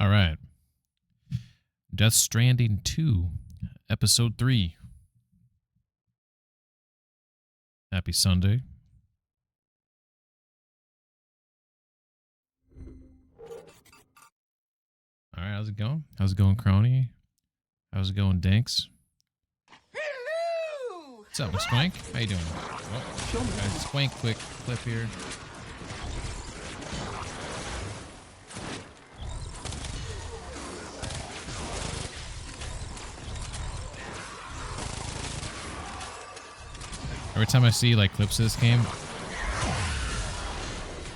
All right. Death Stranding 2, Episode 3. Happy Sunday. All right, how's it going? How's it going, Crony? How's it going, Dinks? Hello! What's up, Swank? How you doing? Oh, guys, Swank, quick clip here. Every time I see like clips of this game,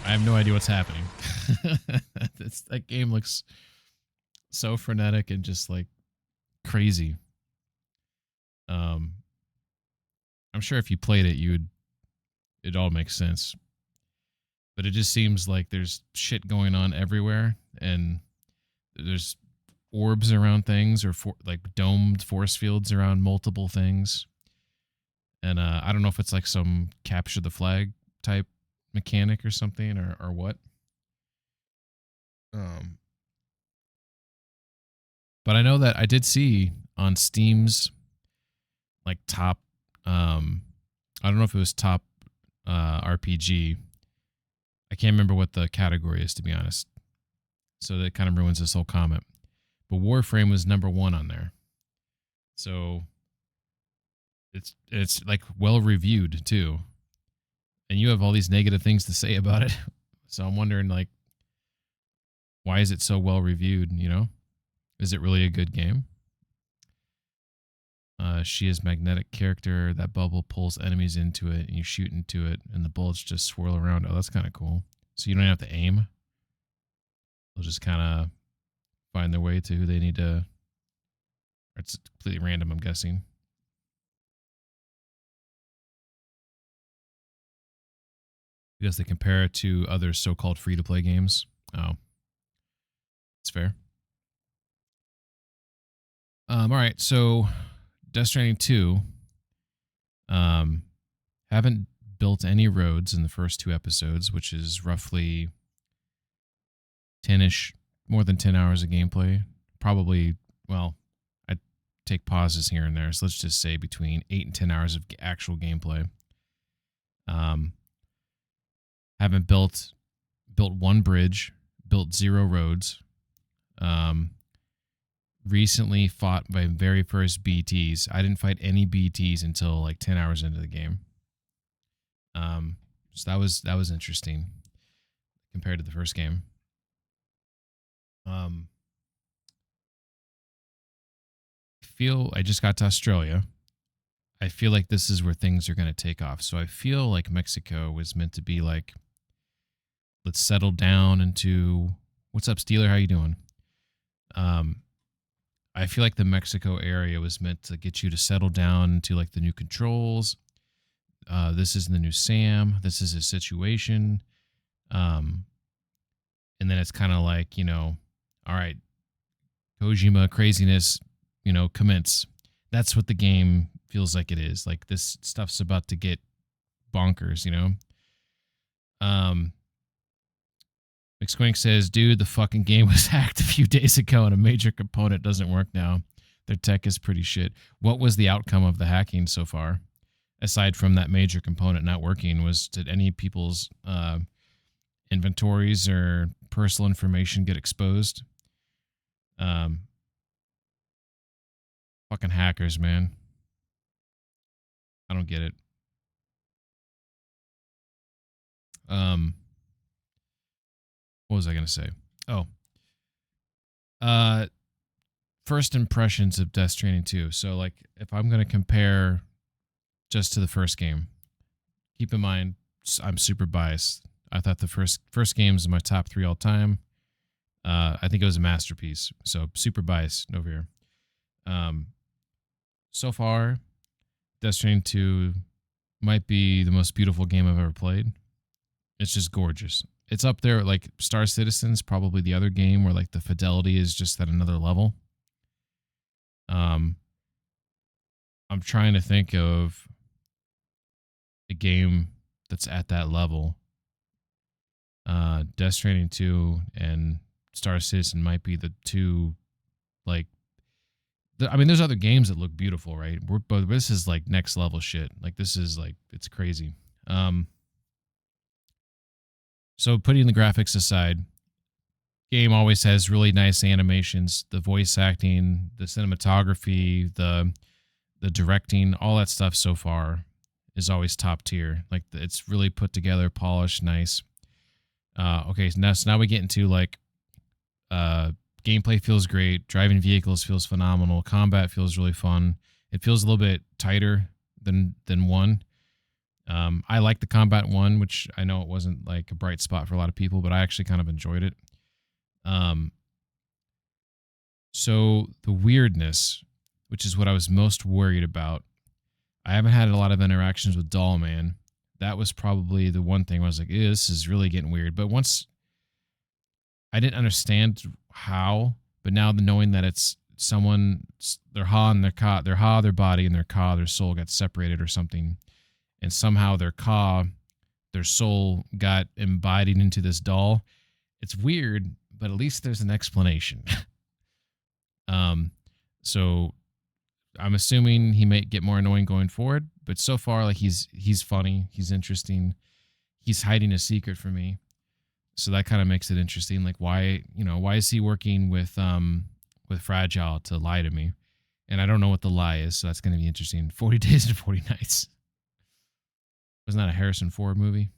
I have no idea what's happening. That game looks so frenetic and just like crazy. I'm sure if you played it, it all makes sense. But it just seems like there's shit going on everywhere, and there's orbs around things, or like domed force fields around multiple things. And I don't know if it's like some capture the flag type mechanic or something, or what. But I know that I did see on Steam's like top, I don't know if it was top RPG. I can't remember what the category is, to be honest. So that kind of ruins this whole comment. But Warframe was number 1 on there. So it's like well reviewed too. And you have all these negative things to say about it. So I'm wondering, like, why is it so well reviewed, you know? Is it really a good game? She is magnetic character. That bubble pulls enemies into it, and you shoot into it, and the bullets just swirl around. Oh, that's kind of cool. So you don't have to aim. They'll just kind of find their way to who they need to. It's completely random, I'm guessing. Because they compare it to other so-called free-to-play games. Oh, it's fair. All right, so Death Stranding 2. Haven't built any roads in the first 2 episodes, which is roughly 10-ish, more than 10 hours of gameplay. Probably, well, I take pauses here and there, so let's just say between 8 and 10 hours of actual gameplay. Haven't built 1 bridge, built 0 roads. Recently fought my very first BTs. I didn't fight any BTs until like 10 hours into the game. So that was interesting compared to the first game. I just got to Australia. I feel like this is where things are going to take off. So I feel like Mexico was meant to be like, let's settle down into, what's up, Steeler? How you doing? I feel like the Mexico area was meant to get you to settle down into like the new controls. This is the new Sam. This is his situation. And then it's kind of like, you know, all right, Kojima craziness, you know, commence. That's what the game feels like it is. Like, this stuff's about to get bonkers, you know? McSquink says, dude, the fucking game was hacked a few days ago and a major component doesn't work now. Their tech is pretty shit. What was the outcome of the hacking so far? Aside from that major component not working, did any people's inventories or personal information get exposed? Fucking hackers, man. I don't get it. What was I going to say? First impressions of Death Stranding 2. So, like, if I'm going to compare just to the first game, keep in mind, I'm super biased. I thought the first game is my top 3 all time. I think it was a masterpiece. So, super biased over here. So far, Death Stranding 2 might be the most beautiful game I've ever played. It's just gorgeous. It's up there like Star Citizen's, probably the other game where like the fidelity is just at another level. I'm trying to think of a game that's at that level. Death Stranding 2 and Star Citizen might be the two, like, I mean, there's other games that look beautiful, right? But this is like next level shit. Like, this is like, it's crazy. So putting the graphics aside, game always has really nice animations, the voice acting, the cinematography, the directing, all that stuff so far is always top tier. Like, it's really put together, polished, nice. Okay, so now we get into like gameplay feels great, driving vehicles feels phenomenal, combat feels really fun. It feels a little bit tighter than one. I like the combat one, which I know it wasn't like a bright spot for a lot of people, but I actually kind of enjoyed it. So the weirdness, which is what I was most worried about. I haven't had a lot of interactions with Doll Man. That was probably the one thing where I was like, ew, this is really getting weird. But once I didn't understand how, but now knowing that it's someone, their ha and their body and their ka, their soul got separated or something, and somehow their ka, their soul got embodied into this doll. It's weird, but at least there's an explanation. So I'm assuming he may get more annoying going forward, but so far, like, he's funny, he's interesting, he's hiding a secret from me, so that kind of makes it interesting. Like, why is he working with Fragile to lie to me? And I don't know what the lie is, so that's going to be interesting. 40 Days and 40 Nights. Wasn't that a Harrison Ford movie?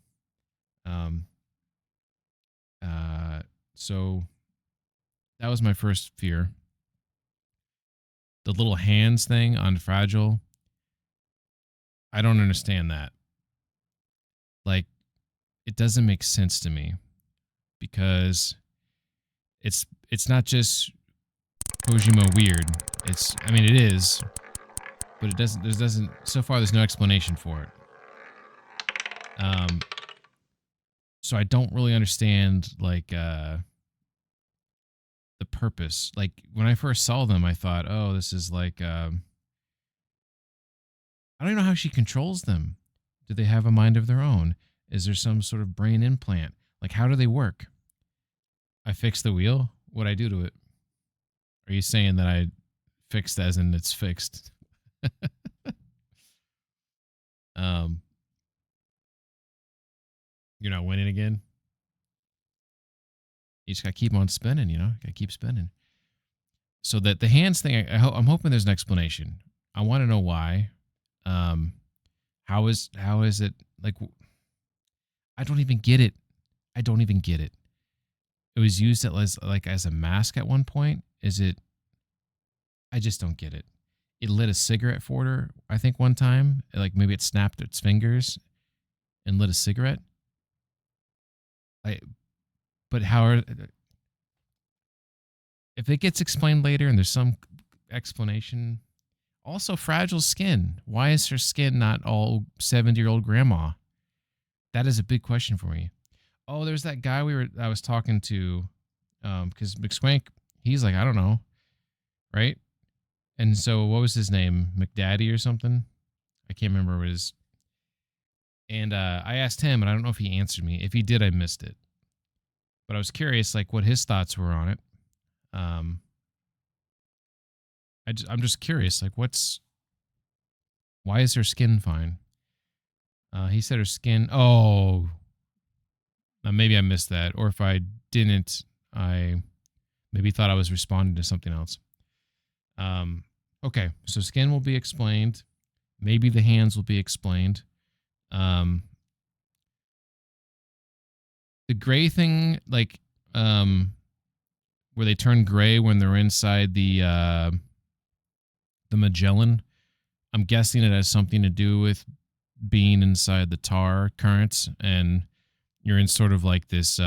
So that was my first fear. The little hands thing on Fragile, I don't understand that. Like, it doesn't make sense to me, because it's not just Kojima weird. I mean, it is, but it doesn't. So far, there's no explanation for it. So I don't really understand, like, the purpose. Like, when I first saw them, I thought, oh, this is like, I don't even know how she controls them. Do they have a mind of their own? Is there some sort of brain implant? Like, how do they work? I fixed the wheel? What'd I do to it? Are you saying that I fixed as in it's fixed? You're not winning again? You just got to keep on spinning, Got to keep spinning. So that the hands thing, I'm hoping there's an explanation. I want to know why. How is it, like, I don't even get it. It was used as a mask at one point. I just don't get it. It lit a cigarette for her, I think, one time. Like, maybe it snapped its fingers and lit a cigarette. But if it gets explained later and there's some explanation. Also, Fragile skin. Why is her skin not all 70-year-old grandma? That is a big question for me. Oh, there's that guy I was talking to, because McSwank, he's like, I don't know, right? And so, what was his name? McDaddy or something? I can't remember what his. And I asked him, and I don't know if he answered me. If he did, I missed it. But I was curious, like, what his thoughts were on it. I'm just curious, like, why is her skin fine? He said her skin. Oh, maybe I missed that, or if I didn't, I maybe thought I was responding to something else. Okay, so skin will be explained. Maybe the hands will be explained. The gray thing, like, where they turn gray when they're inside the Magellan. I'm guessing it has something to do with being inside the tar currents, and you're in sort of like this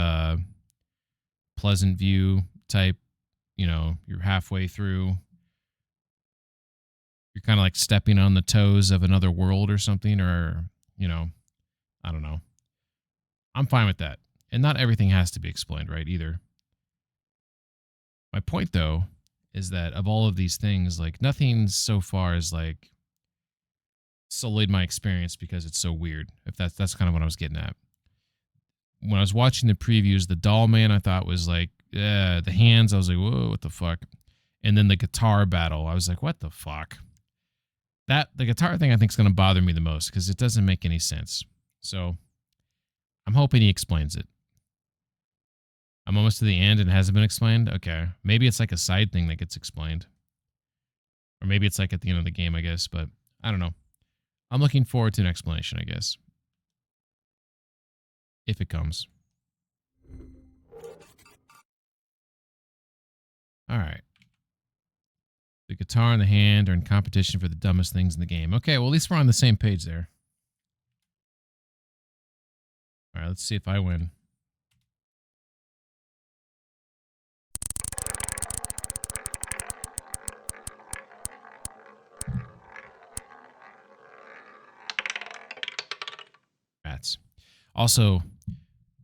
pleasant view type. You're halfway through. You're kind of like stepping on the toes of another world or something, or I don't know. I'm fine with that, and not everything has to be explained, right? Either. My point, though, is that of all of these things, like, nothing so far is like sullied my experience because it's so weird. If that's kind of what I was getting at. When I was watching the previews, the Doll Man I thought was like the hands, I was like, whoa, what the fuck? And then the guitar battle, I was like, what the fuck? The guitar thing I think is going to bother me the most because it doesn't make any sense. So I'm hoping he explains it. I'm almost to the end and it hasn't been explained. Okay. Maybe it's like a side thing that gets explained. Or maybe it's like at the end of the game, I guess. But I don't know. I'm looking forward to an explanation, I guess. If it comes. All right. The guitar and the hand are in competition for the dumbest things in the game. Okay, well, at least we're on the same page there. All right, let's see if I win. Rats. Also,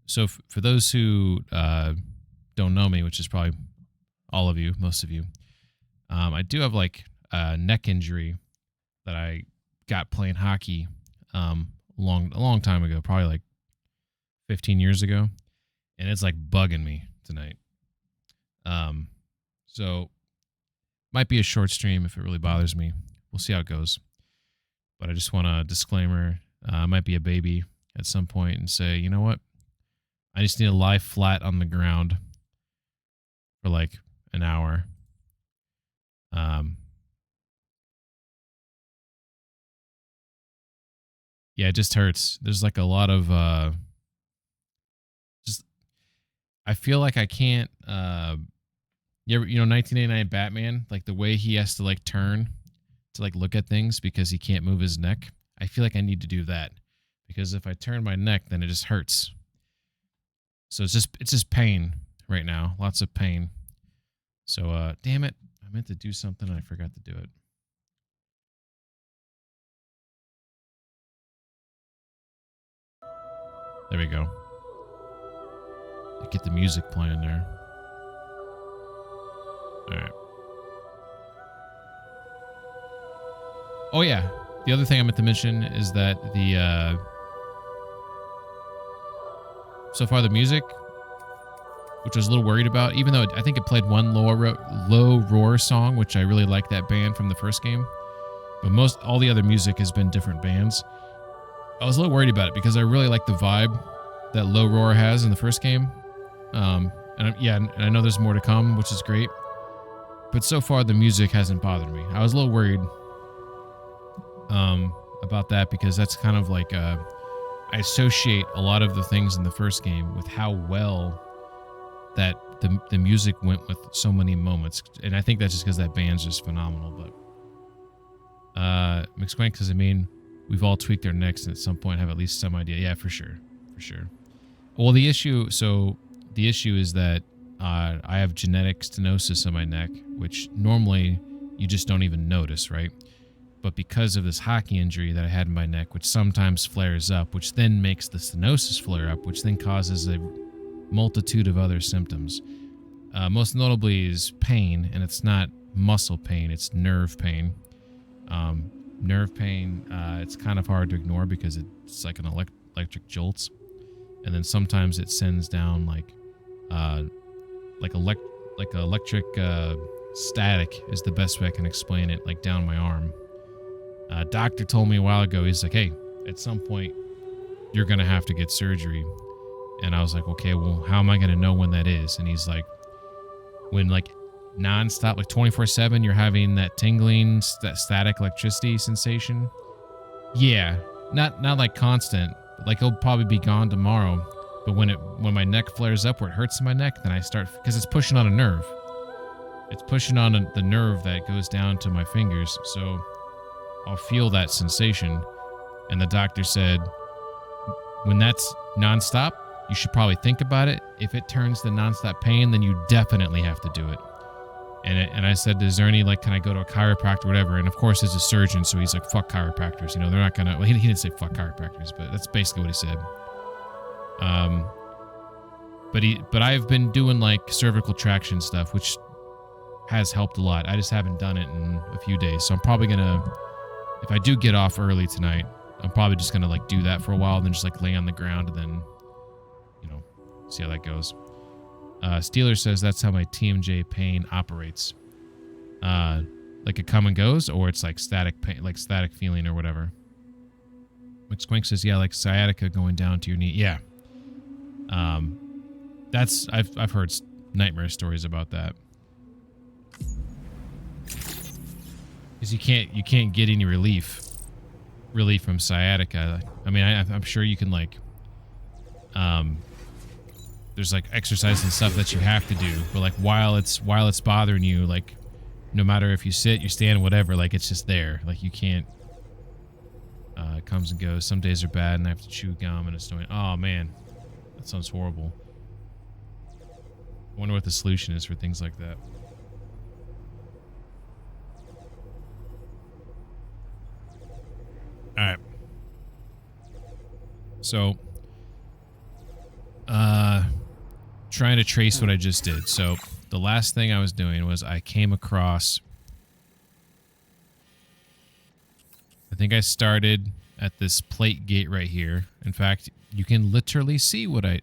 so for those who don't know me, which is probably all of you, most of you, I do have like a neck injury that I got playing hockey a long time ago, probably like 15 years ago, and it's like bugging me tonight. So might be a short stream if it really bothers me. We'll see how it goes. But I just want a disclaimer. I might be a baby at some point and say, you know what? I just need to lie flat on the ground for like an hour. Yeah, it just hurts. There's like a lot of just I feel like I can't you 1989 Batman, like the way he has to like turn to like look at things because he can't move his neck. I feel like I need to do that because if I turn my neck, then it just hurts. So it's just pain right now, lots of pain. So damn it, I meant to do something and I forgot to do it. There we go. Get the music playing there. All right. Oh yeah, the other thing I meant to mention is that the so far the music, which I was a little worried about, even though I think it played one low roar song, which I really like that band from the first game, but all the other music has been different bands. I was a little worried about it because I really like the vibe that Low Roar has in the first game. And I know there's more to come, which is great. But so far, the music hasn't bothered me. I was a little worried about that because that's kind of like I associate a lot of the things in the first game with how well that the music went with so many moments. And I think that's just because that band's just phenomenal. But I'm explaining because we've all tweaked our necks and at some point have at least some idea. Yeah, for sure. Well, the issue is that I have genetic stenosis in my neck, which normally you just don't even notice, right? But because of this hockey injury that I had in my neck, which sometimes flares up, which then makes the stenosis flare up, which then causes a multitude of other symptoms. Most notably is pain, and it's not muscle pain, it's nerve pain. Nerve pain, it's kind of hard to ignore because it's like an electric jolts, and then sometimes it sends down like electric static is the best way I can explain it, like down my arm. Doctor told me a while ago, he's like, hey, at some point you're gonna have to get surgery, and I was like, okay, well, how am I gonna know when that is? And he's like, when like non-stop, like 24/7, you're having that tingling, that static electricity sensation. Yeah, not like constant, but like it'll probably be gone tomorrow. But when my neck flares up where it hurts in my neck, then I start, because it's pushing on a nerve. It's pushing on the nerve that goes down to my fingers, so I'll feel that sensation. And the doctor said, when that's nonstop, you should probably think about it. If it turns to nonstop pain, then you definitely have to do it. And I said, is there any, like, can I go to a chiropractor or whatever? And of course, he's a surgeon, so he's like, fuck chiropractors. You know, they're not going to, well, he didn't say fuck chiropractors, but that's basically what he said. But I've been doing like cervical traction stuff, which has helped a lot. I just haven't done it in a few days. So I'm probably going to, if I do get off early tonight, I'm probably just going to like do that for a while, then just like lay on the ground and then, you know, see how that goes. Steeler says that's how my TMJ pain operates. Like it come and goes, or it's like static pain, like static feeling or whatever. McSquink says, yeah, like sciatica going down to your knee. Yeah. That's I've heard nightmare stories about that. Because you can't get any relief from sciatica. I mean, I'm sure you can like there's like exercise and stuff that you have to do, but like while it's bothering you, like no matter if you sit, you stand, whatever, like it's just there. Like you can't. It comes and goes. Some days are bad, and I have to chew gum, and it's annoying. Oh man, that sounds horrible. I wonder what the solution is for things like that. All right. So, trying to trace what I just did. So, the last thing I was doing was I came across. I think I started at this plate gate right here. In fact, you can literally see what I...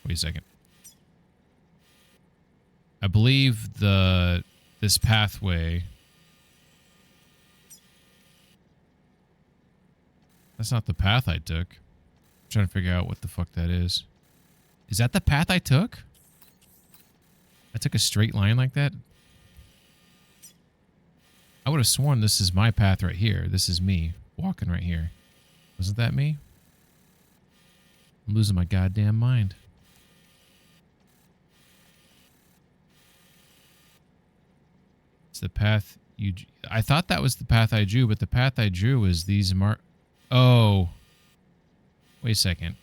Wait a second. I believe this pathway... That's not the path I took. I'm trying to figure out what the fuck that is. Is that the path I took? I took a straight line like that? I would have sworn this is my path right here. This is me walking right here. Wasn't that me? I'm losing my goddamn mind. It's the path you... I thought that was the path I drew, but the path I drew was these Oh. Wait a second.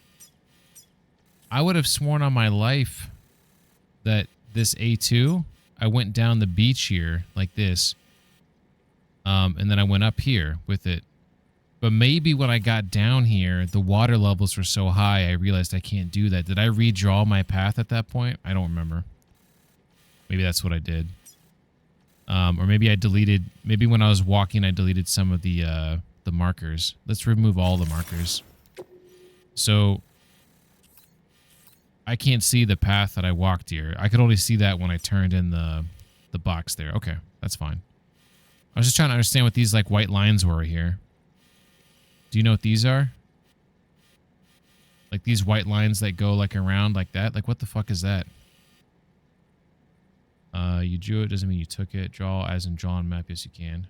I would have sworn on my life that this A2, I went down the beach here like this. And then I went up here with it. But maybe when I got down here, the water levels were so high, I realized I can't do that. Did I redraw my path at that point? I don't remember. Maybe that's what I did. Or maybe I deleted... Maybe when I was walking, I deleted some of the markers. Let's remove all the markers. So... I can't see the path that I walked here. I could only see that when I turned in the box there. Okay, that's fine. I was just trying to understand what these like white lines were here. Do you know what these are? Like these white lines that go like around like that? Like what the fuck is that? You drew it, doesn't mean you took it. Draw as in draw on map, yes you can.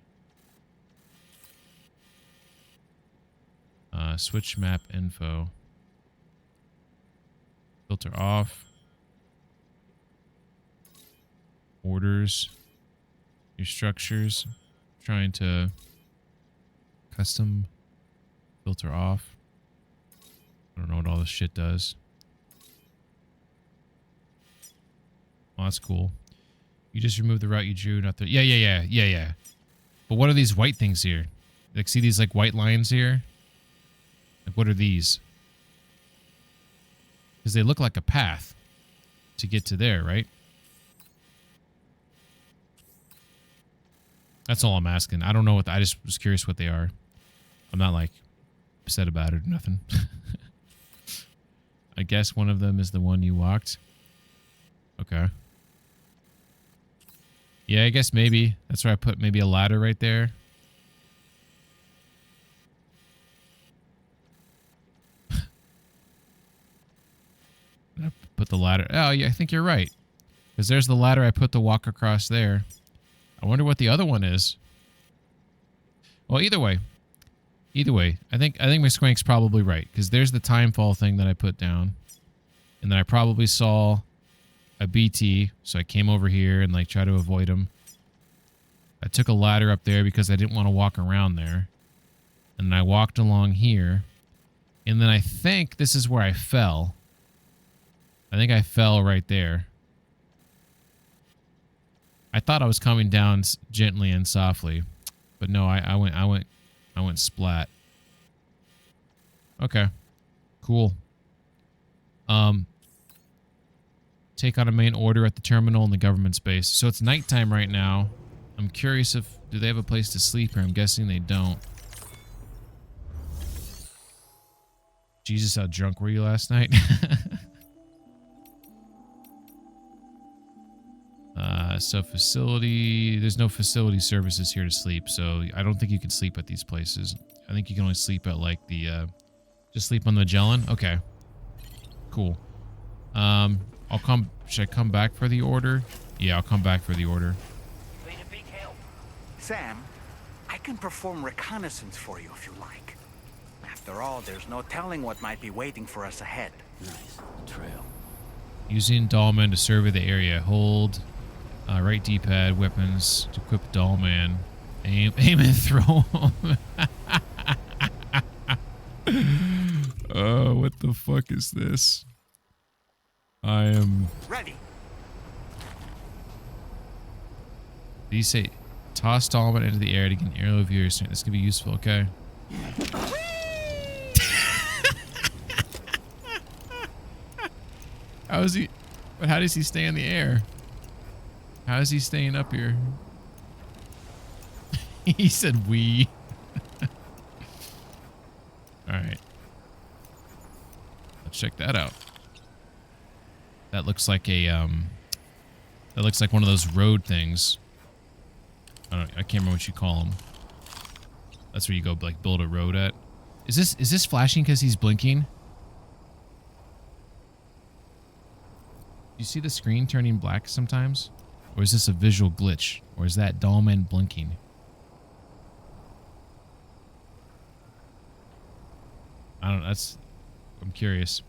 Switch map info. Filter off. Orders. Your structures. Trying to custom filter off. I don't know what all this shit does. Oh, that's cool. You just removed the route you drew, not the... Yeah. But what are these white things here? Like, see these, like, white lines here? Like, what are these? Because they look like a path to get to there, right? That's all I'm asking. I don't know what... I just was curious what they are. I'm not, like, upset about it or nothing. I guess one of them is the one you walked. Okay. Yeah, I guess maybe. That's where I put maybe a ladder right there. I put the ladder... Oh, yeah, I think you're right. Because there's the ladder I put the walk across there. I wonder what the other one is. Well, either way. I think my Squink's probably right. Because there's the time fall thing that I put down. And then I probably saw a BT. So I came over here and like try to avoid him. I took a ladder up there because I didn't want to walk around there. And then I walked along here. And then I think this is where I fell. I think I fell right there. I thought I was coming down gently and softly, but no, I went splat. Okay, cool. Take on a main order at the terminal in the government space. So it's nighttime right now. I'm curious if do they have a place to sleep here? I'm guessing they don't. Jesus, how drunk were you last night? So facility, there's no facility services here to sleep, so I don't think you can sleep at these places. I think you can only sleep at like the, just sleep on the Magellan? Okay. Cool. Should I come back for the order? Yeah, I'll come back for the order. Been a big help. Sam, I can perform reconnaissance for you if you like. After all, there's no telling what might be waiting for us ahead. Nice. Trail. Using Dollman to survey the area. Hold right D-pad, weapons to equip Dollman. Aim and throw him. Oh, what the fuck is this? I am... Ready. These say toss Dollman into the air to get an aerial view. This could be useful, okay? How is he... But how does he stay in the air? How is he staying up here? He said we. Alright. Let's check that out. That looks like a, that looks like one of those road things. I can't remember what you call them. That's where you go, like, build a road at. Is this flashing because he's blinking? You see the screen turning black sometimes? Or is this a visual glitch? Or is that Dollman blinking? I don't know. I'm curious.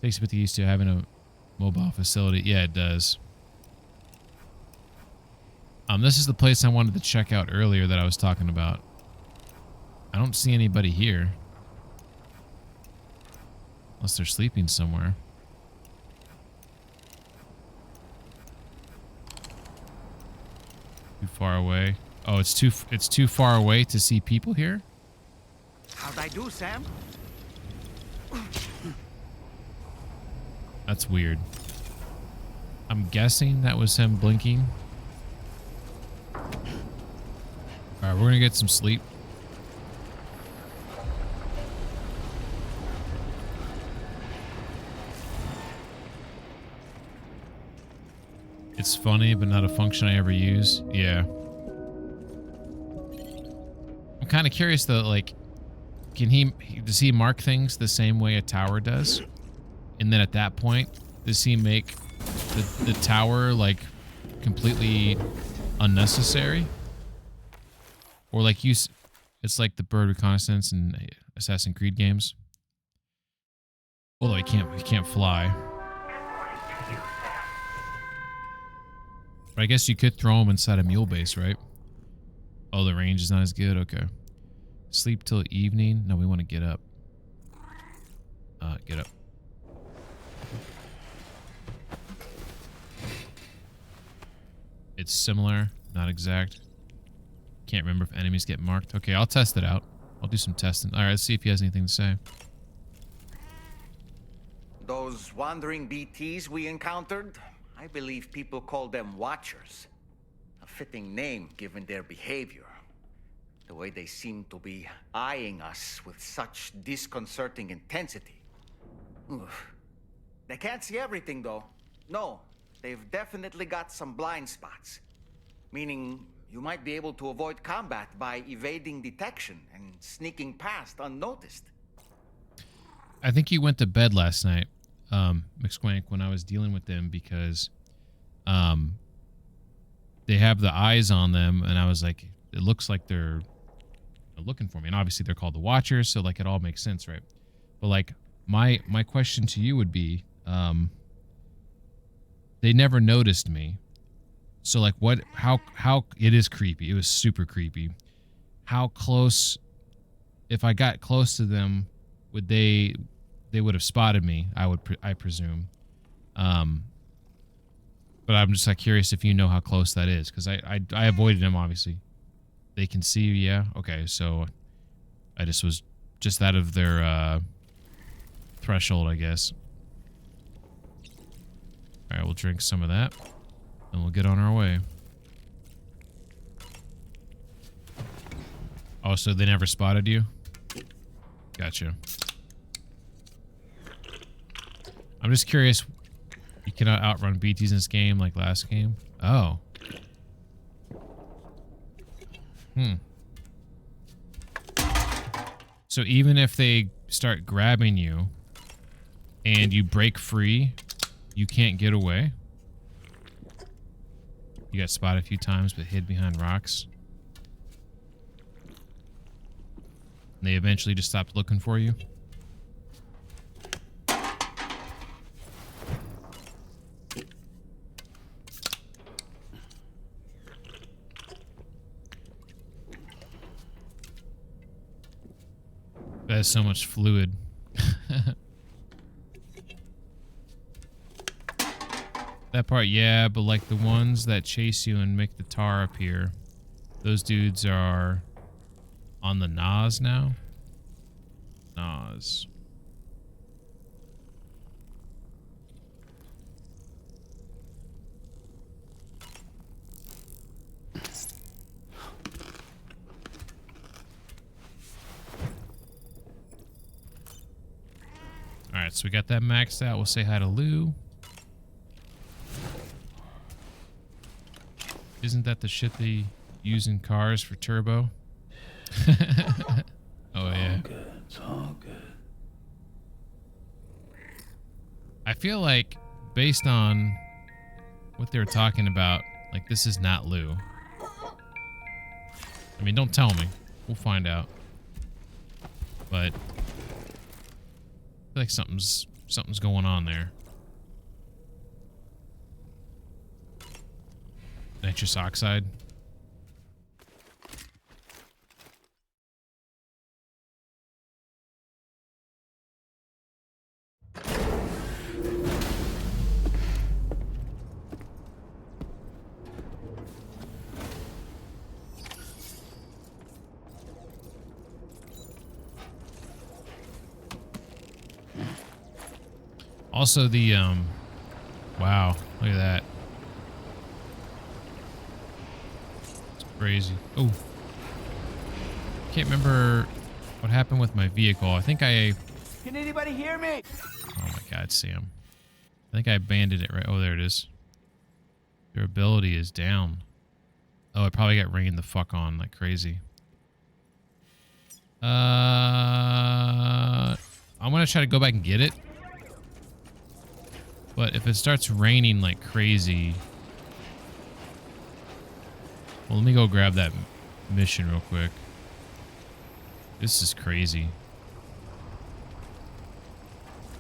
Takes a bit to get used to having a mobile facility. Yeah, it does. This is the place I wanted to check out earlier that I was talking about. I don't see anybody here. Unless they're sleeping somewhere. Too far away. Oh, it's too far away to see people here? How'd I do, Sam? That's weird. I'm guessing that was him blinking. Alright, we're gonna get some sleep. It's funny, but not a function I ever use. Yeah. I'm kind of curious though, like, does he mark things the same way a tower does? And then at that point, does he make the tower, like, completely unnecessary? Or like it's like the bird reconnaissance in Assassin's Creed games. Although he can't fly. But I guess you could throw him inside a mule base, right? Oh, the range is not as good? Okay. Sleep till evening? No, we want to get up. Get up. It's similar, not exact. Can't remember if enemies get marked. Okay, I'll test it out. I'll do some testing. Alright, let's see if he has anything to say. Those wandering BTs we encountered, I believe people call them Watchers. A fitting name given their behavior. The way they seem to be eyeing us with such disconcerting intensity. Oof. They can't see everything, though. No, they've definitely got some blind spots. Meaning, you might be able to avoid combat by evading detection and sneaking past unnoticed. I think you went to bed last night, McSquank, when I was dealing with them because they have the eyes on them, and I was like, it looks like they're looking for me. And obviously they're called the Watchers, so like it all makes sense, right? But like my question to you would be, they never noticed me. So like how it is creepy. It was super creepy. How close, if I got close to them, would they would have spotted me, I presume. But I'm just like curious if you know how close that is, because I avoided them, obviously. They can see you, yeah? Okay, so I just was just out of their threshold, I guess. Alright, we'll drink some of that, and we'll get on our way. Oh, so they never spotted you? Gotcha. I'm just curious You cannot outrun BTs in this game like last game. Oh. So even if they start grabbing you and you break free, you can't get away. You got spotted a few times but hid behind rocks. And they eventually just stopped looking for you. That is so much fluid. That part, yeah, but like the ones that chase you and make the tar appear, those dudes are on the Nas now. Nas. Alright, so we got that maxed out. We'll say hi to Lou. Isn't that the shit they use in cars for turbo? Oh, yeah. All good. It's all good. I feel like, based on what they were talking about, like, this is not Lou. I mean, don't tell me. We'll find out. But I feel like something's going on there. Nitrous oxide. Also the wow, look at that. It's crazy. Oh. Can't remember what happened with my vehicle. I think I Can anybody hear me? Oh my god, Sam. I think I abandoned it right. Oh, there it is. Durability is down. Oh, it probably got rained the fuck on like crazy. I'm gonna try to go back and get it. But if it starts raining like crazy... Well, let me go grab that mission real quick. This is crazy.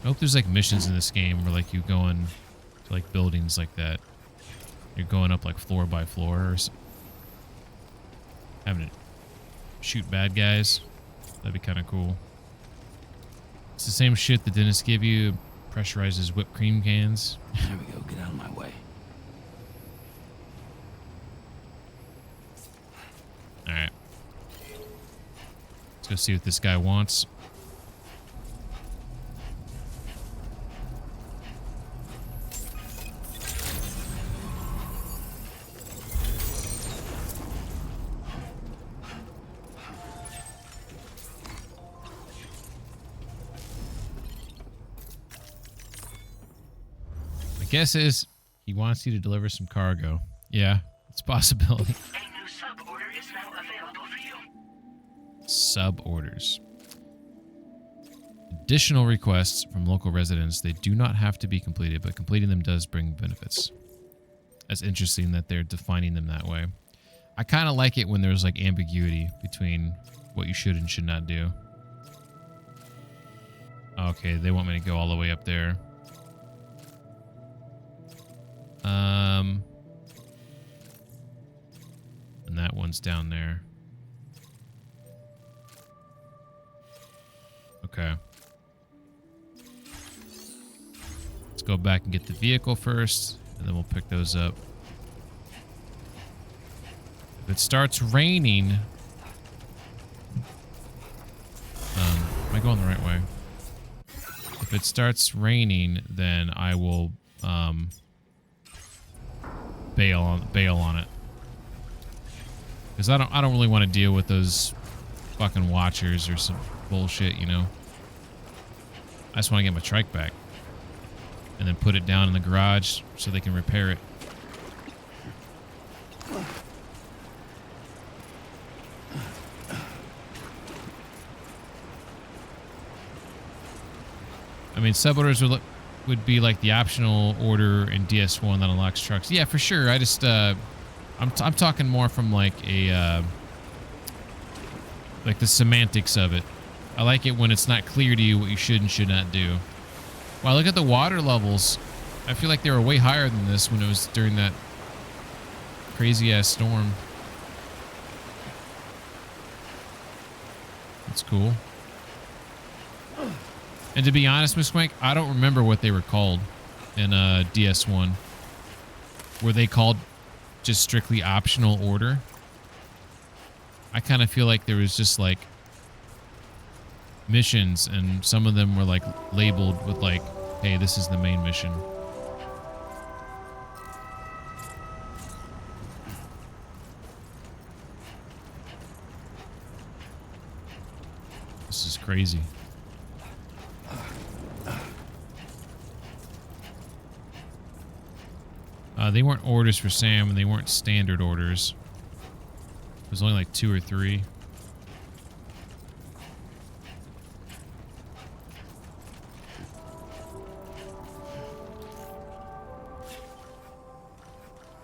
I hope there's like missions in this game where like you go in to like buildings like that. You're going up like floor by floor or having to shoot bad guys. That'd be kind of cool. It's the same shit the dentist give you. Pressurizes whipped cream cans. There we go. Get out of my way. Alright. Let's go see what this guy wants. Guess is he wants you to deliver some cargo. Yeah, it's a possibility. A new sub-order is now available for you. Sub-orders. Additional requests from local residents. They do not have to be completed, but completing them does bring benefits. That's interesting that they're defining them that way. I kind of like it when there's like ambiguity between what you should and should not do. Okay, they want me to go all the way up there. And that one's down there. Okay. Let's go back and get the vehicle first, and then we'll pick those up. If it starts raining... am I going the right way? If it starts raining, then I will... bail on it, because I don't really want to deal with those fucking watchers or some bullshit, you know. I just want to get my trike back. and then put it down in the garage so they can repair it. I mean, sub-orders would be like the optional order in DS1 that unlocks trucks. Yeah, for sure. I just, I'm talking more from like a, like the semantics of it. I like it when it's not clear to you what you should and should not do. Wow, look at the water levels. I feel like they were way higher than this when it was during that crazy-ass storm. That's cool. And to be honest, Miss Swank, I don't remember what they were called in DS1. Were they called just strictly optional order? I kind of feel like there was just like missions, and some of them were like labeled with like, hey, this is the main mission. This is crazy. They weren't orders for Sam, and they weren't standard orders. It was only like 2 or 3.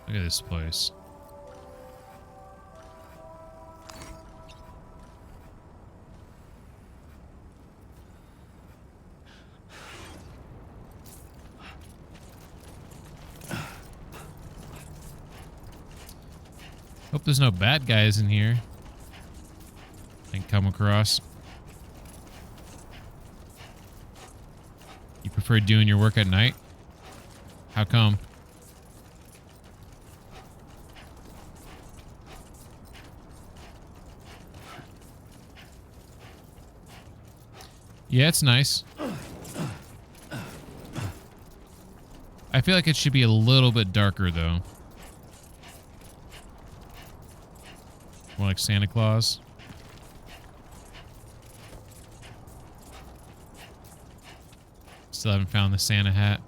Look at this place. Hope there's no bad guys in here I can come across. You prefer doing your work at night? How come? Yeah, it's nice. I feel like it should be a little bit darker, though. More like Santa Claus. Still haven't found the Santa hat.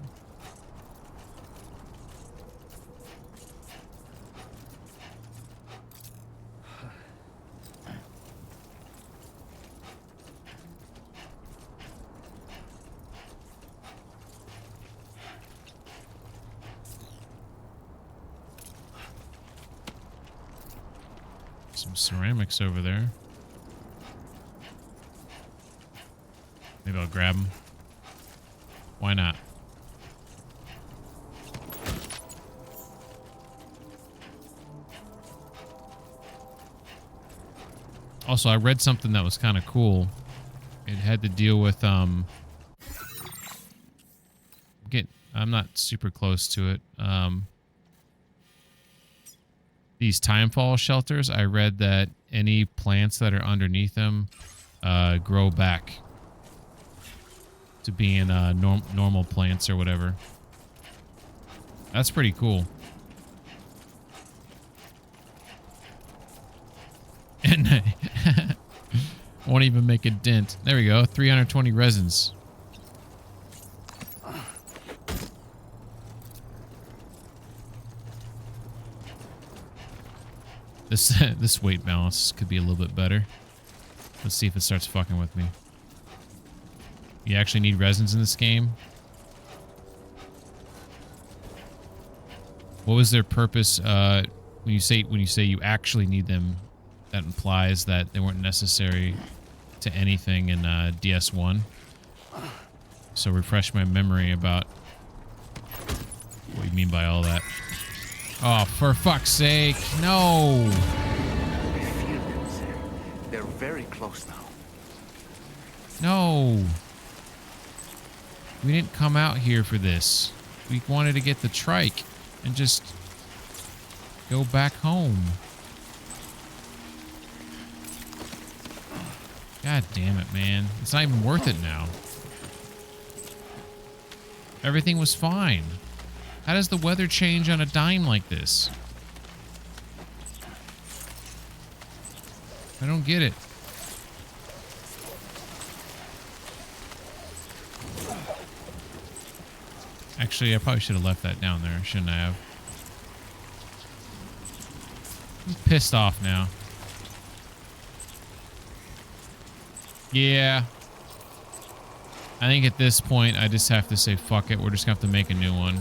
Some ceramics over there. Maybe I'll grab them. Why not? Also, I read something that was kind of cool. It had to deal with I'm not super close to it. These timefall shelters, I read that any plants that are underneath them grow back to being normal plants or whatever. That's pretty cool. And won't even make a dent. There we go. 320 resins. This weight balance could be a little bit better. Let's see if it starts fucking with me. You actually need resins in this game? What was their purpose when you say you actually need them? That implies that they weren't necessary to anything in DS1. So refresh my memory about what you mean by all that. Oh, for fuck's sake. No. I feel them, Sam. They're very close now. No. We didn't come out here for this. We wanted to get the trike and just go back home. God damn it, man. It's not even worth it now. Everything was fine. How does the weather change on a dime like this? I don't get it. Actually, I probably should have left that down there, shouldn't I have? I'm pissed off now. Yeah. I think at this point, I just have to say, fuck it. We're just going to have to make a new one.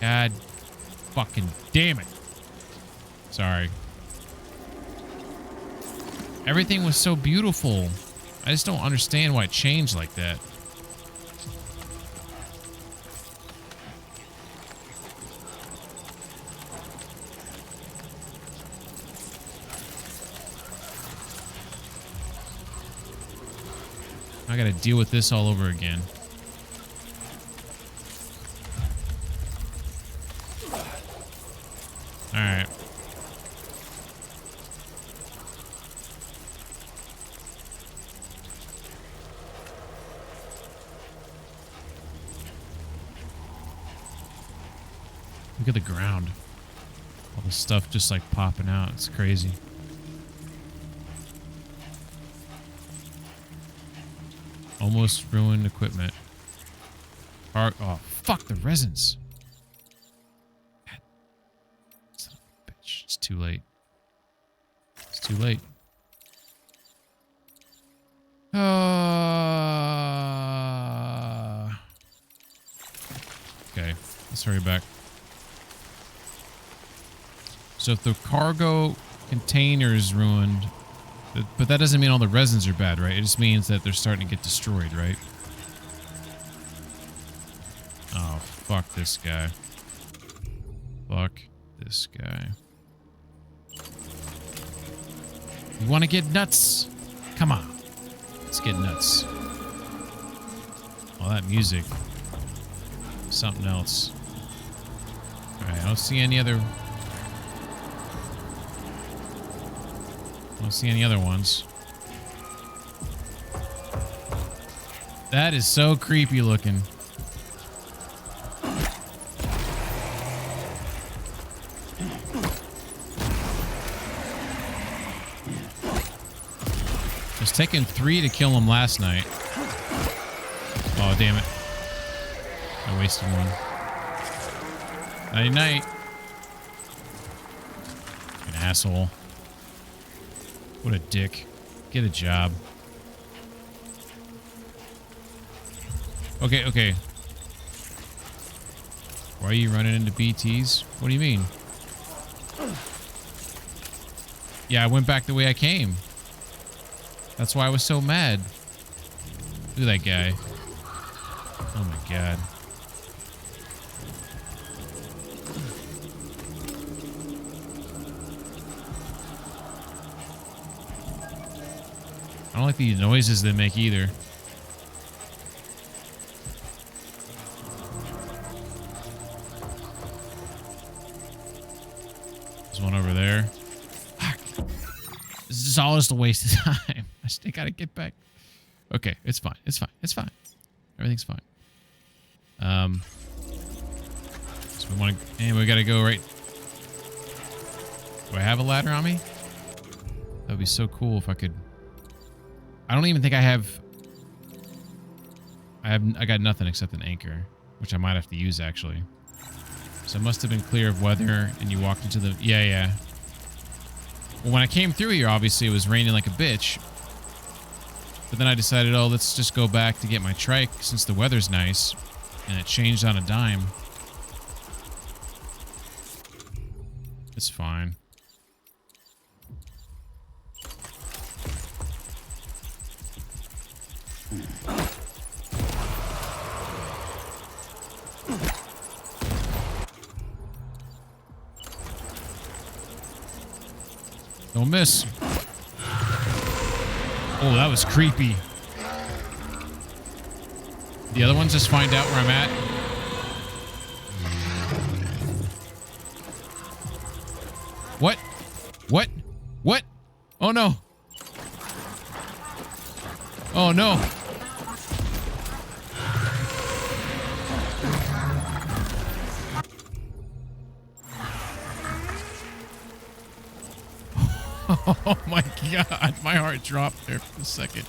God fucking damn it. Sorry. Everything was so beautiful. I just don't understand why it changed like that. I gotta deal with this all over again. Alright. Look at the ground. All the stuff just like popping out. It's crazy. Almost ruined equipment. Oh, fuck the resins. Son of a bitch. It's too late. It's too late. Okay, let's hurry back. So if the cargo container is ruined, but that doesn't mean all the resins are bad, right? It just means that they're starting to get destroyed, right? Oh, fuck this guy. Fuck this guy. You want to get nuts? Come on. Let's get nuts. All that music. Something else. Alright, I don't see any other... I don't see any other ones. That is so creepy looking. It was taking 3 to kill him last night. Oh, damn it. I wasted one. Nighty night. An asshole. What a dick. Get a job. Okay, okay. Why are you running into BTs? What do you mean? Yeah, I went back the way I came. That's why I was so mad. Look at that guy. Oh my god. I don't like the noises they make either. There's one over there. Fuck. This is all just a waste of time. I still gotta get back. Okay, it's fine. It's fine. It's fine. Everything's fine. So we want to, and we gotta go right. Do I have a ladder on me? That'd be so cool if I could. I don't even think I have. I got nothing except an anchor, which I might have to use actually. So it must have been clear of weather, and you walked into the. Yeah. Well, when I came through here, obviously it was raining like a bitch. But then I decided, oh, let's just go back to get my trike since the weather's nice, and it changed on a dime. It's fine. Don't miss. Oh, that was creepy. The other ones just find out where I'm at. What? What? What? Oh no. Oh no. Oh my god, my heart dropped there for a second.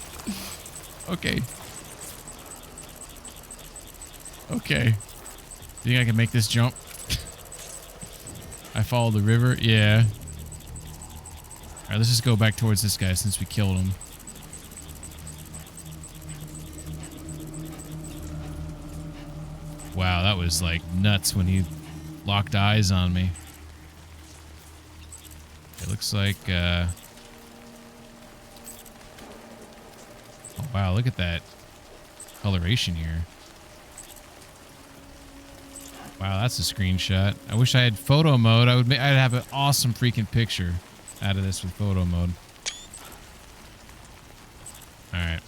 Okay. Okay. Do you think I can make this jump? I follow the river? Yeah. Alright, let's just go back towards this guy since we killed him. Wow, that was like nuts when he locked eyes on me. It looks like, oh wow, look at that coloration here. Wow, that's a screenshot. I wish I had photo mode. I'd have an awesome freaking picture out of this with photo mode. All right.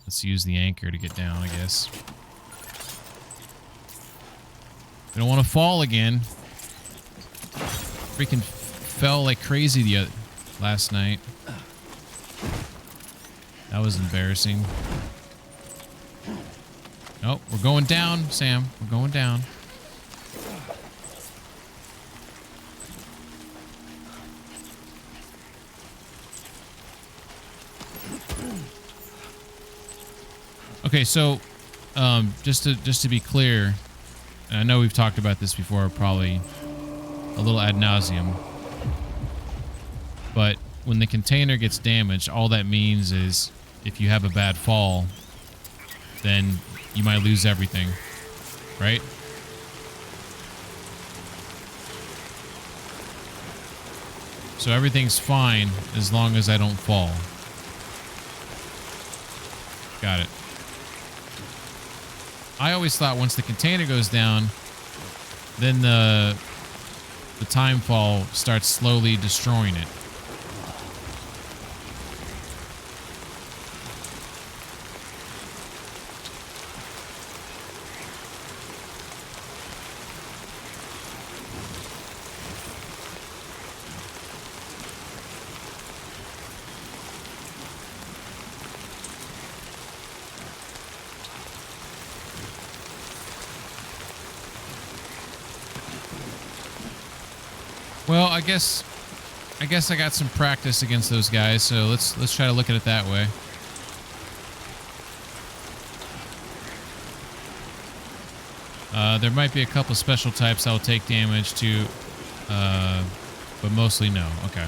Let's use the anchor to get down, I guess. We don't want to fall again. Freaking fell like crazy last night. That was embarrassing. Oh, we're going down, Sam. We're going down. Okay, so just to be clear, and I know we've talked about this before, probably a little ad nauseum, but when the container gets damaged, all that means is if you have a bad fall, then you might lose everything, right? So everything's fine as long as I don't fall. Got it. I always thought once the container goes down, then the time fall starts slowly destroying it. Well, I guess I got some practice against those guys, so let's try to look at it that way. There might be a couple special types I'll take damage to, but mostly no. Okay.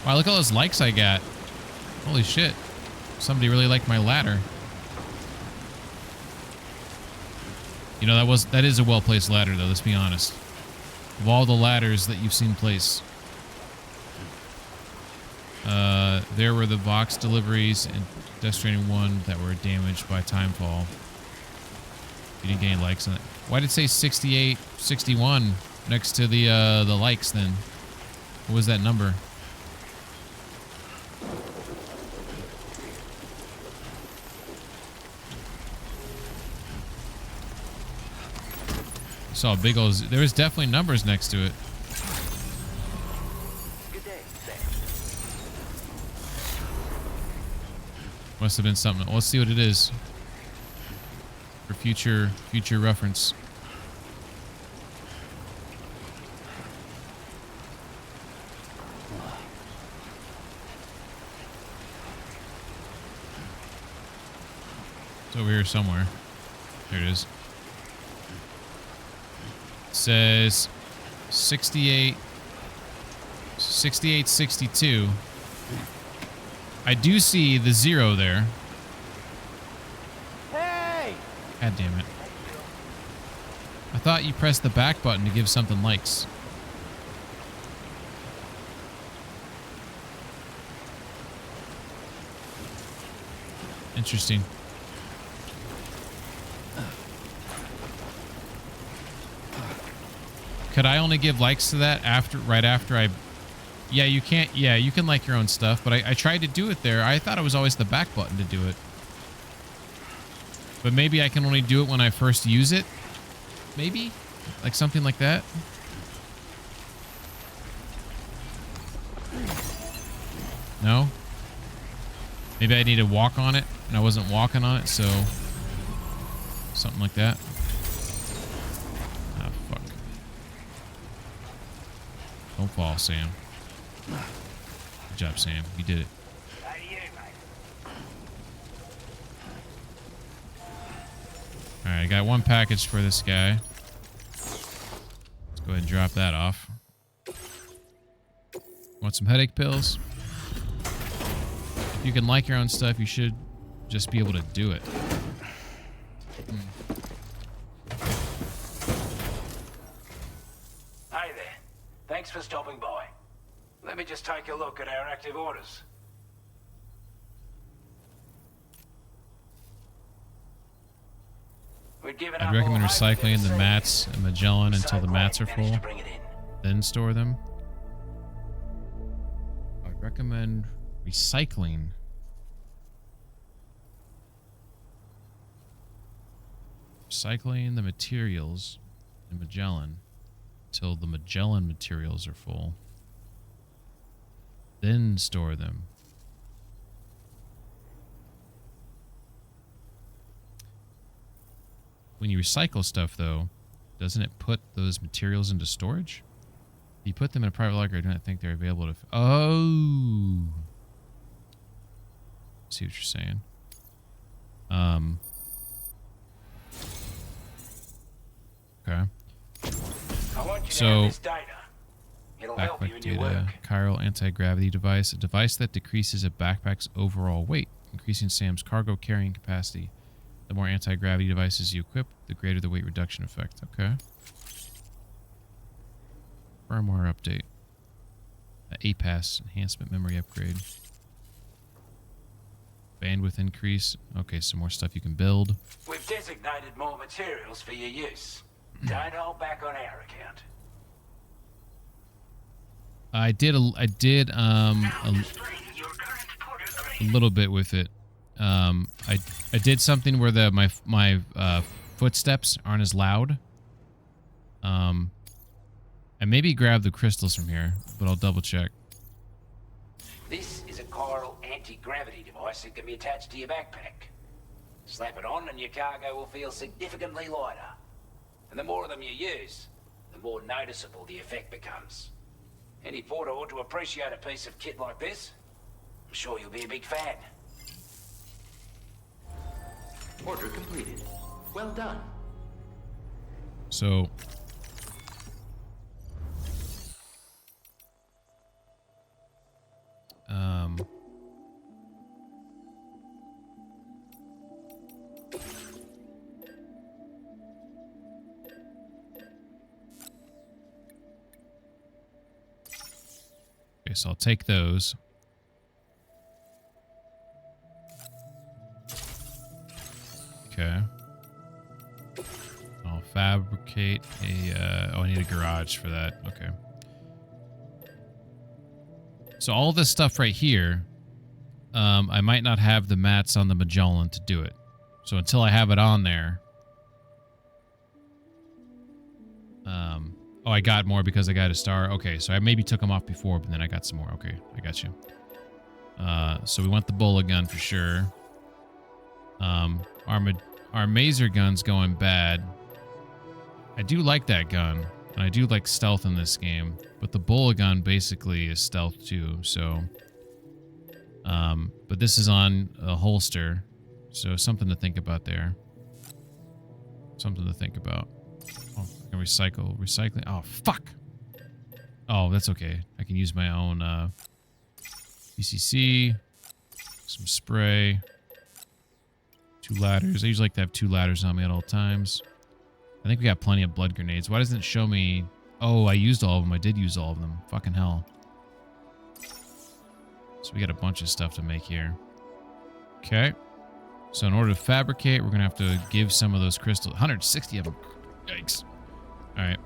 Wow, look at all those likes I got. Holy shit. Somebody really liked my ladder. You know, that is a well-placed ladder, though, let's be honest. Of all the ladders that you've seen placed. There were the box deliveries in Death Stranding 1 that were damaged by timefall. You didn't get any likes on it. Why did it say 68, 61 next to the likes, then? What was that number? Saw big old. There was definitely numbers next to it. Good day, Sam. Must have been something. Well, let's see what it is for future reference. It's over here somewhere. There it is. Says 68, 62. I do see the 0 there. Hey! God damn it. I thought you pressed the back button to give something likes. Interesting. Could I only give likes to that right after I... Yeah, you can't... Yeah, you can like your own stuff, but I tried to do it there. I thought it was always the back button to do it. But maybe I can only do it when I first use it? Maybe? Like something like that? No? Maybe I need to walk on it, and I wasn't walking on it, so... Something like that. Ah, fuck. Don't fall, Sam. Good job, Sam. You did it. I Alright, I got one package for this guy. Let's go ahead and drop that off. Want some headache pills? If you can like your own stuff, you should just be able to do it. Hey there. Thanks for stopping by. Let me just take a look at our active orders. I'd recommend recycling the mats and Magellan until the mats are full, then store them. I'd recommend recycling. Recycling the materials in Magellan until the Magellan materials are full, then store them. When you recycle stuff, though, doesn't it put those materials into storage? If you put them in a private locker, I do not think they're available to... Oh! See what you're saying. Okay. So, backpack data, chiral anti-gravity device, a device that decreases a backpack's overall weight, increasing Sam's cargo carrying capacity. The more anti-gravity devices you equip, the greater the weight reduction effect. Okay. Firmware update. APAS enhancement memory upgrade. Bandwidth increase. Okay, some more stuff you can build. We've designated more materials for your use. Don't hold back on our account. I did a little bit with it. I did something where my footsteps aren't as loud. I maybe grabbed the crystals from here, but I'll double check. This is a chiral anti-gravity device that can be attached to your backpack. Slap it on and your cargo will feel significantly lighter. And the more of them you use, the more noticeable the effect becomes. Any porter ought to appreciate a piece of kit like this. I'm sure you'll be a big fan. Order completed. Well done. So, okay, so I'll take those. Okay. I'll fabricate a... oh, I need a garage for that. Okay. So all this stuff right here, I might not have the mats on the Magellan to do it. So until I have it on there... oh, I got more because I got a star. Okay, so I maybe took them off before, but then I got some more. Okay, I got you. So we want the bullet gun for sure. Our mazer gun's going bad. I do like that gun, and I do like stealth in this game, but the bullet gun basically is stealth too, so... but this is on a holster, so something to think about there. Something to think about. Oh, I can recycling. Oh, fuck! Oh, that's okay. I can use my own, PCC, some spray, 2 ladders. I usually like to have 2 ladders on me at all times. I think we got plenty of blood grenades. Why doesn't it show me... Oh, I used all of them. I did use all of them. Fucking hell. So we got a bunch of stuff to make here. Okay. So in order to fabricate, we're going to have to give some of those crystals... 160 of them. Yikes. Alright.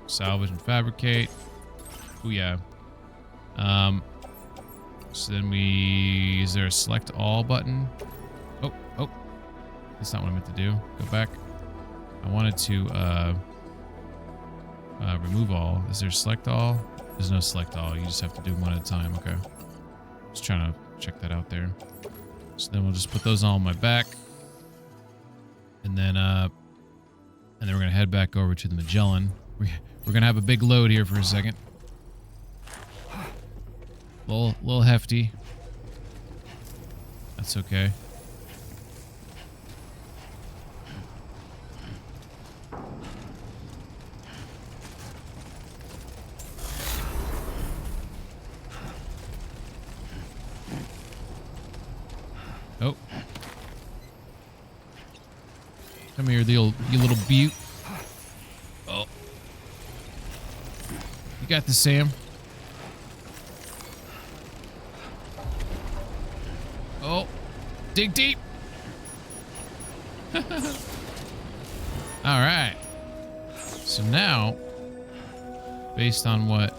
Salvage and fabricate. Ooh, yeah. So then we... Is there a select all button? Oh, oh. That's not what I meant to do. Go back. I wanted to remove all. Is there select all? There's no select all. You just have to do them one at a time. Okay. Just trying to check that out there. So then we'll just put those all on my back. And then we're going to head back over to the Magellan. We're going to have a big load here for a second. Little hefty. That's okay. Oh. Come here, you little beaut. Oh. You got this, Sam. Oh. Dig deep. All right. So now, based on what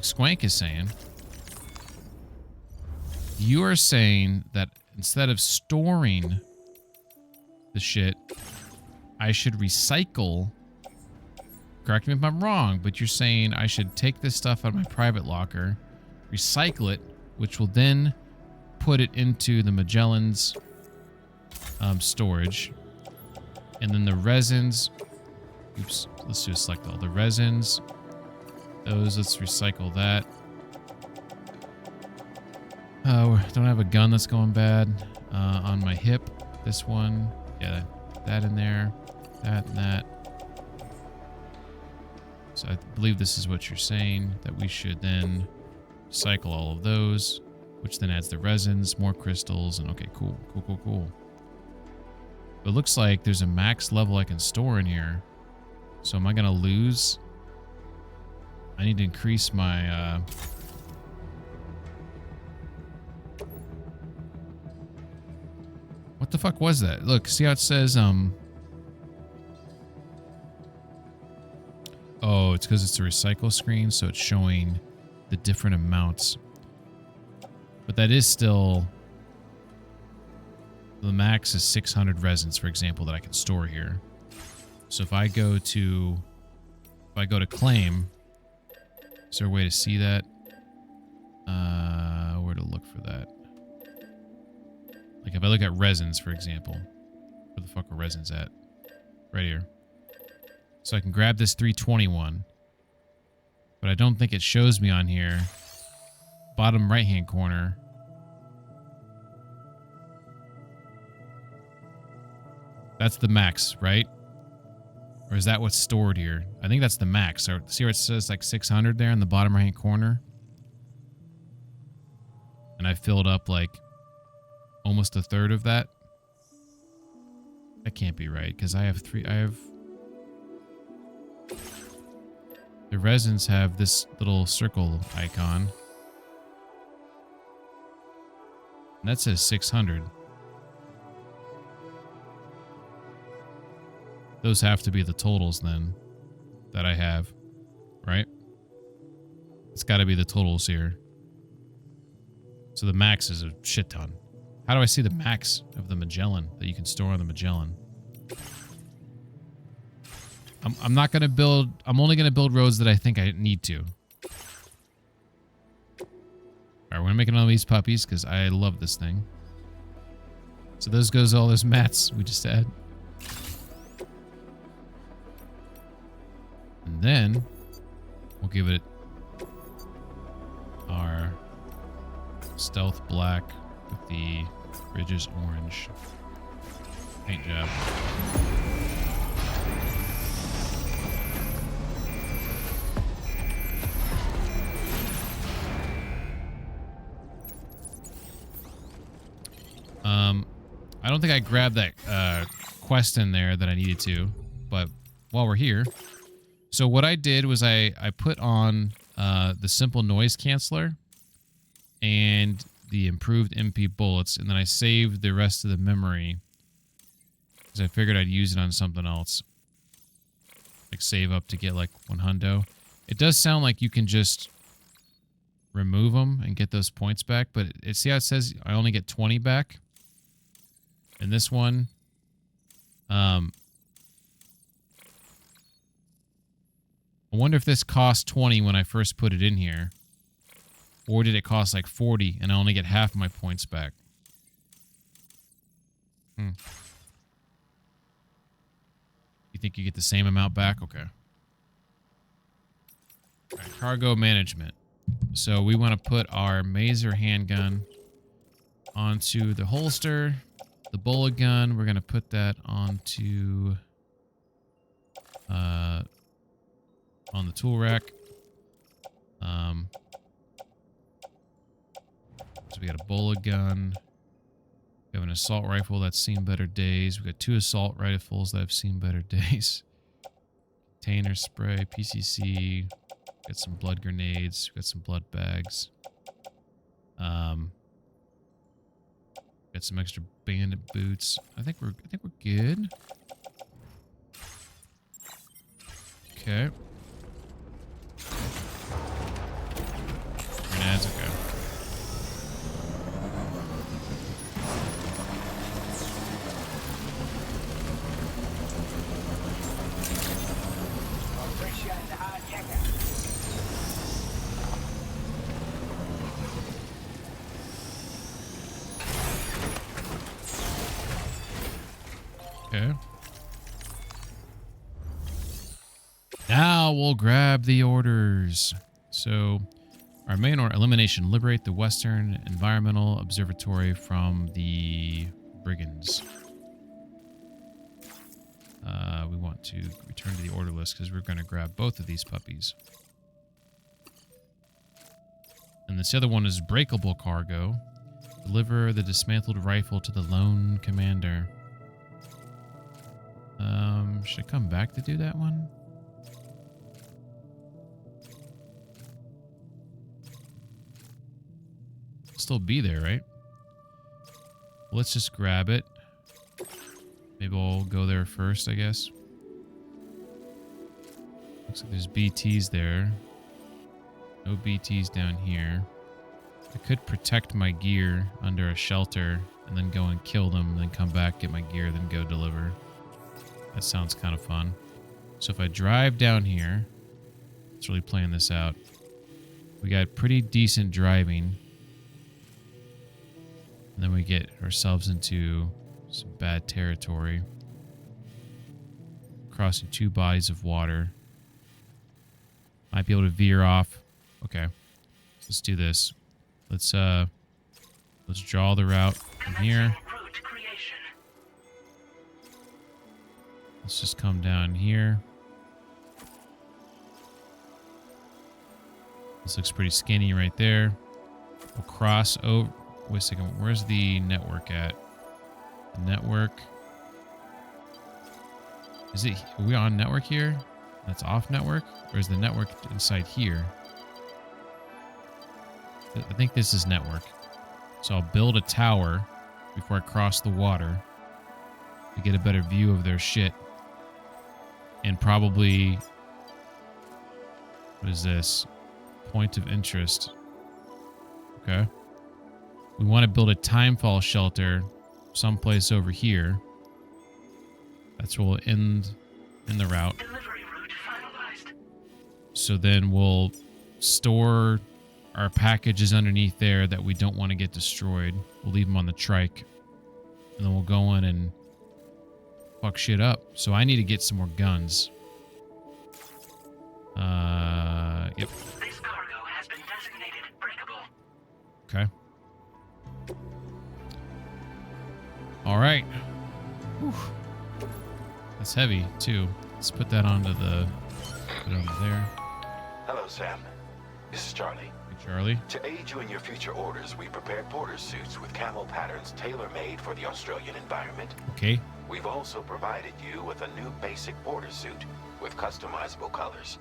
Squank is saying, you are saying that instead of storing the shit, I should recycle. Correct me if I'm wrong, but you're saying I should take this stuff out of my private locker, recycle it, which will then put it into the Magellan's storage, and then the resins. Oops, let's just select all the resins. Those, let's recycle that. Oh, don't have a gun that's going bad. On my hip, this one. Yeah, that in there. That and that. So I believe this is what you're saying, that we should then cycle all of those, which then adds the resins, more crystals, and okay, cool. But it looks like there's a max level I can store in here. So am I going to lose? I need to increase my... What the fuck was that? Look, see how it says, Oh, it's because it's a recycle screen, so it's showing the different amounts. But that is still... The max is 600 resins, for example, that I can store here. So if I go to... If I go to claim... Is there a way to see that? Where to look for that? Like if I look at resins, for example. Where the fuck are resins at? Right here. So I can grab this 321. But I don't think it shows me on here. Bottom right-hand corner. That's the max, right? Or is that what's stored here? I think that's the max. So see where it says like 600 there in the bottom right-hand corner? And I filled up like almost a third of that. That can't be right because I have the resins have this little circle icon. And that says 600. Those have to be the totals then that I have, right? It's got to be the totals here. So the max is a shit ton. How do I see the max of the Magellan that you can store on the Magellan? I'm not going to build... I'm only going to build roads that I think I need to. Alright, we're going to make another of these puppies because I love this thing. So those goes all those mats we just had. And then we'll give it our stealth black with the ridges orange paint job. I don't think I grabbed that quest in there that I needed to, but while we're here, so what I did was I put on the simple noise canceller and the improved MP bullets, and then I saved the rest of the memory because I figured I'd use it on something else, like save up to get like 100. It does sound like you can just remove them and get those points back, but see how it says I only get 20 back? And this one, I wonder if this cost 20 when I first put it in here. Or did it cost like 40 and I only get half my points back? You think you get the same amount back? Okay. All right, cargo management. So we want to put our Maser handgun onto the holster. The bullet gun, we're going to put that onto on the tool rack. So we got a bullet gun. We have an assault rifle that's seen better days. We got 2 assault rifles that have seen better days. Container spray, PCC. Got some blood grenades. Got some blood bags. Got some extra bandit boots. I think we're good. Okay. Grenades, okay. Fresh out of the hard yakka. Okay. Now we'll grab the orders. So, our main order: elimination. Liberate the Western Environmental Observatory from the brigands. We want to return to the order list because we're going to grab both of these puppies. And this other one is breakable cargo. Deliver the dismantled rifle to the lone commander. Should I come back to do that one? Still be there, right? Let's just grab it. Maybe I'll go there first, I guess. Looks like there's BTs there. No BTs down here. I could protect my gear under a shelter and then go and kill them, and then come back, get my gear, then go deliver. That sounds kind of fun. So if I drive down here, let's really plan this out. We got pretty decent driving. And then we get ourselves into some bad territory. Crossing 2 bodies of water. Might be able to veer off. Okay. Let's do this. Let's draw the route from here. Route creation. Let's just come down here. This looks pretty skinny right there. We'll cross over. Wait a second. Where's the network at? The network. Is it? Are we on network here? That's off network? Or is the network inside here? I think this is network. So I'll build a tower before I cross the water to get a better view of their shit. And probably... What is this? Point of interest. Okay. We want to build a timefall shelter someplace over here. That's where we'll end in the route. Delivery route finalized. So then we'll store our packages underneath there that we don't want to get destroyed. We'll leave them on the trike. And then we'll go in and fuck shit up. So I need to get some more guns. Yep. This cargo has been designated breakable. Okay. All right. Whew. That's heavy too. Let's put that onto the. Put it over there. Hello, Sam. This is Charlie. Hey, Charlie. To aid you in your future orders, we prepared porter suits with camel patterns tailor-made for the Australian environment. Okay. We've also provided you with a new basic porter suit with customizable colors.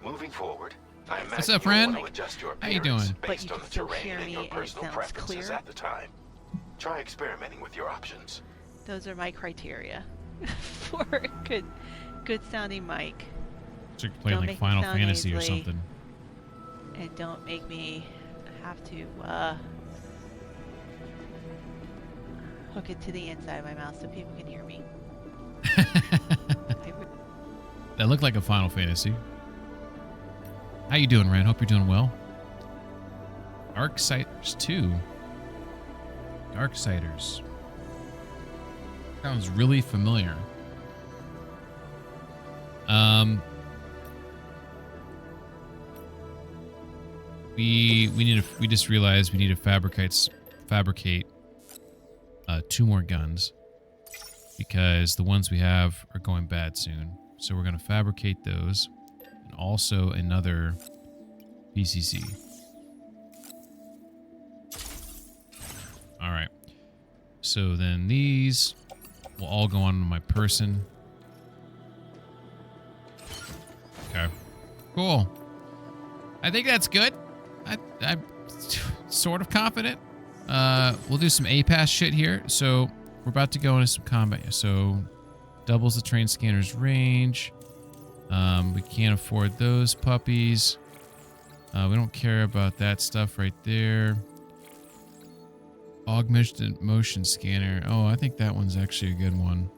Moving forward, I imagine What's up, you'll friend? want to adjust your How you appearance doing? But based you on can the still terrain hear and me your and it personal sounds preferences clear. at the time. Try experimenting with your options. Those are my criteria for a good sounding mic. So you're playing Don't like make me Final sound Fantasy or nasally. something. And don't make me have to hook it to the inside of my mouth so people can hear me. That looked like a Final Fantasy. How you doing, Rand? Hope you're doing well. Darksiders 2. Darksiders. Sounds really familiar. We just realized we need to fabricate 2 more guns because the ones we have are going bad soon. So we're going to fabricate those and also another PCC. All right. So then these will all go on my person. Okay. Cool. I think that's good. I'm sort of confident. We'll do some A-Pass shit here. So we're about to go into some combat. So doubles the train scanner's range. We can't afford those puppies. We don't care about that stuff right there. Augmented motion scanner. Oh, I think that one's actually a good one.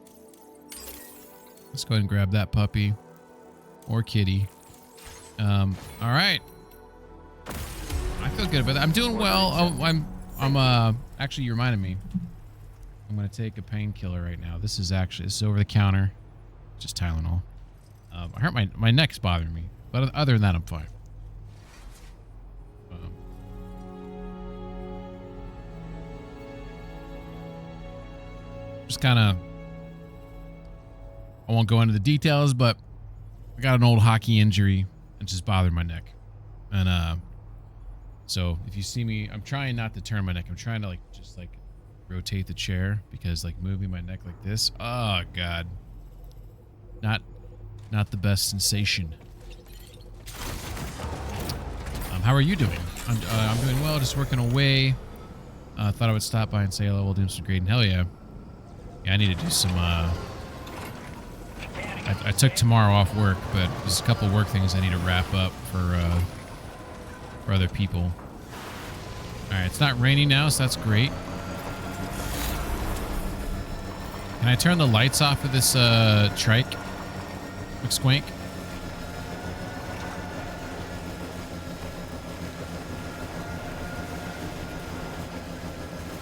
Let's go ahead and grab that puppy or kitty. All right. I feel good about that. I'm doing well. I'm actually, you reminded me. I'm going to take a painkiller right now. This is over the counter. Just Tylenol. I hurt my neck's bothering me, but other than that, I'm fine. Just kind of, I won't go into the details, but I got an old hockey injury and just bothered my neck. And so if you see me, I'm trying not to turn my neck. I'm trying to just rotate the chair, because moving my neck like this, oh god, not the best sensation. How are you doing? I'm doing well, just working away. Thought I would stop by and say hello while doing some grading. Hell yeah. Yeah, I need to do some, I took tomorrow off work, but there's a couple work things I need to wrap up for other people. Alright, it's not raining now, so that's great. Can I turn the lights off of this, trike? McSquank?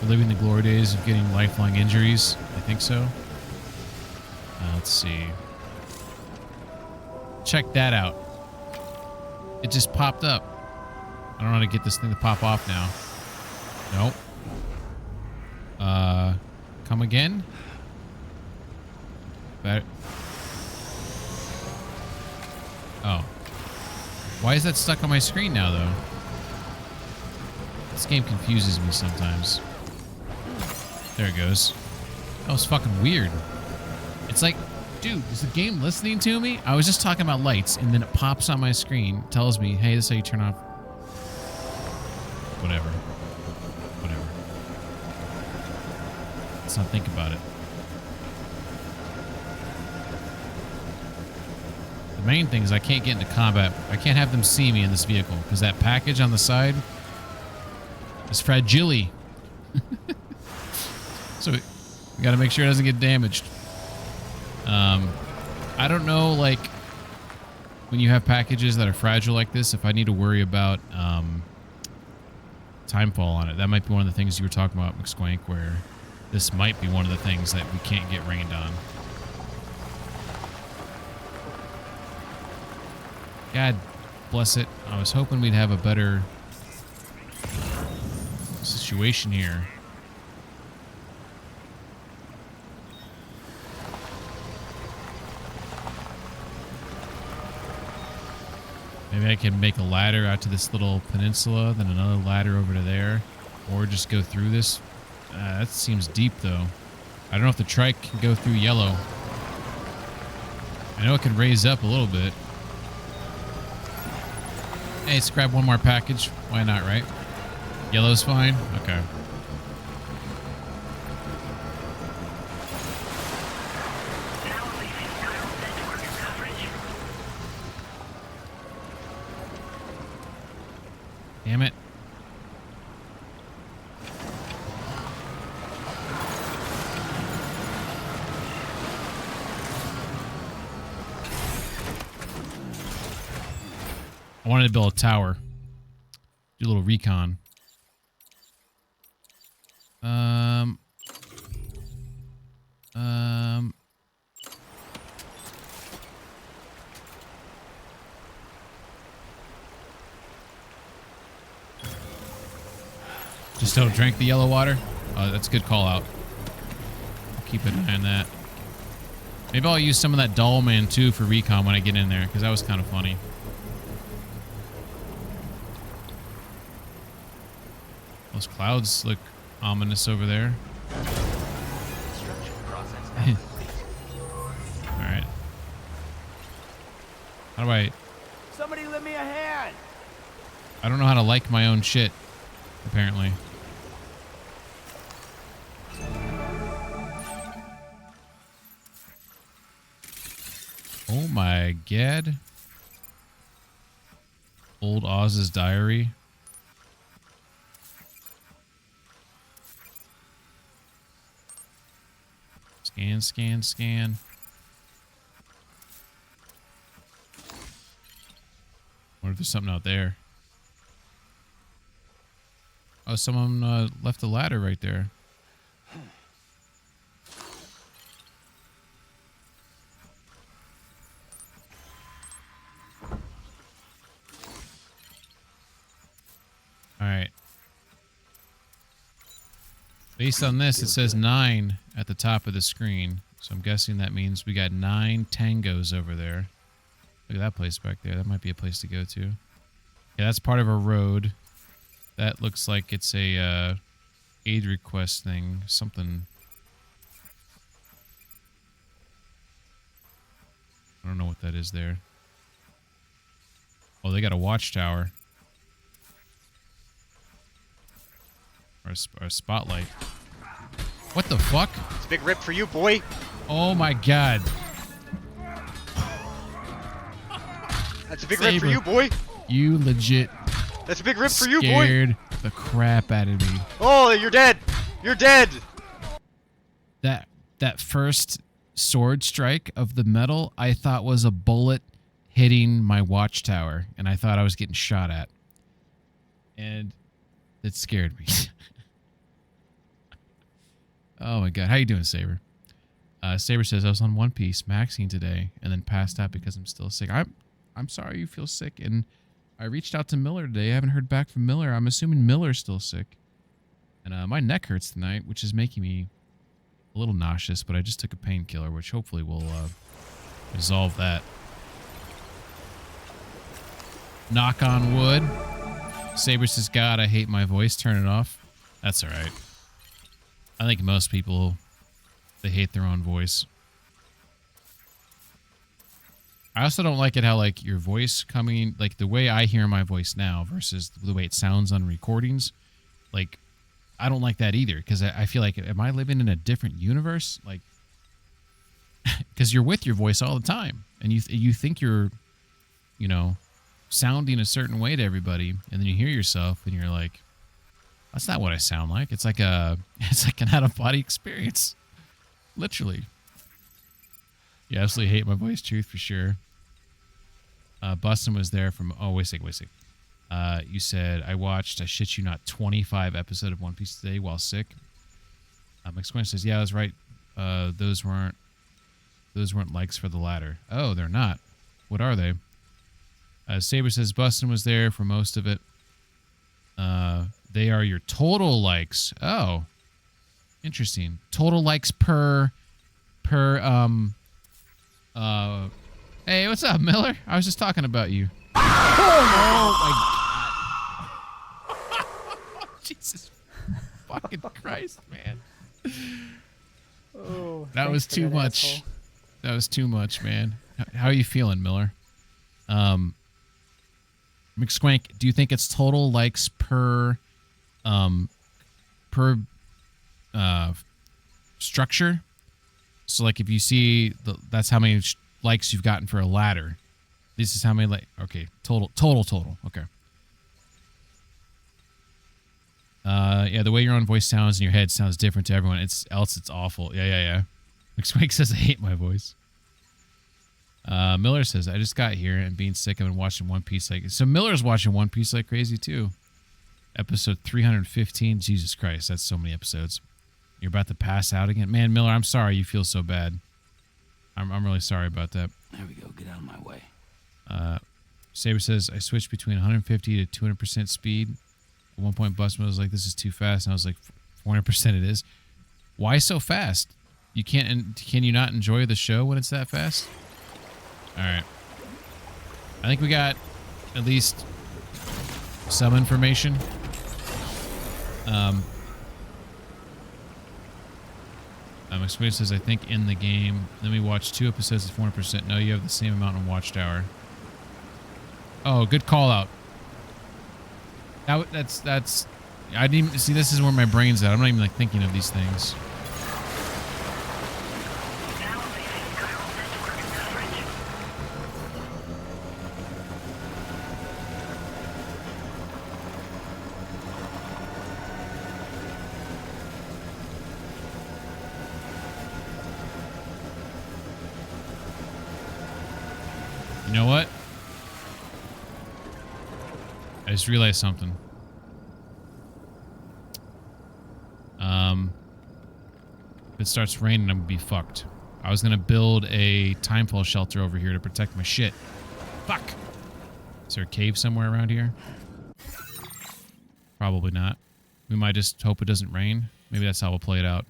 We're living the glory days of getting lifelong injuries. I think so. Let's see. Check that out. It just popped up. I don't know how to get this thing to pop off now. Nope. Come again? Better. Oh. Why is that stuck on my screen now, though? This game confuses me sometimes. There it goes. That was fucking weird. It's like, dude, is the game listening to me? I was just talking about lights, and then it pops on my screen, tells me, hey, this is how you turn off. Whatever. Whatever. Let's not think about it. The main thing is I can't get into combat. I can't have them see me in this vehicle, because that package on the side is fragile. So we got to make sure it doesn't get damaged. I don't know, when you have packages that are fragile like this, if I need to worry about timefall on it. That might be one of the things you were talking about, McSquank, where this might be one of the things that we can't get rained on. God bless it. I was hoping we'd have a better situation here. Maybe I can make a ladder out to this little peninsula, then another ladder over to there, or just go through this. That seems deep, though. I don't know if the trike can go through yellow. I know it can raise up a little bit. Hey, let's grab one more package. Why not, right? Yellow's fine? Okay. Damn it. I wanted to build a tower. Do a little recon. Just don't drink the yellow water. That's a good call out. I'll keep an eye on that. Maybe I'll use some of that Doll Man too for recon when I get in there, because that was kind of funny. Those clouds look Ominous over there. Construction process now complete. All right. How do I? Somebody lend me a hand. I don't know how to like my own shit. Apparently. Oh my god. Old Oz's diary. Scan, scan, scan. Wonder if there's something out there. Oh, someone left a ladder right there. All right. Based on this, it says 9 at the top of the screen. So I'm guessing that means we got 9 tangos over there. Look at that place back there. That might be a place to go to. Yeah, that's part of a road. That looks like it's a aid request thing. Something. I don't know what that is there. Oh, they got a watchtower. Or a spotlight. What the fuck? It's a big rip for you, boy. Oh my god. That's a big rip for you, boy. You legit That's a big rip for you, boy. scared the crap out of me. Oh, you're dead. You're dead. That first sword strike of the metal, I thought was a bullet hitting my watchtower, and I thought I was getting shot at. And it scared me. Oh my god. How you doing, Saber? Saber says, I was on One Piece maxing today and then passed out because I'm still sick. I'm sorry you feel sick, and I reached out to Miller today. I haven't heard back from Miller. I'm assuming Miller's still sick. And my neck hurts tonight, which is making me a little nauseous, but I just took a painkiller, which hopefully will resolve that. Knock on wood. Saber says, God, I hate my voice. Turn it off. That's all right. I think most people, they hate their own voice. I also don't like it how, like, your voice coming, like, the way I hear my voice now versus the way it sounds on recordings, like, I don't like that either, because I feel like, am I living in a different universe? Like, because you're with your voice all the time, and you think you're, you know, sounding a certain way to everybody, and then you hear yourself, and you're like, that's not what I sound like. It's like an out-of-body experience. Literally. You absolutely hate my voice, truth, for sure. Bustin was there from... Oh, wait a second. You said, I shit you not, 25 episodes of One Piece today while sick. McSquint says, yeah, I was right. Those weren't likes for the ladder. Oh, they're not. What are they? Saber says, Bustin was there for most of it. They are your total likes. Oh, interesting. Total likes per hey, what's up, Miller? I was just talking about you. Oh my god. Jesus fucking Christ, man. Oh, that was too much. Asshole. That was too much, man. How are you feeling, Miller? McSquank, do you think it's total likes per structure? So, like, if you see that's how many likes you've gotten for a ladder. This is how many okay, total. Okay. Yeah, the way your own voice sounds in your head sounds different to everyone. It's awful. Yeah. McSwank says I hate my voice. Miller says I just got here and being sick. I've been watching One Piece so Miller's watching One Piece like crazy too. Episode 315. Jesus Christ, that's so many episodes. You're about to pass out again, man. Miller, I'm sorry you feel so bad. I'm really sorry about that. There we go. Get out of my way. Saber says I switched between 150 to 200% speed. At one point, Busman was like, "This is too fast," and I was like, "400% it is." Why so fast? You can't? Can you not enjoy the show when it's that fast? All right. I think we got at least some information. Experience says, I think in the game. Then we watched 2 episodes at 400%. No, you have the same amount in Watchtower. Oh, good call out. That's. I didn't even see. This is where my brain's at. I'm not even like thinking of these things. Now leaving chiral network coverage. You know what? I just realized something. If it starts raining, I'm gonna be fucked. I was gonna build a timefall shelter over here to protect my shit. Fuck! Is there a cave somewhere around here? Probably not. We might just hope it doesn't rain. Maybe that's how we'll play it out.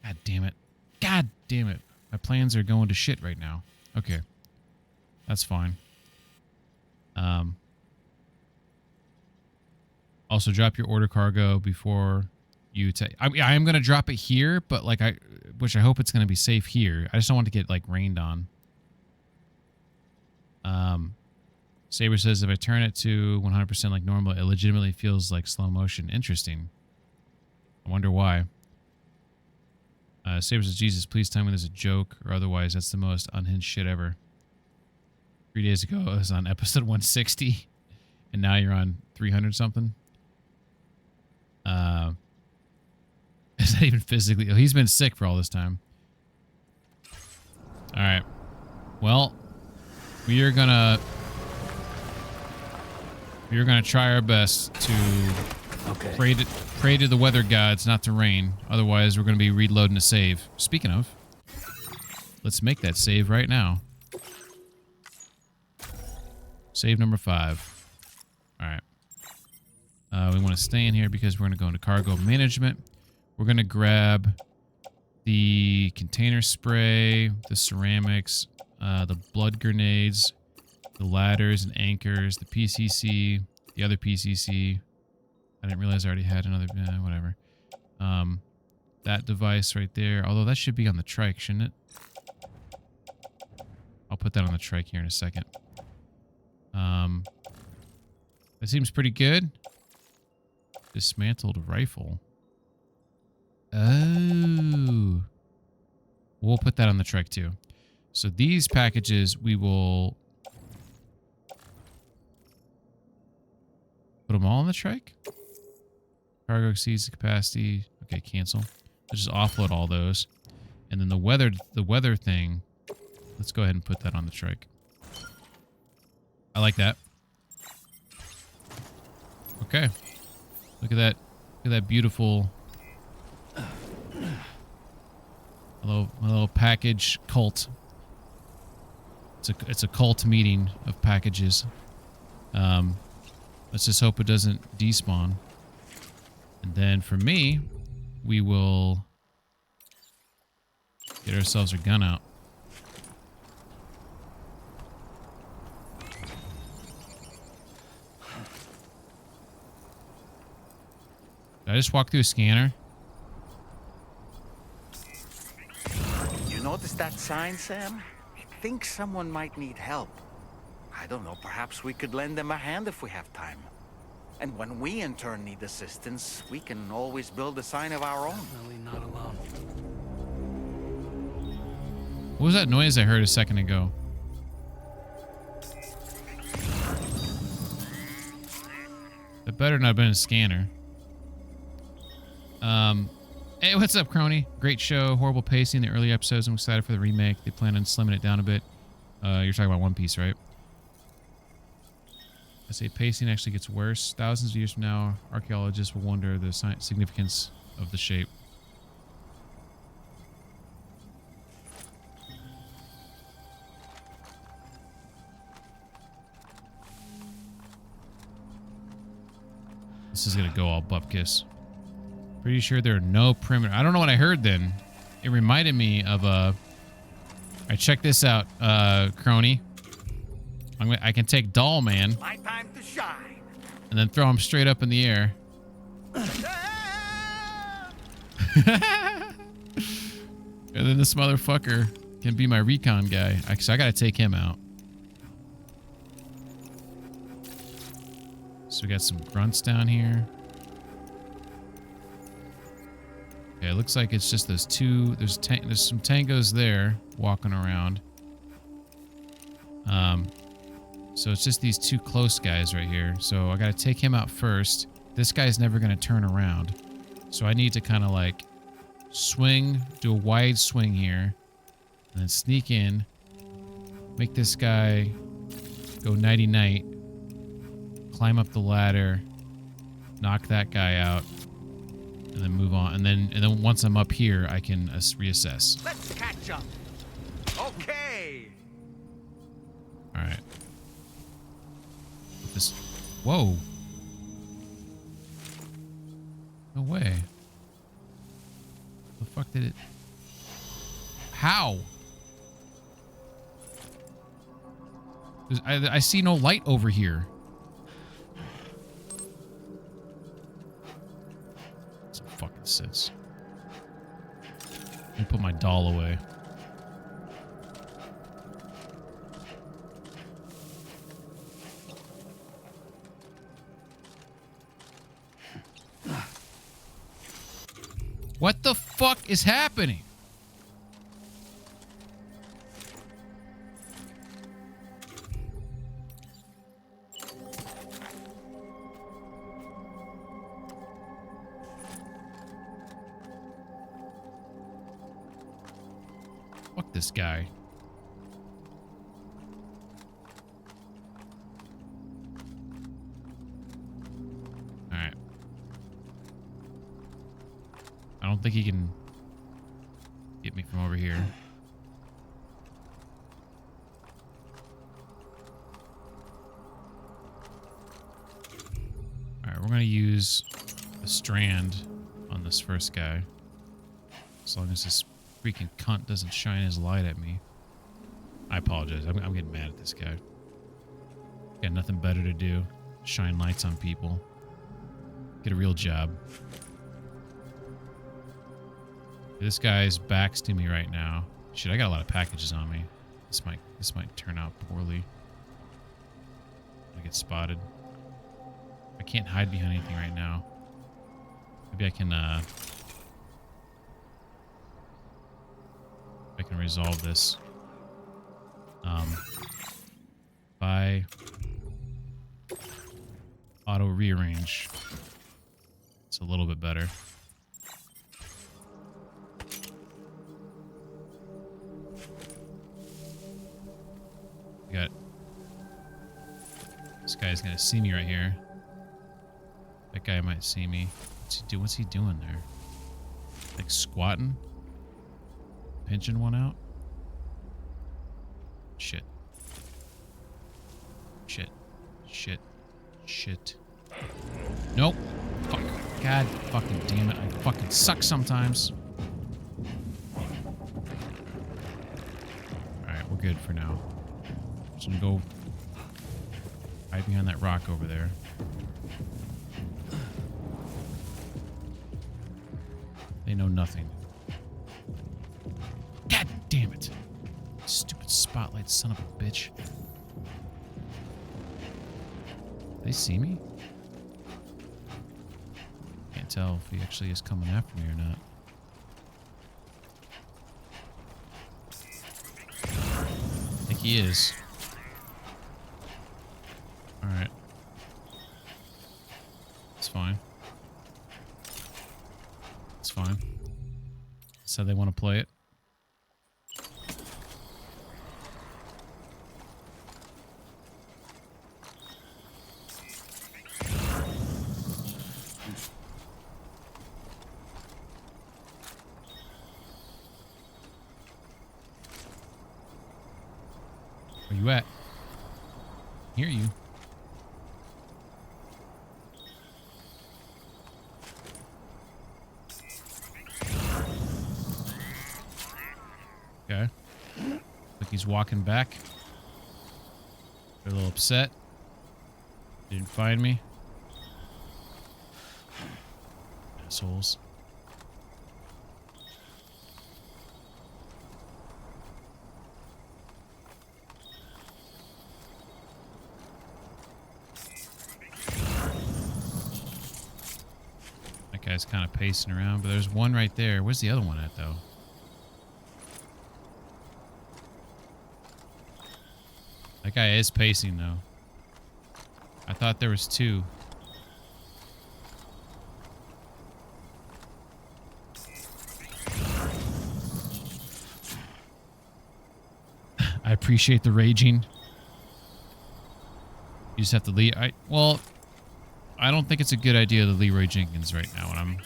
God damn it. God damn it. My plans are going to shit right now. Okay. That's fine. Also, drop your order cargo before you take... I am going to drop it here, but like I hope it's going to be safe here. I just don't want to get like rained on. Saber says, if I turn it to 100% like normal, it legitimately feels like slow motion. Interesting. I wonder why. Saber says, Jesus, please tell me there's a joke, or otherwise that's the most unhinged shit ever. 3 days ago, I was on episode 160, and now you're on 300 something. Is that even physically? Oh, he's been sick for all this time. All right. Well, we are gonna try our best to pray to the weather gods not to rain. Otherwise, we're gonna be reloading a save. Speaking of, let's make that save right now. Save number 5. All right. We want to stay in here because we're going to go into cargo management. We're going to grab the container spray, the ceramics, the blood grenades, the ladders and anchors, the PCC, the other PCC. I didn't realize I already had another, whatever. That device right there. Although that should be on the trike, shouldn't it? I'll put that on the trike here in a second. That seems pretty good. Dismantled rifle. Oh. We'll put that on the trek too. So these packages, we will put them all on the trike. Cargo exceeds the capacity. Okay, cancel. Let's just offload all those. And then the weather thing, let's go ahead and put that on the trike. I like that. Okay. Look at that. Look at that beautiful little package cult. It's a cult meeting of packages. Let's just hope it doesn't despawn. And then for me, we will get ourselves our gun out. Did I just walk through a scanner? You notice that sign, Sam? I think someone might need help. I don't know, perhaps we could lend them a hand if we have time. And when we in turn need assistance, we can always build a sign of our own. Really not alone. What was that noise I heard a second ago? That better not have been a scanner. Hey, what's up, Crony? Great show. Horrible pacing in the early episodes. I'm excited for the remake. They plan on slimming it down a bit. You're talking about One Piece, right? I say pacing actually gets worse. Thousands of years from now, archaeologists will wonder the significance of the shape. This is gonna go all bupkis. Pretty sure there are no perimeter. I don't know what I heard then. It reminded me of a... Alright, check this out, Crony. I can take Doll Man. My time to shine. And then throw him straight up in the air. And then this motherfucker can be my recon guy. Actually, I gotta take him out. So we got some grunts down here. Okay, it looks like it's just those two. There's some tangos there walking around. So it's just these two close guys right here. So I gotta take him out first. This guy's never gonna turn around. So I need to kind of like swing, do a wide swing here, and then sneak in, make this guy go nighty-night, climb up the ladder, knock that guy out, and then move on. And then once I'm up here, I can reassess. Let's catch up. Okay. All right. This. Whoa. No way. The fuck did it? How? I see no light over here. Some fucking sense. Let me put my doll away. What the fuck is happening? Fuck this guy. Alright. I don't think he can get me from over here. Alright, we're gonna use a strand on this first guy. As long as this freaking cunt doesn't shine his light at me. I apologize. I'm getting mad at this guy. Got nothing better to do. Shine lights on people. Get a real job. This guy's back's to me right now. Shit, I got a lot of packages on me. This might turn out poorly. I get spotted. I can't hide behind anything right now. Maybe I can resolve this. By auto rearrange. It's a little bit better. We got this guy's gonna see me right here. That guy might see me. What's he doing there? Like squatting? Pinching one out? Shit. Shit. Shit. Shit. Nope. Fuck. God fucking damn it. I fucking suck sometimes. Alright, we're good for now. Just gonna go hide behind that rock over there. They know nothing. God damn it. Stupid spotlight, son of a bitch. They see me? Can't tell if he actually is coming after me or not. I think he is. Alright. It's fine. It's fine. That's how they want to play it. Where you at? Hear you. Okay. Like he's walking back. They're a little upset. Didn't find me. Assholes. guy's kind of pacing around, but there's one right there. Where's the other one at, though? That guy is pacing, though. I thought there was two. I appreciate the raging. You just have to leave. Well, I don't think it's a good idea to Leroy Jenkins right now. And I'm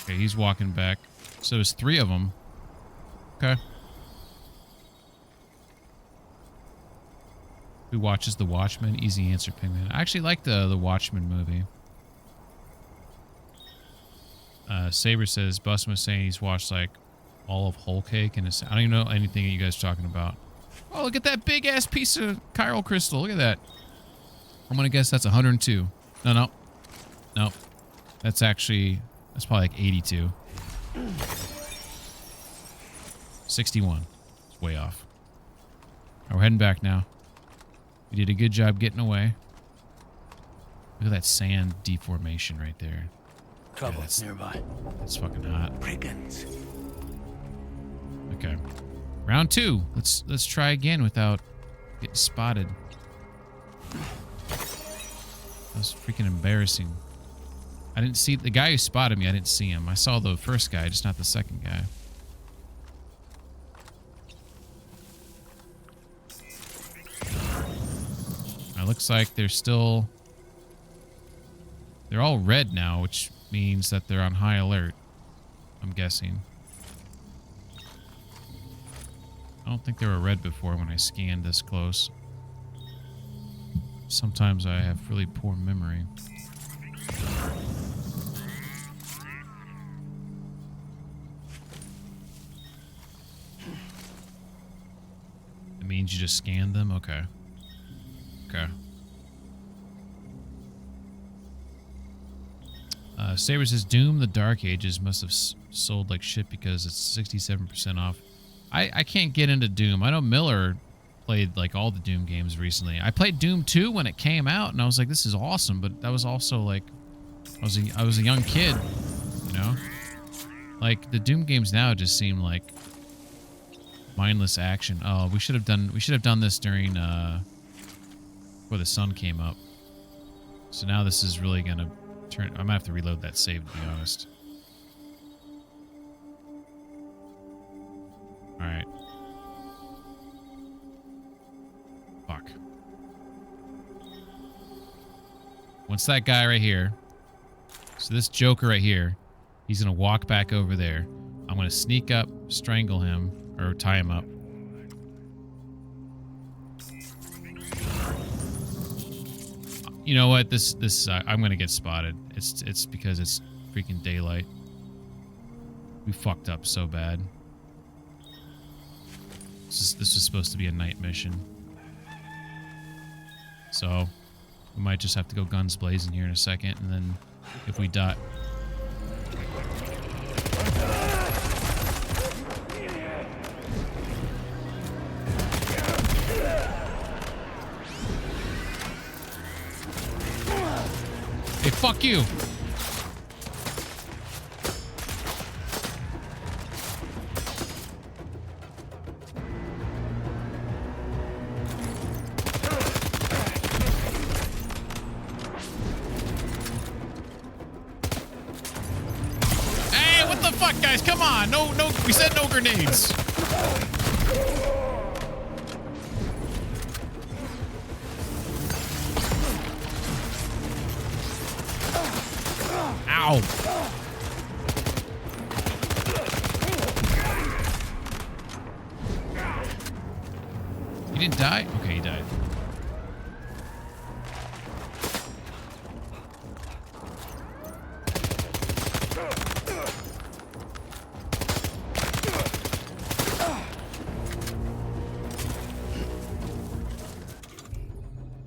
okay. He's walking back. So there's 3 of them. Okay. Who watches The Watchmen? Easy answer, Penguin. I actually like the Watchmen movie. Saber says Busman was saying he's watched like all of Whole Cake, and I don't even know anything that you guys are talking about. Oh, look at that big ass piece of chiral crystal. Look at that. I'm gonna guess that's 102. No. That's probably like 82. 61. It's way off. All right, we're heading back now. We did a good job getting away. Look at that sand deformation right there. Trouble's nearby. That's fucking hot. Brigands. Okay. Round 2. Let's try again without getting spotted. That was freaking embarrassing. I didn't see the guy who spotted me. I didn't see him. I saw the first guy, just not the second guy. It looks like they're all red now, which means that they're on high alert. I'm guessing. I don't think they were red before when I scanned this close. Sometimes I have really poor memory. It means you just scanned them? Okay. Okay. Saber says Doom the Dark Ages must have sold like shit because it's 67% off. I can't get into Doom. I know Miller played like all the Doom games recently. I played Doom 2 when it came out, and I was like, this is awesome. But that was also like, I was a young kid, you know. Like the Doom games now just seem like mindless action. Oh, we should have done this during before the sun came up. So now this is really gonna turn. I'm gonna have to reload that save, to be honest. All right. Fuck. Once that guy right here, so this Joker right here, he's gonna walk back over there. I'm gonna sneak up, strangle him, or tie him up. You know what? This I'm gonna get spotted. It's because it's freaking daylight. We fucked up so bad. This was supposed to be a night mission. So we might just have to go guns blazing here in a second, and then if we die. Hey, fuck you! Hey, what the fuck, guys? Come on! No, we said no grenades! Ow! He didn't die? Okay, he died.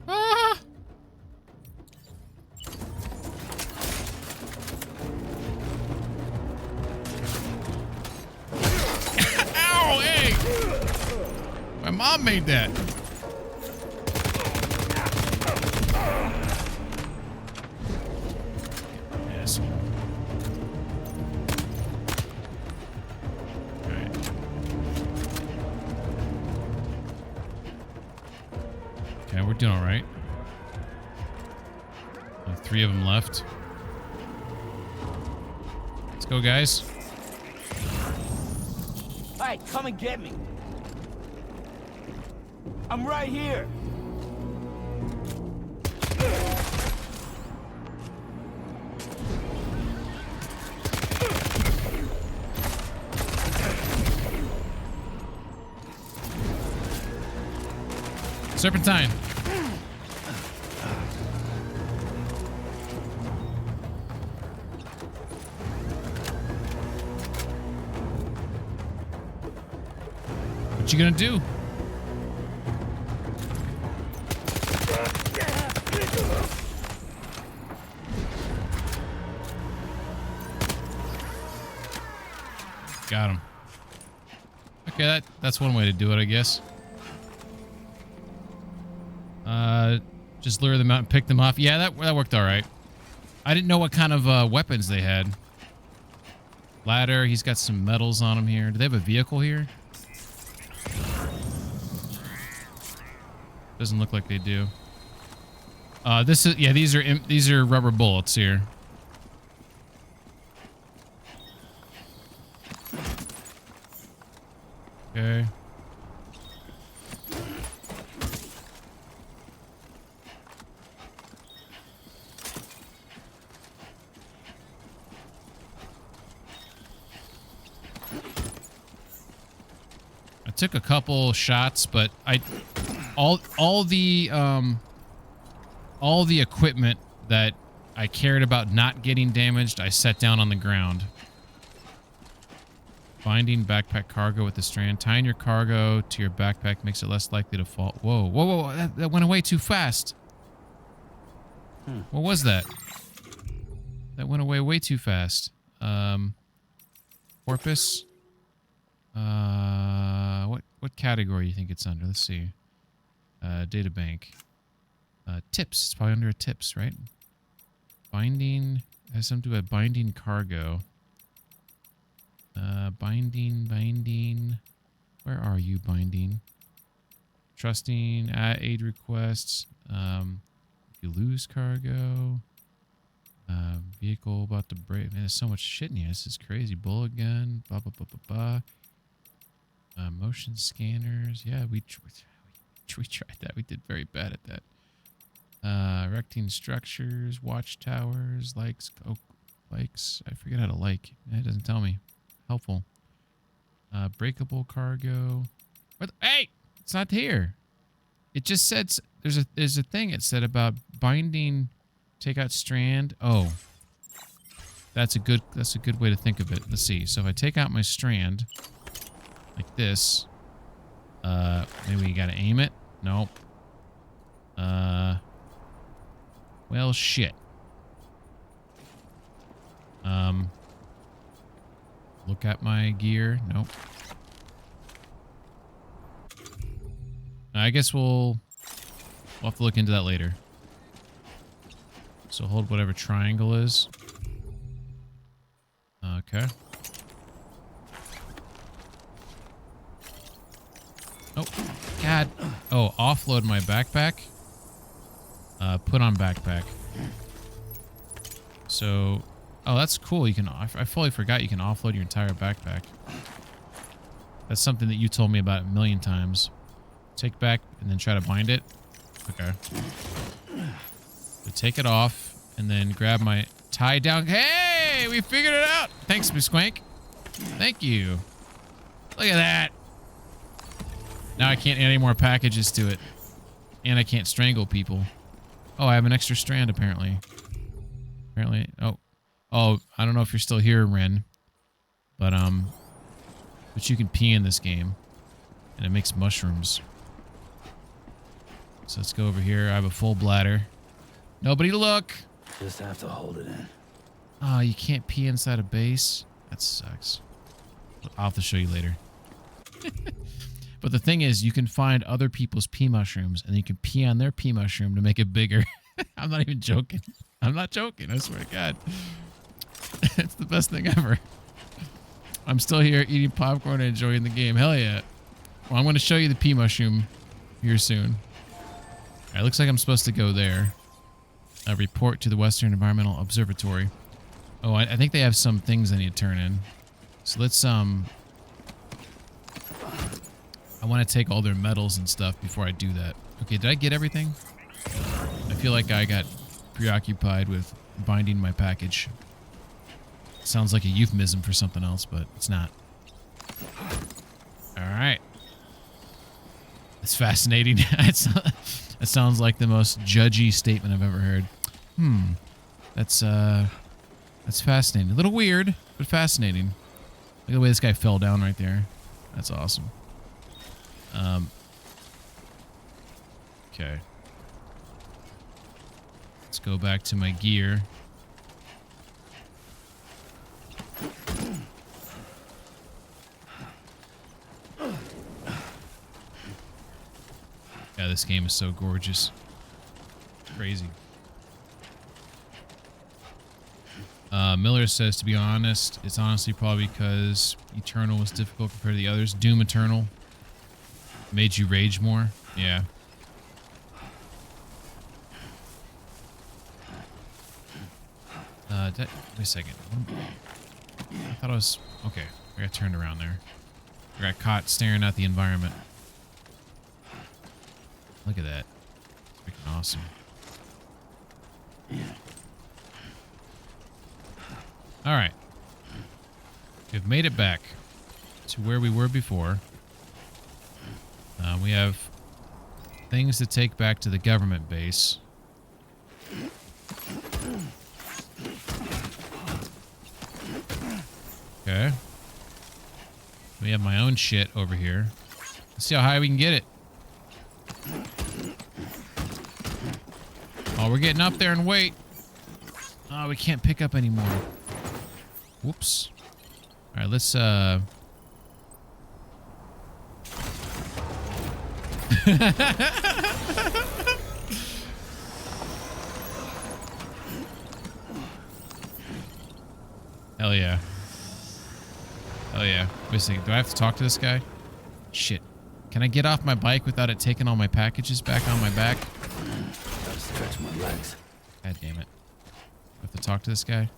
Ah! Ow, hey! My mom made that. doing all right. Only 3 of them left. Let's go, guys. Hey, come and get me. I'm right here. Serpentine. What you gonna do? Got him. Okay, that's one way to do it, I guess. Just lure them out and pick them off. Yeah, that worked all right. I didn't know what kind of weapons they had. Ladder. He's got some medals on him here. Do they have a vehicle here? Doesn't look like they do. This is these are rubber bullets here. Okay. I took a couple shots, but all the equipment that I cared about not getting damaged, I set down on the ground. Binding backpack cargo with the strand. Tying your cargo to your backpack makes it less likely to fall. Whoa, whoa, whoa! That went away too fast. What was that? That went away way too fast. Porpoise. What category do you think it's under? Let's see. Data bank. Tips. It's probably under a tips, right? Binding. Has something to do with binding cargo. Binding. Where are you, binding? Trusting. Aid requests. If you lose cargo. Vehicle about to break. Man, there's so much shit in here. This is crazy. Bullet gun. Blah, blah, blah, blah, blah. Motion scanners. Yeah, we tried that. We did very bad at that. Erecting structures, watchtowers, likes. Oh, likes. I forget how to like. It doesn't tell me. Helpful. Breakable cargo. Hey! It's not here. It just said there's a thing it said about binding. Take out strand. Oh. That's a good way to think of it. Let's see. So if I take out my strand like this, maybe you gotta aim it. Nope. Well, shit. Look at my gear. Nope. I guess we'll have to look into that later. So hold whatever triangle is. Okay. Oh, God. Oh, offload my backpack. Put on backpack. So, oh, that's cool. You can. I fully forgot you can offload your entire backpack. That's something that you told me about a million times. Take back and then try to bind it. Okay. So take it off and then grab my tie down. Hey, we figured it out. Thanks, Miss Squank. Thank you. Look at that. Now I can't add any more packages to it. And I can't strangle people. Oh, I have an extra strand apparently. Oh, I don't know if you're still here, Ren. But you can pee in this game. And it makes mushrooms. So let's go over here. I have a full bladder. Nobody look. Just have to hold it in. Oh, you can't pee inside a base? That sucks. I'll have to show you later. But the thing is, you can find other people's pee mushrooms, and you can pee on their pee mushroom to make it bigger. I'm not even joking. I'm not joking. I swear to God. It's the best thing ever. I'm still here eating popcorn and enjoying the game. Hell yeah. Well, I'm going to show you the pea mushroom here soon. Alright, looks like I'm supposed to go there. Report to the Western Environmental Observatory. Oh, I think they have some things I need to turn in. So let's, I want to take all their metals and stuff before I do that. Okay, did I get everything? I feel like I got preoccupied with binding my package. Sounds like a euphemism for something else, but it's not. Alright. It's fascinating. That sounds like the most judgy statement I've ever heard. That's fascinating. A little weird, but fascinating. Look at the way this guy fell down right there. That's awesome. Okay. Let's go back to my gear. Yeah, this game is so gorgeous. Crazy. Miller says, to be honest, it's honestly probably because Eternal was difficult compared to the others. Doom Eternal made you rage more. Yeah. Wait a second. I thought I was... Okay, I got turned around there. I got caught staring at the environment. Look at that. Freaking awesome. Alright. We've made it back to where we were before. We have things to take back to the government base. Okay. We have my own shit over here. Let's see how high we can get it. Oh, we're getting up there and wait. Oh, we can't pick up anymore. Whoops. All right, let's Hell yeah. Hell yeah. Wait a second. Do I have to talk to this guy? Shit. Can I get off my bike without it taking all my packages back on my back? Gotta stretch my legs. God damn it. I have to talk to this guy?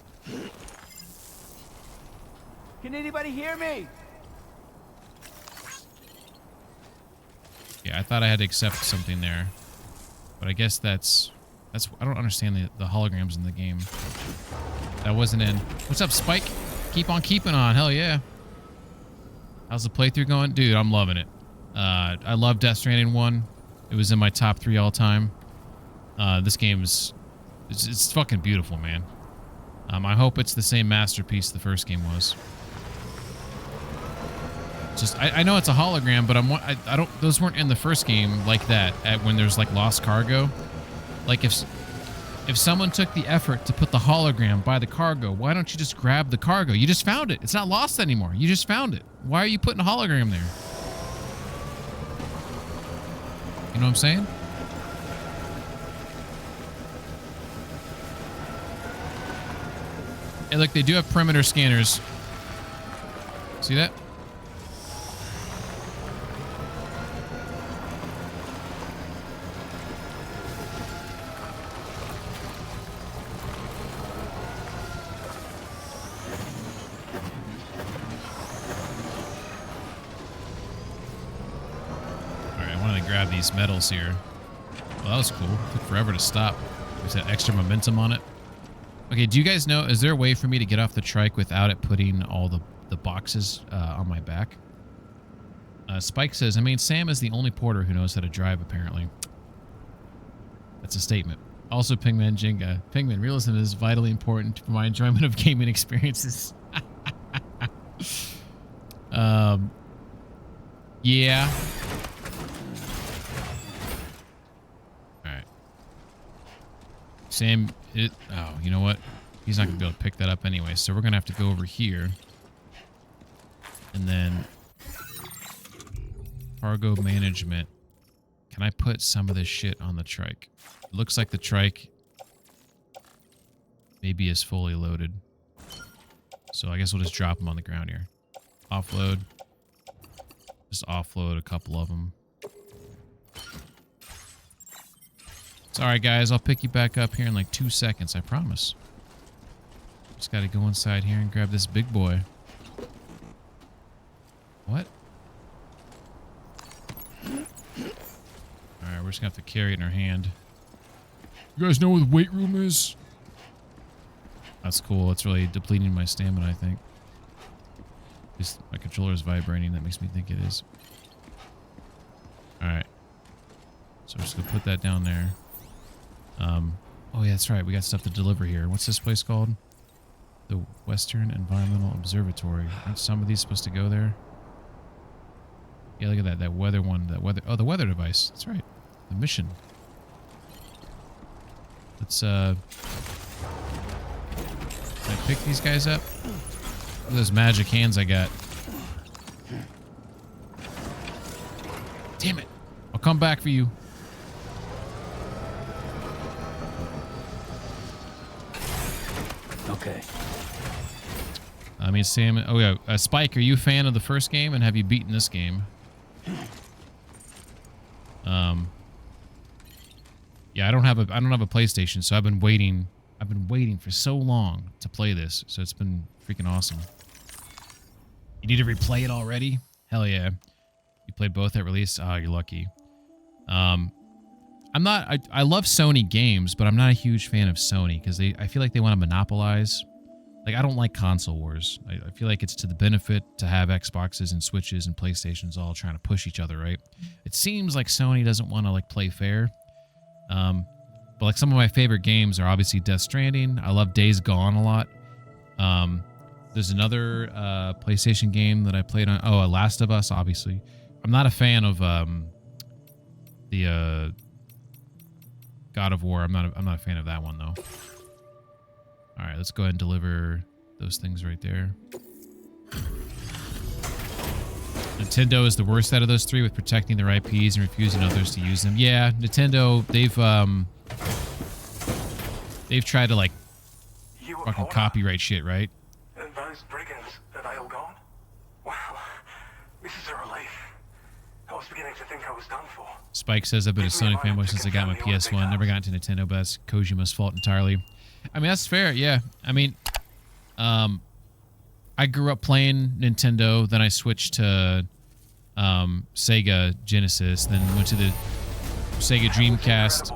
Can anybody hear me? Yeah, I thought I had to accept something there. But I guess that's I don't understand the holograms in the game. That wasn't in. What's up, Spike? Keep on keeping on. Hell yeah. How's the playthrough going? Dude, I'm loving it. I love Death Stranding 1. It was in my top 3 all time. This game's it's fucking beautiful, man. I hope it's the same masterpiece the first game was. Just I know it's a hologram, but I don't. Those weren't in the first game like that. When there's like lost cargo, like if someone took the effort to put the hologram by the cargo, why don't you just grab the cargo? You just found it. It's not lost anymore. You just found it. Why are you putting a hologram there? You know what I'm saying? Hey, look, they do have perimeter scanners. See that? Grab these metals here. Well, that was cool. Took forever to stop. There's that extra momentum on it. Okay, do you guys know, is there a way for me to get off the trike without it putting all the boxes on my back? Spike says, I mean, Sam is the only porter who knows how to drive, apparently. That's a statement. Also, Pingman Jenga. Pingman, realism is vitally important for my enjoyment of gaming experiences. Yeah. Sam, oh, you know what? He's not going to be able to pick that up anyway, so we're going to have to go over here. And then cargo management. Can I put some of this shit on the trike? It looks like the trike maybe is fully loaded. So I guess we'll just drop them on the ground here. Offload. Just offload a couple of them. Sorry, guys. I'll pick you back up here in like 2 seconds. I promise. Just got to go inside here and grab this big boy. What? Alright, we're just going to have to carry it in our hand. You guys know where the weight room is? That's cool. It's really depleting my stamina, I think. At least my controller is vibrating. That makes me think it is. Alright. So we're just going to put that down there. Oh yeah, that's right. We got stuff to deliver here. What's this place called? The Western Environmental Observatory. Aren't some of these supposed to go there? Yeah, look at that. That weather one. That weather. Oh, the weather device. That's right. The mission. Let's, can I pick these guys up? Look at those magic hands I got. Damn it. I'll come back for you. Okay. I mean, Sam. Oh yeah, Spike. Are you a fan of the first game, and have you beaten this game? Yeah, I don't have a PlayStation, so I've been waiting. I've been waiting for so long to play this, so it's been freaking awesome. You need to replay it already? Hell yeah! You played both at release. Oh, you're lucky. I'm not. I love Sony games, but I'm not a huge fan of Sony because I feel like they want to monopolize. Like, I don't like console wars. I feel like it's to the benefit to have Xboxes and Switches and PlayStations all trying to push each other, right? It seems like Sony doesn't want to, like, play fair. But, like, some of my favorite games are obviously Death Stranding. I love Days Gone a lot. There's another PlayStation game that I played on. Oh, Last of Us, obviously. I'm not a fan of the God of War. I'm not a fan of that one, though. All right, let's go ahead and deliver those things right there. Nintendo is the worst out of those three with protecting their IPs and refusing others to use them. Yeah, Nintendo, they've tried to, like, fucking copyright shit, right? Those brigands, are they all gone? Wow, this is a relief. I was beginning to think I was done for. Spike says I've been a Sony fanboy since I got my PS1. Never got into Nintendo, but that's Kojima's fault entirely. I mean, that's fair, yeah. I mean, I grew up playing Nintendo, then I switched to Sega Genesis, then went to the Sega Dreamcast,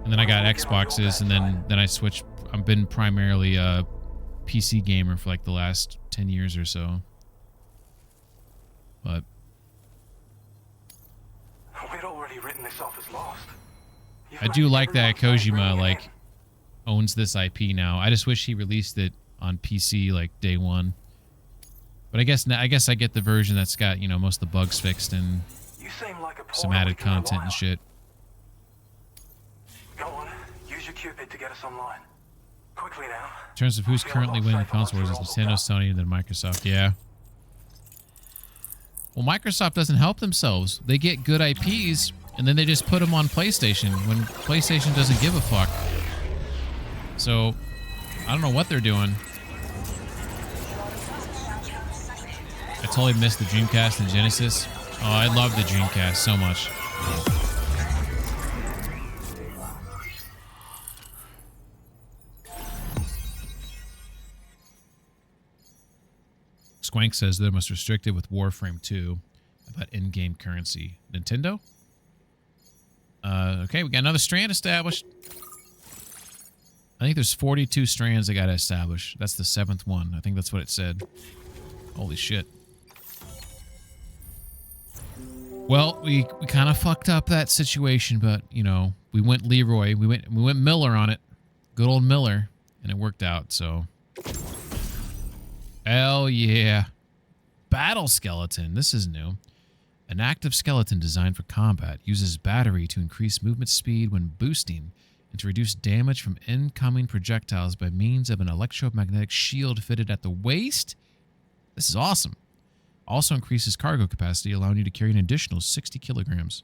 and then I got Xboxes, and then I switched. I've been primarily a PC gamer for like the last 10 years or so. But we'd already written this off as lost. I do like that Kojima, like, owns this IP now. I just wish he released it on PC like day one. But I guess I get the version that's got, you know, most of the bugs fixed and some added content and shit. Go on, use your Cupid to get us online. Quickly now. In terms of who's currently winning the console wars, it's Nintendo, Sony, and then Microsoft. Yeah. Well, Microsoft doesn't help themselves. They get good IPs and then they just put them on PlayStation when PlayStation doesn't give a fuck. So, I don't know what they're doing. I totally missed the Dreamcast and Genesis. Oh, I love the Dreamcast so much. Swank says they're most restricted with Warframe 2 about in-game currency. Nintendo? Okay, we got another strand established. I think there's 42 strands I got to establish. That's the 7th one. I think that's what it said. Holy shit. Well, we kind of fucked up that situation, but, you know, we went Leroy. We went Miller on it. Good old Miller. And it worked out, so. Hell yeah. Battle skeleton. This is new. An active skeleton designed for combat uses battery to increase movement speed when boosting and to reduce damage from incoming projectiles by means of an electromagnetic shield fitted at the waist. This is awesome. Also increases cargo capacity, allowing you to carry an additional 60 kilograms.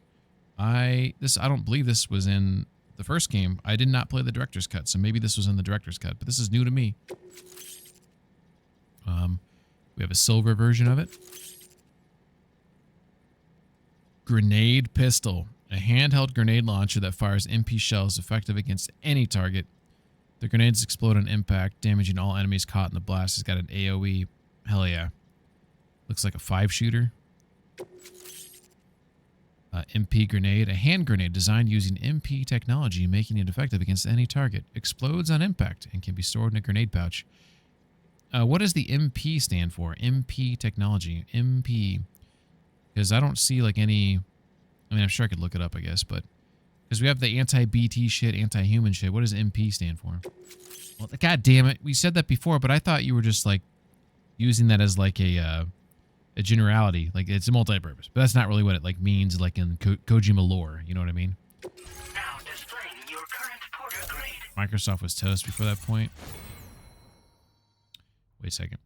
I don't believe this was in the first game. I did not play the director's cut, so maybe this was in the director's cut, but this is new to me. We have a silver version of it. Grenade pistol. A handheld grenade launcher that fires MP shells effective against any target. The grenades explode on impact, damaging all enemies caught in the blast. It's got an AoE. Hell yeah. Looks like a 5-shooter. MP grenade. A hand grenade designed using MP technology, making it effective against any target. Explodes on impact and can be stored in a grenade pouch. What does the MP stand for? MP technology. MP. Because I don't see like any... I mean, I'm sure I could look it up, I guess, but... Because we have the anti-BT shit, anti-human shit. What does MP stand for? Well, god damn it. We said that before, but I thought you were just, like, using that as, like, a generality. Like, it's a multi-purpose. But that's not really what it, like, means, like, in Kojima lore. You know what I mean? Now displaying your current porter grade. Microsoft was toast before that point. Wait a second.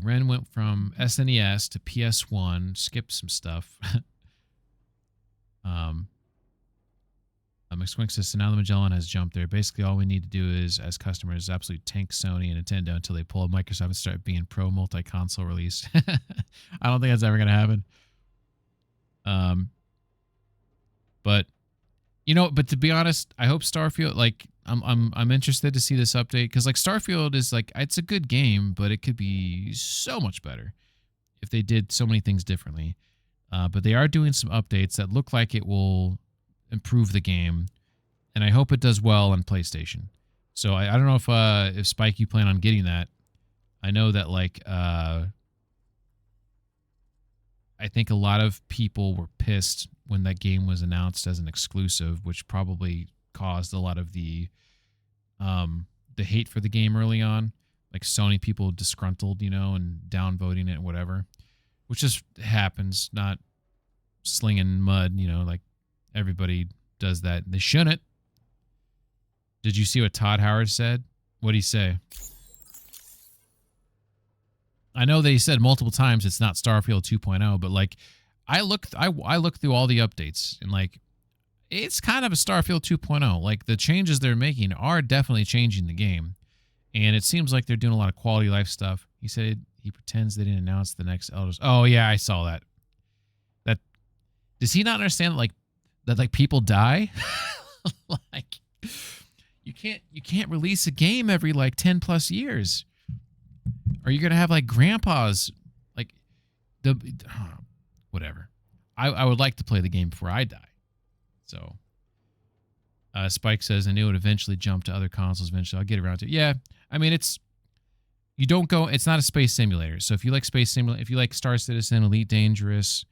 Ren went from SNES to PS1. Skipped some stuff. McSwink says, so now the Magellan has jumped there. Basically, all we need to do is, as customers, absolutely tank Sony and Nintendo until they pull up Microsoft and start being pro multi-console release. I don't think that's ever going to happen. But you know, but to be honest, I hope Starfield, like, I'm interested to see this update because, like, Starfield is like, it's a good game, but it could be so much better if they did so many things differently. But they are doing some updates that look like it will improve the game, and I hope it does well on PlayStation. So I don't know if Spike, you plan on getting that. I know that, like, I think a lot of people were pissed when that game was announced as an exclusive, which probably caused a lot of the hate for the game early on. Like, Sony people disgruntled, you know, and downvoting it and whatever, which just happens, not slinging mud, you know, like everybody does that. They shouldn't. Did you see what Todd Howard said? What'd he say? I know that he said multiple times it's not Starfield 2.0, but, like, I looked through all the updates, and, like, it's kind of a Starfield 2.0. Like, the changes they're making are definitely changing the game, and it seems like they're doing a lot of quality of life stuff. He said he pretends they didn't announce the next Elder. Oh yeah, I saw that. That, does he not understand that like people die? Like, you can't release a game every like 10 plus years. Are you gonna have like grandpas, like whatever. I would like to play the game before I die. So Spike says, I knew it would eventually jump to other consoles eventually. I'll get around to it. Yeah, I mean, it's not a space simulator. So if you like space simulator, if you like Star Citizen, Elite Dangerous,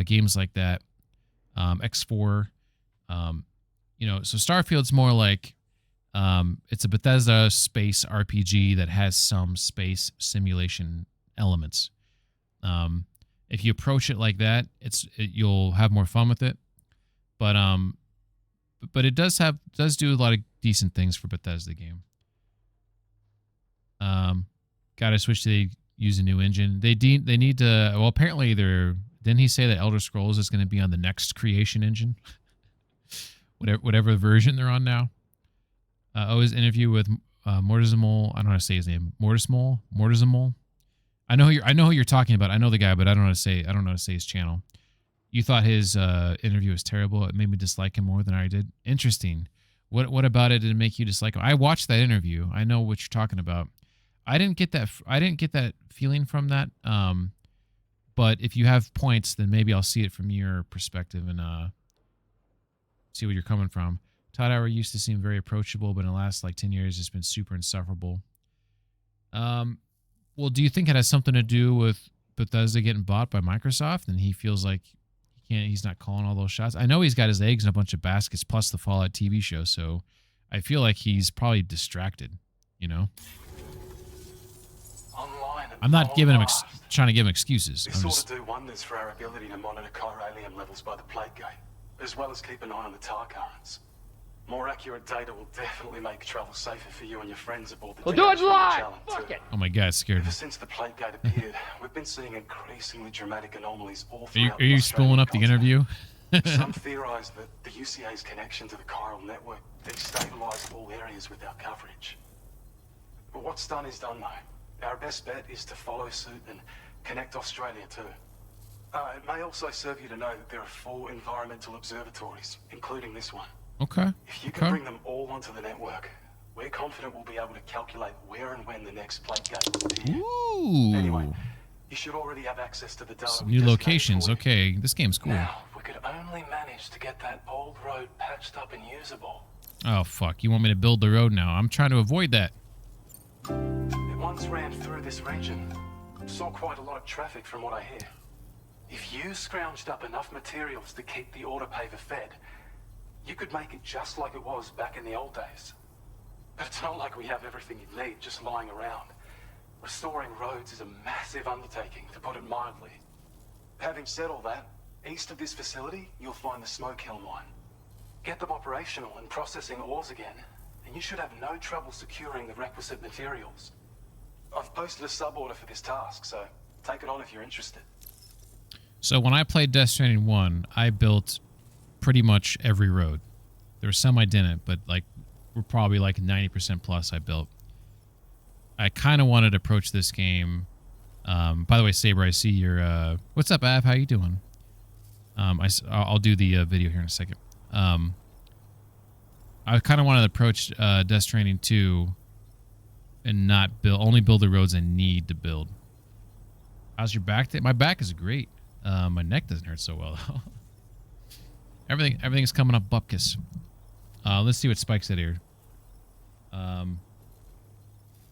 games like that, X4, you know, so Starfield's more like, it's a Bethesda space RPG that has some space simulation elements. If you approach it like that, you'll have more fun with it. But it does do a lot of decent things for Bethesda game. Got to switch to use a new engine. They need to. Well, apparently didn't he say that Elder Scrolls is going to be on the next creation engine? whatever version they're on now. His interview with Mortizimal. I don't know how to say his name. Mortizimal. I know who you're talking about. I know the guy, but I don't know how to say his channel. You thought his interview was terrible. It made me dislike him more than I did. Interesting. What about it did make you dislike him? I watched that interview. I know what you're talking about. I didn't get that feeling from that. But if you have points, then maybe I'll see it from your perspective and see where you're coming from. Todd Howard used to seem very approachable, but in the last like 10 years, it's been super insufferable. Well, do you think it has something to do with Bethesda getting bought by Microsoft, and he feels like he's not calling all those shots? I know he's got his eggs in a bunch of baskets, plus the Fallout TV show, so I feel like he's probably distracted, you know? I'm not trying to give him excuses. This ought to do wonders for our ability to monitor chiralium levels by the plague gate, as well as keep an eye on the tar currents. More accurate data will definitely make travel safer for you and your friends aboard the do it live! Fuck it! Oh my god, scared. Ever since the plague gate appeared, we've been seeing increasingly dramatic anomalies all throughout Are you spooling up the interview? Some theorize that the UCA's connection to the chiral network destabilized all areas with our coverage. But what's done is done, though. Our best bet is to follow suit and connect Australia too. It may also serve you to know that there are 4 environmental observatories, including this one. Okay. If you can bring them all onto the network, we're confident we'll be able to calculate where and when the next plate gate will appear. Ooh. Anyway, you should already have access to the data. Some new locations. Okay, this game's cool. Now, if we could only manage to get that old road patched up and usable. Oh, fuck. You want me to build the road now? I'm trying to avoid that. It once ran through this region. Saw quite a lot of traffic from what I hear. If you scrounged up enough materials to keep the autopaver fed, you could make it just like it was back in the old days. But it's not like we have everything you need just lying around. Restoring roads is a massive undertaking, to put it mildly. Having said all that, east of this facility, you'll find the Smoke Hill mine. Get them operational and processing ores again, and you should have no trouble securing the requisite materials. I've posted a sub-order for this task, so take it on if you're interested. So when I played Death Stranding 1, I built pretty much every road. There were some I didn't, but like we're probably like 90% plus I built. I kind of wanted to approach this game. By the way, Saber, I see your... what's up, Av? How you doing? I'll do the video here in a second. I kind of wanted to approach Death Stranding 2 and not only build the roads I need to build. How's your back? My back is great. My neck doesn't hurt so well, though. Everything's coming up bupkis. Let's see what Spike said here.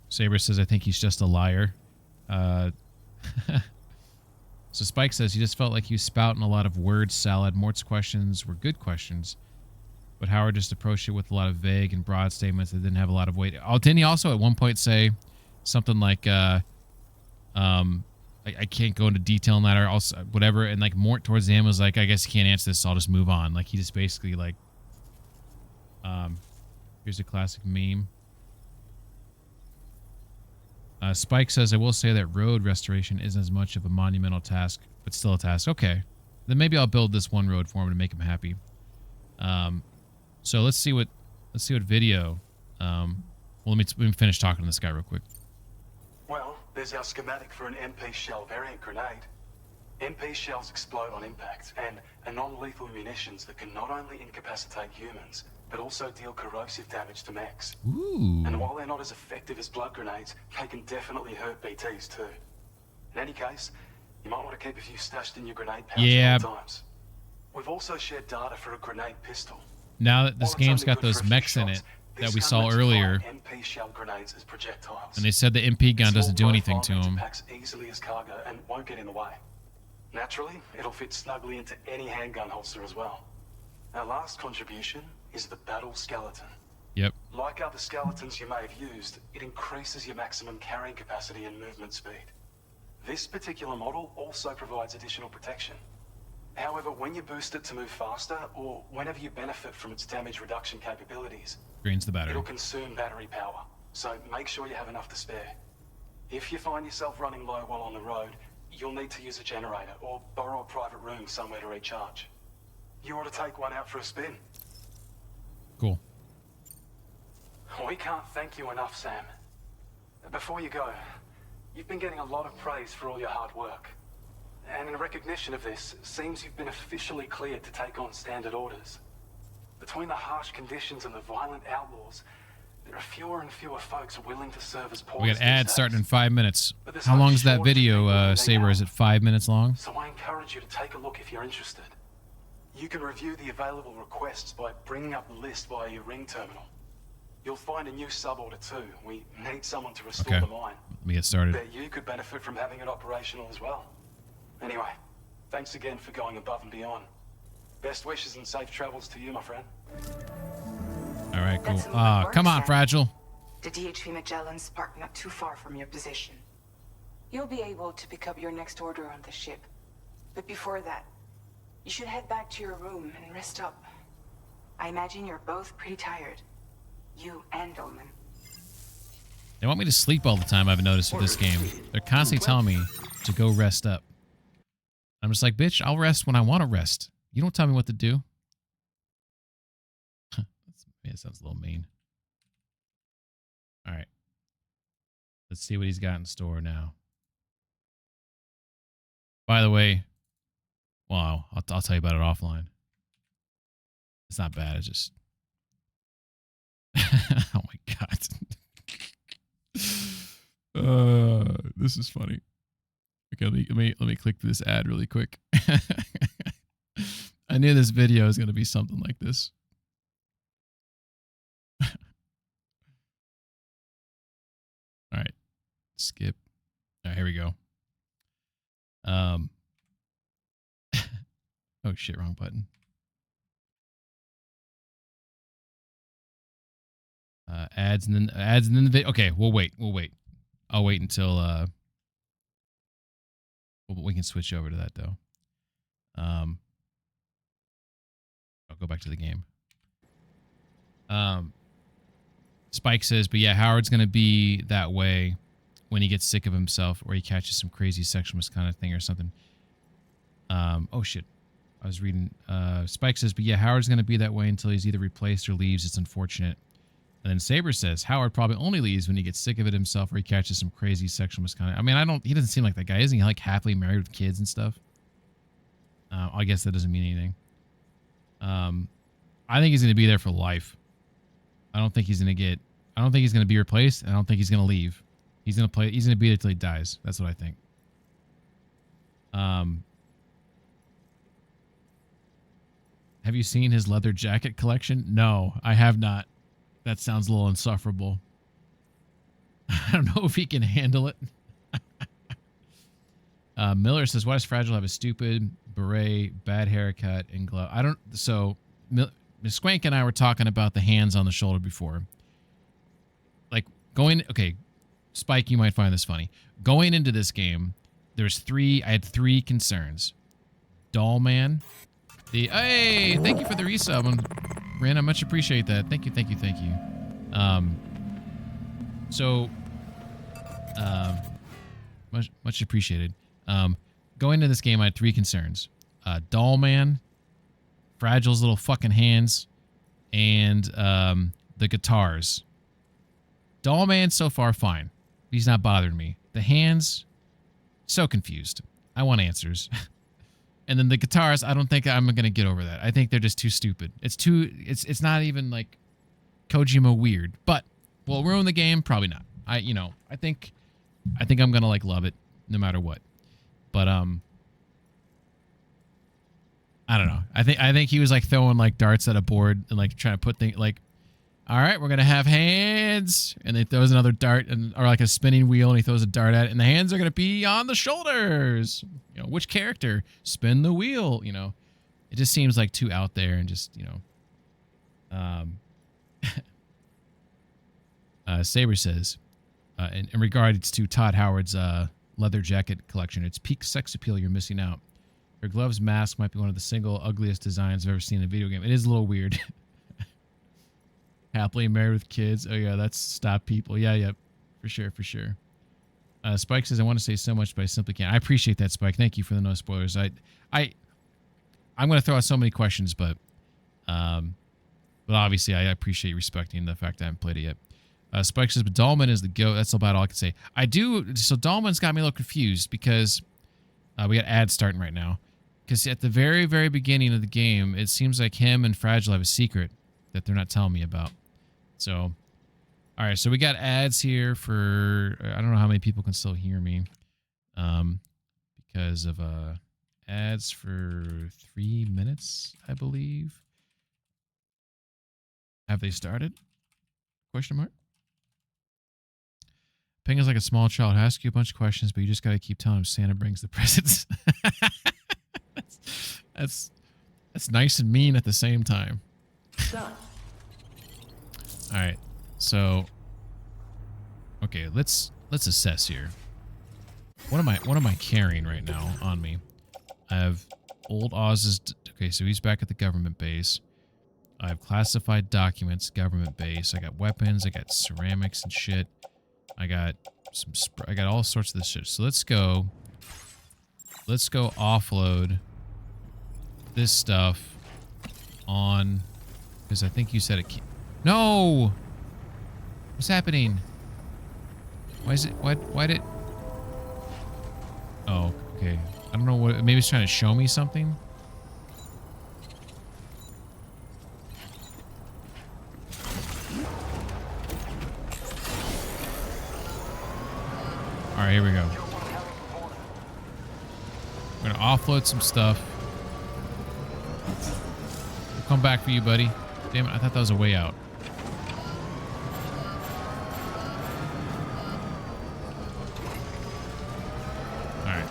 Saber says, I think he's just a liar. So Spike says, he just felt like he was spouting a lot of word salad. Mort's questions were good questions, but Howard just approached it with a lot of vague and broad statements that didn't have a lot of weight. Oh, didn't he also at one point say something like, I can't go into detail on that or also whatever. And like Mort towards the end was like, I guess you can't answer this, so I'll just move on. Like he just basically like, here's a classic meme. Spike says, I will say that road restoration isn't as much of a monumental task, but still a task. Okay. Then maybe I'll build this one road for him to make him happy. So let's see what video. Well, let me finish talking to this guy real quick. Well, there's our schematic for an MP shell variant grenade. MP shells explode on impact and are non-lethal munitions that can not only incapacitate humans, but also deal corrosive damage to mechs. Ooh. And while they're not as effective as blood grenades, they can definitely hurt BTs too. In any case, you might want to keep a few stashed in your grenade pouch at all times. We've also shared data for a grenade pistol. Now that this game's got those mechs in it that we saw earlier, MP shell grenades as projectiles. and they said the MP gun doesn't do anything to them. Packs easily as cargo and won't get in the way. Naturally, it'll fit snugly into any handgun holster as well. Our last contribution is the battle skeleton. Yep. Like other skeletons you may have used, it increases your maximum carrying capacity and movement speed. This particular model also provides additional protection. However, when you boost it to move faster, or whenever you benefit from its damage reduction capabilities, Drains the battery. it'll consume battery power, so make sure you have enough to spare. If you find yourself running low while on the road, you'll need to use a generator or borrow a private room somewhere to recharge. You ought to take one out for a spin. Cool. We can't thank you enough, Sam. Before you go, you've been getting a lot of praise for all your hard work. And in recognition of this, it seems you've been officially cleared to take on standard orders. Between the harsh conditions and the violent outlaws, there are fewer and fewer folks willing to serve as porters. We got ads starting in 5 minutes. But How long is that shortage of video, people than they Saber? are. Is it 5 minutes long? So I encourage you to take a look if you're interested. You can review the available requests by bringing up the list via your ring terminal. You'll find a new sub-order too. We need someone to restore the mine. Let me get started. Bet you could benefit from having it operational as well. Anyway, thanks again for going above and beyond. Best wishes and safe travels to you, my friend. All right, cool. That's a lot of work, Come on, Sam. Fragile. The DHP Magellan's parked not too far from your position. You'll be able to pick up your next order on the ship. But before that, you should head back to your room and rest up. I imagine you're both pretty tired. You and Omen. They want me to sleep all the time, I've noticed with this game. They're constantly telling me to go rest up. I'm just like, bitch, I'll rest when I want to rest. You don't tell me what to do. That sounds a little mean. All right. Let's see what he's got in store now. By the way, Wow, I'll tell you about it offline. It's not bad. It's just, oh my god. This is funny. Okay, let me click this ad really quick. I knew this video was gonna be something like this. All right, skip. All right, here we go. Oh shit, wrong button. Ads and then the video. Okay, we'll wait. I'll wait until we can switch over to that though. I'll go back to the game. Spike says, but yeah, Howard's gonna be that way when he gets sick of himself or he catches some crazy sexual misconduct thing or something. Oh shit. I was reading. Spike says, but yeah, Howard's gonna be that way until he's either replaced or leaves. It's unfortunate. And then Saber says, Howard probably only leaves when he gets sick of it himself or he catches some crazy sexual misconduct. I mean, he doesn't seem like that guy. Isn't he like happily married with kids and stuff? I guess that doesn't mean anything. I think he's going to be there for life. I don't think he's going to be replaced. And I don't think he's going to leave. He's going to be there till he dies. That's what I think. Have you seen his leather jacket collection? No, I have not. That sounds a little insufferable. I don't know if he can handle it. Miller says, why does Fragile have a stupid beret, bad haircut, and glove? I don't... So, Miss Swank and I were talking about the hands on the shoulder before. Like, okay, Spike, you might find this funny. Going into this game, I had three concerns. Doll Man. Hey, thank you for the resub. Brandon, I much appreciate that. Thank you. Much appreciated. Going into this game, I had three concerns. Doll Man, Fragile's little fucking hands, and the guitars. Doll Man, so far, fine. He's not bothering me. The hands, so confused. I want answers. And then the guitars, I don't think I'm gonna get over that. I think they're just too stupid. It's not even like Kojima weird. But will it ruin the game? Probably not. I think I'm gonna like love it no matter what. But I don't know. I think he was like throwing like darts at a board and like trying to put things like, all right, we're gonna have hands, and he throws another dart or like a spinning wheel, and he throws a dart at it, and the hands are gonna be on the shoulders. Which character? Spin the wheel. It just seems like too out there and just Saber says, in regards to Todd Howard's leather jacket collection, it's peak sex appeal. You're missing out. Her gloves mask might be one of the single ugliest designs I've ever seen in a video game. It is a little weird. Happily married with kids. Oh yeah, that's stop people. Yeah, for sure. Spike says, I want to say so much, but I simply can't. I appreciate that, Spike. Thank you for the no spoilers. I'm going to throw out so many questions, but obviously I appreciate you respecting the fact that I haven't played it yet. Spike says, but Dahlman is the GOAT. That's about all I can say. So Dahlman's got me a little confused because we got ads starting right now. Because at the very, very beginning of the game, it seems like him and Fragile have a secret that they're not telling me about. So, all right, so we got ads here for, I don't know how many people can still hear me because of ads for 3 minutes, I believe. Have they started? Question mark. Ping is like a small child. Ask you a bunch of questions, but you just got to keep telling him Santa brings the presents. That's nice and mean at the same time. Done. All right, so okay, let's assess here. What am I carrying right now on me? I have old Oz's. Okay, so he's back at the government base. I have classified documents, government base. I got weapons. I got ceramics and shit. I got I got all sorts of this shit. So let's go offload this stuff on, because I think you said it. No! What's happening? Why is it? Why did? Oh, okay. I don't know what. Maybe he's trying to show me something. All right, here we go. We're gonna offload some stuff. We'll come back for you, buddy. Damn it! I thought that was a way out. All right,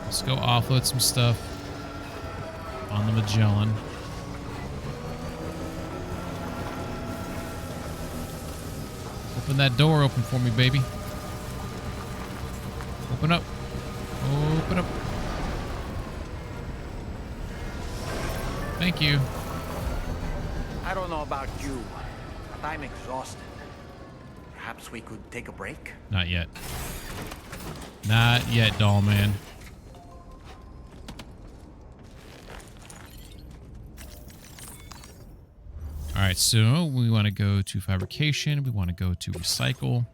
let's go offload some stuff on the Magellan. Open that door open for me, baby. Open up. Open up. Thank you. I don't know about you, but I'm exhausted. Perhaps we could take a break? Not yet. Not yet, doll man. Alright, so we want to go to fabrication. We want to go to recycle.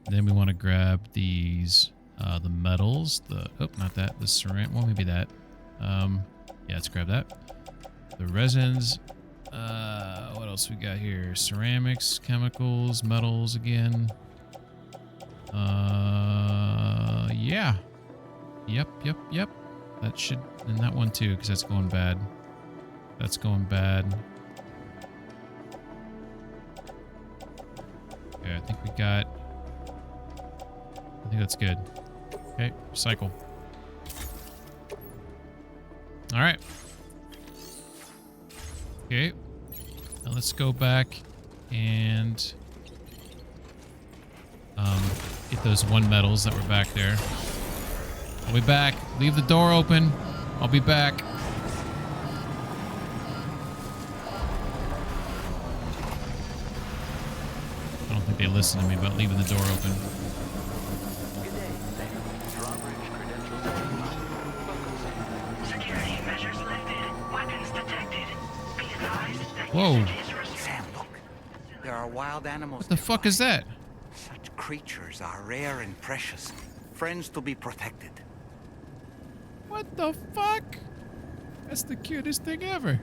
Then we want to grab these, the metals. Oh, not that. The ceramic. Well, maybe that. Yeah, let's grab that. The resins. What else we got here? Ceramics, chemicals, metals again. Yeah. Yep. That should, and that one too, because that's going bad. That's going bad. Okay, I think we got, I think that's good. Okay, recycle. All right. Okay. Now let's go back and get those one metals that were back there. I'll be back. Leave the door open. I'll be back. I don't think they listen to me about leaving the door open. Good day. Drawbridge credentials. Security measures lifted. Weapons detected. Be advised that Whoa. usage is restricted. Sam, look. There are wild animals. What the fuck is that? Such creatures are rare and precious. Friends to be protected. What the fuck? That's the cutest thing ever.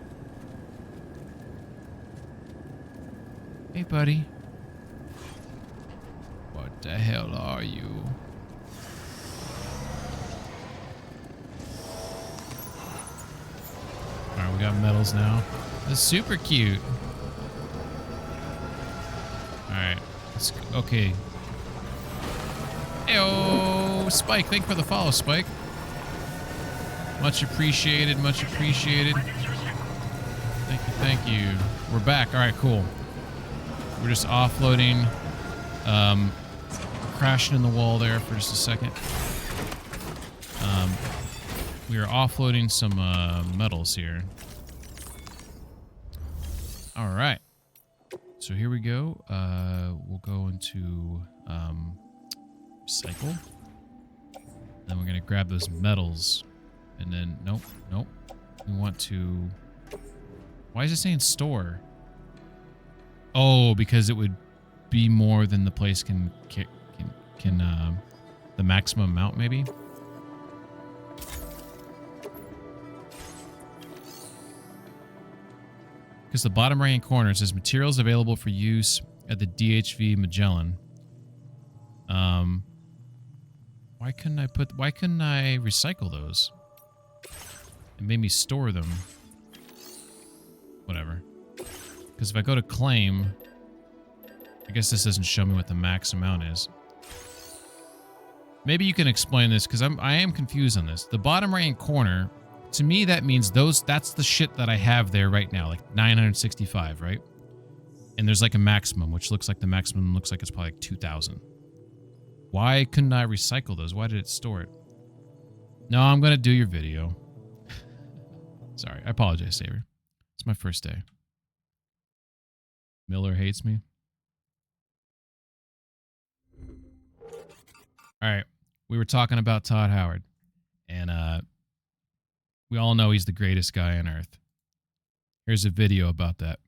Hey, buddy. What the hell are you? Alright, we got metals now. That's super cute. Alright, let's go. Okay. Heyo, Spike. Thank you for the follow, Spike. Much appreciated, much appreciated. Thank you. We're back. Alright, cool. We're just offloading. Crashing in the wall there for just a second. We are offloading some metals here. All right. So here we go. We'll go into recycle. Then we're going to grab those metals. And then, nope. We want to... Why is it saying store? Oh, because it would be more than the place can the maximum amount, maybe? Because the bottom right-hand corner says materials available for use at the DHV Magellan. Why couldn't I recycle those? It made me store them. Whatever. Because if I go to claim, I guess this doesn't show me what the max amount is. Maybe you can explain this, because I am confused on this. The bottom right-hand corner, to me, that means that's the shit that I have there right now, like 965, right? And there's like a maximum, which looks like the maximum looks like it's probably like 2,000. Why couldn't I recycle those? Why did it store it? No, I'm going to do your video. Sorry, I apologize, Saber. It's my first day. Miller hates me. All right. We were talking about Todd Howard, and we all know he's the greatest guy on earth. Here's a video about that.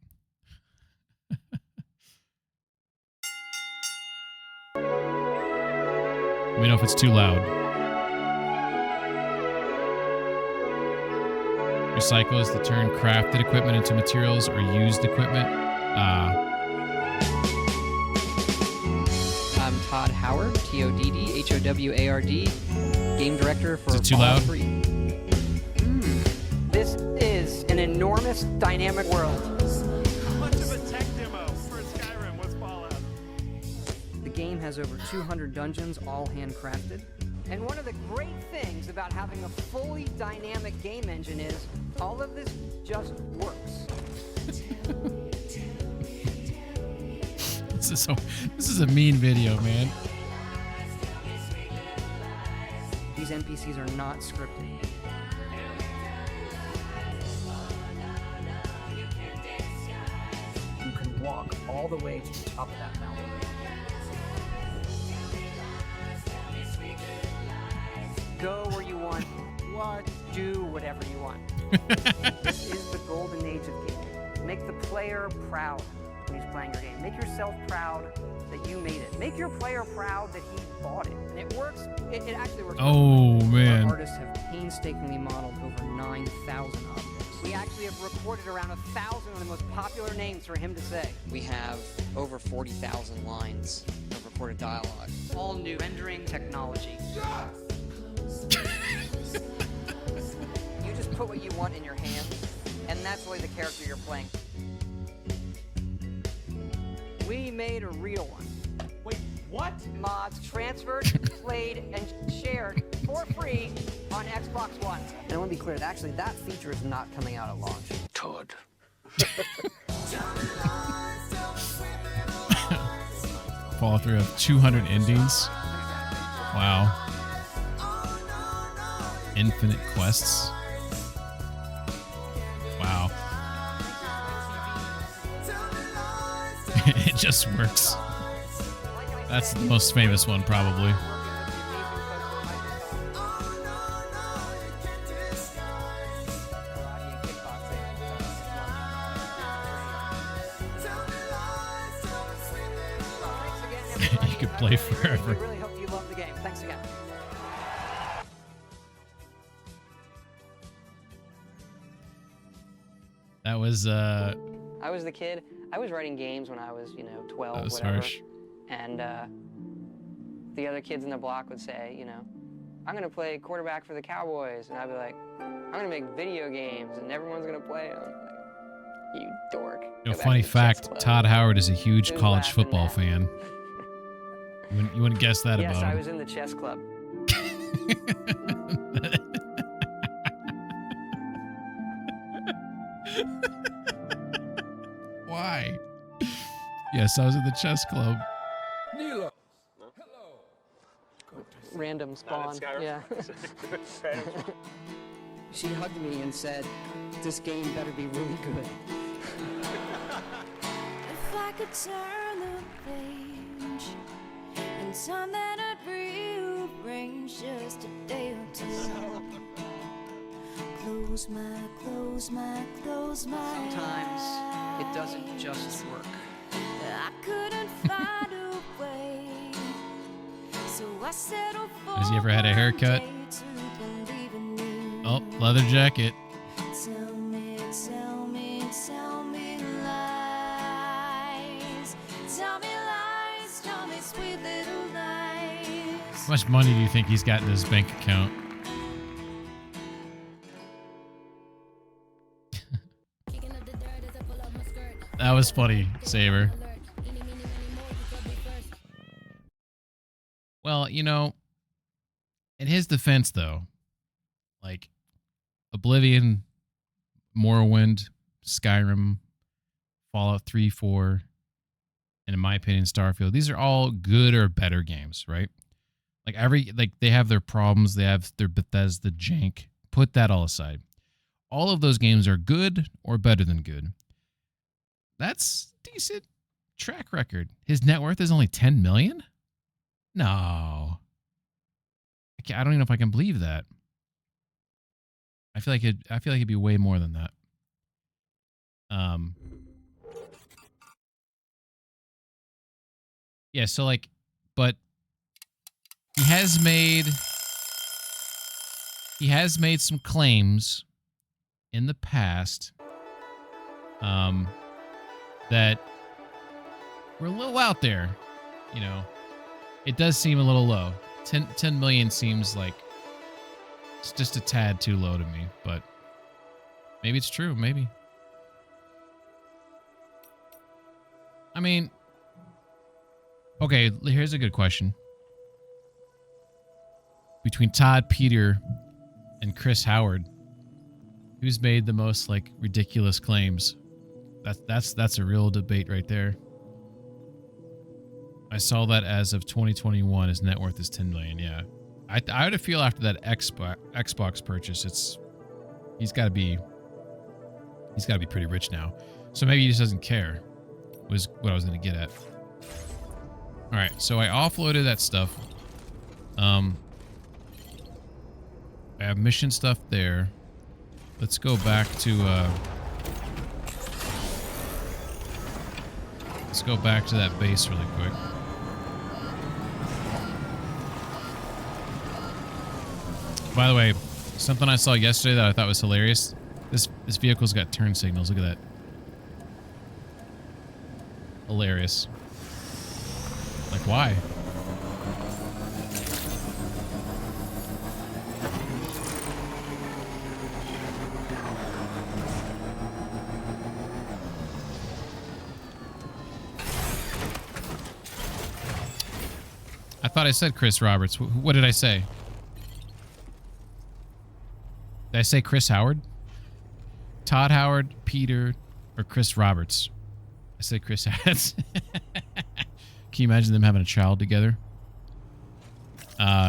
Let me know if it's too loud. Recycle is to turn crafted equipment into materials or used equipment. I'm Todd Howard, Toddhoward, game director for Is it too Fallout loud? 3. This is an enormous dynamic world. How much of a tech demo for Skyrim was Fallout? The game has over 200 dungeons, all handcrafted. And one of the great things about having a fully dynamic game engine is all of this just works. This is a mean video, man. These NPCs are not scripted. You can walk all the way to the top of that mountain. Go where you want. What? Do whatever you want. This is the golden age of gaming. Make the player proud when he's playing your game. Make yourself proud that you made it. Make your player proud that he bought it. And it works. It actually works. Oh, man. Our artists have painstakingly modeled over 9,000 objects. We actually have recorded around 1,000 of the most popular names for him to say. We have over 40,000 lines of recorded dialogue. All new rendering technology. You just put what you want in your hands, and that's really the character you're playing. We made a real one. Wait, what? Mods transferred, played, and shared for free on Xbox One. And I want to be clear, actually, that feature is not coming out at launch. Todd. Fallout 3 have 200 endings. Wow. Infinite quests. Wow. It just works. That's the most famous one, probably. You could play forever. We really hope you love the game. Thanks again. That was I was the kid. I was writing games when I was, 12, that was whatever. harsh. And the other kids in the block would say, I'm going to play quarterback for the Cowboys. And I'd be like, I'm going to make video games and everyone's going to play them. Like, you dork. Go back Funny to the chess fact, club. Todd Howard is a huge Who's college laughing football now? fan. You wouldn't guess that Yes, about I him. was in the chess club. Why? Yes, I was in the chess club. Nilo. Random spawn. Yeah. She hugged me and said, this game better be really good. If I could turn the page and time that I'd rearrange just a day or two. Close my Sometimes it doesn't just work. I couldn't find a way, so I settled for. Has he ever had a haircut? Oh, leather jacket. Tell me lies. Tell me lies, tell me sweet little lies. How much money do you think he's got in his bank account? That was funny, Saber. Well, in his defense, though, like Oblivion, Morrowind, Skyrim, Fallout 3, 4, and in my opinion, Starfield, these are all good or better games, right? Like they have their problems, they have their Bethesda jank. Put that all aside. All of those games are good or better than good. That's decent track record. His net worth is only 10 million? No. I don't even know if I can believe that. I feel like it'd be way more than that. Yeah, so but he has made some claims in the past that were a little out there. You know, it does seem a little low. 10 million seems like it's just a tad too low to me, but maybe it's true. Maybe. I mean, okay, here's a good question. Between Todd, Peter, and Chris Howard, who's made the most like ridiculous claims? That's a real debate right there. I saw that as of 2021, his net worth is 10 million. Yeah, I would feel after that Xbox purchase, he's got to be pretty rich now. So maybe he just doesn't care. Was what I was going to get at. All right, so I offloaded that stuff. I have mission stuff there. Let's go back to that base really quick. By the way, something I saw yesterday that I thought was hilarious. This vehicle's got turn signals. Look at that. Hilarious. Like, why? I thought I said Chris Roberts. What did I say? Did I say Chris Howard? Todd Howard, Peter, or Chris Roberts? I said Chris Howard. Can you imagine them having a child together?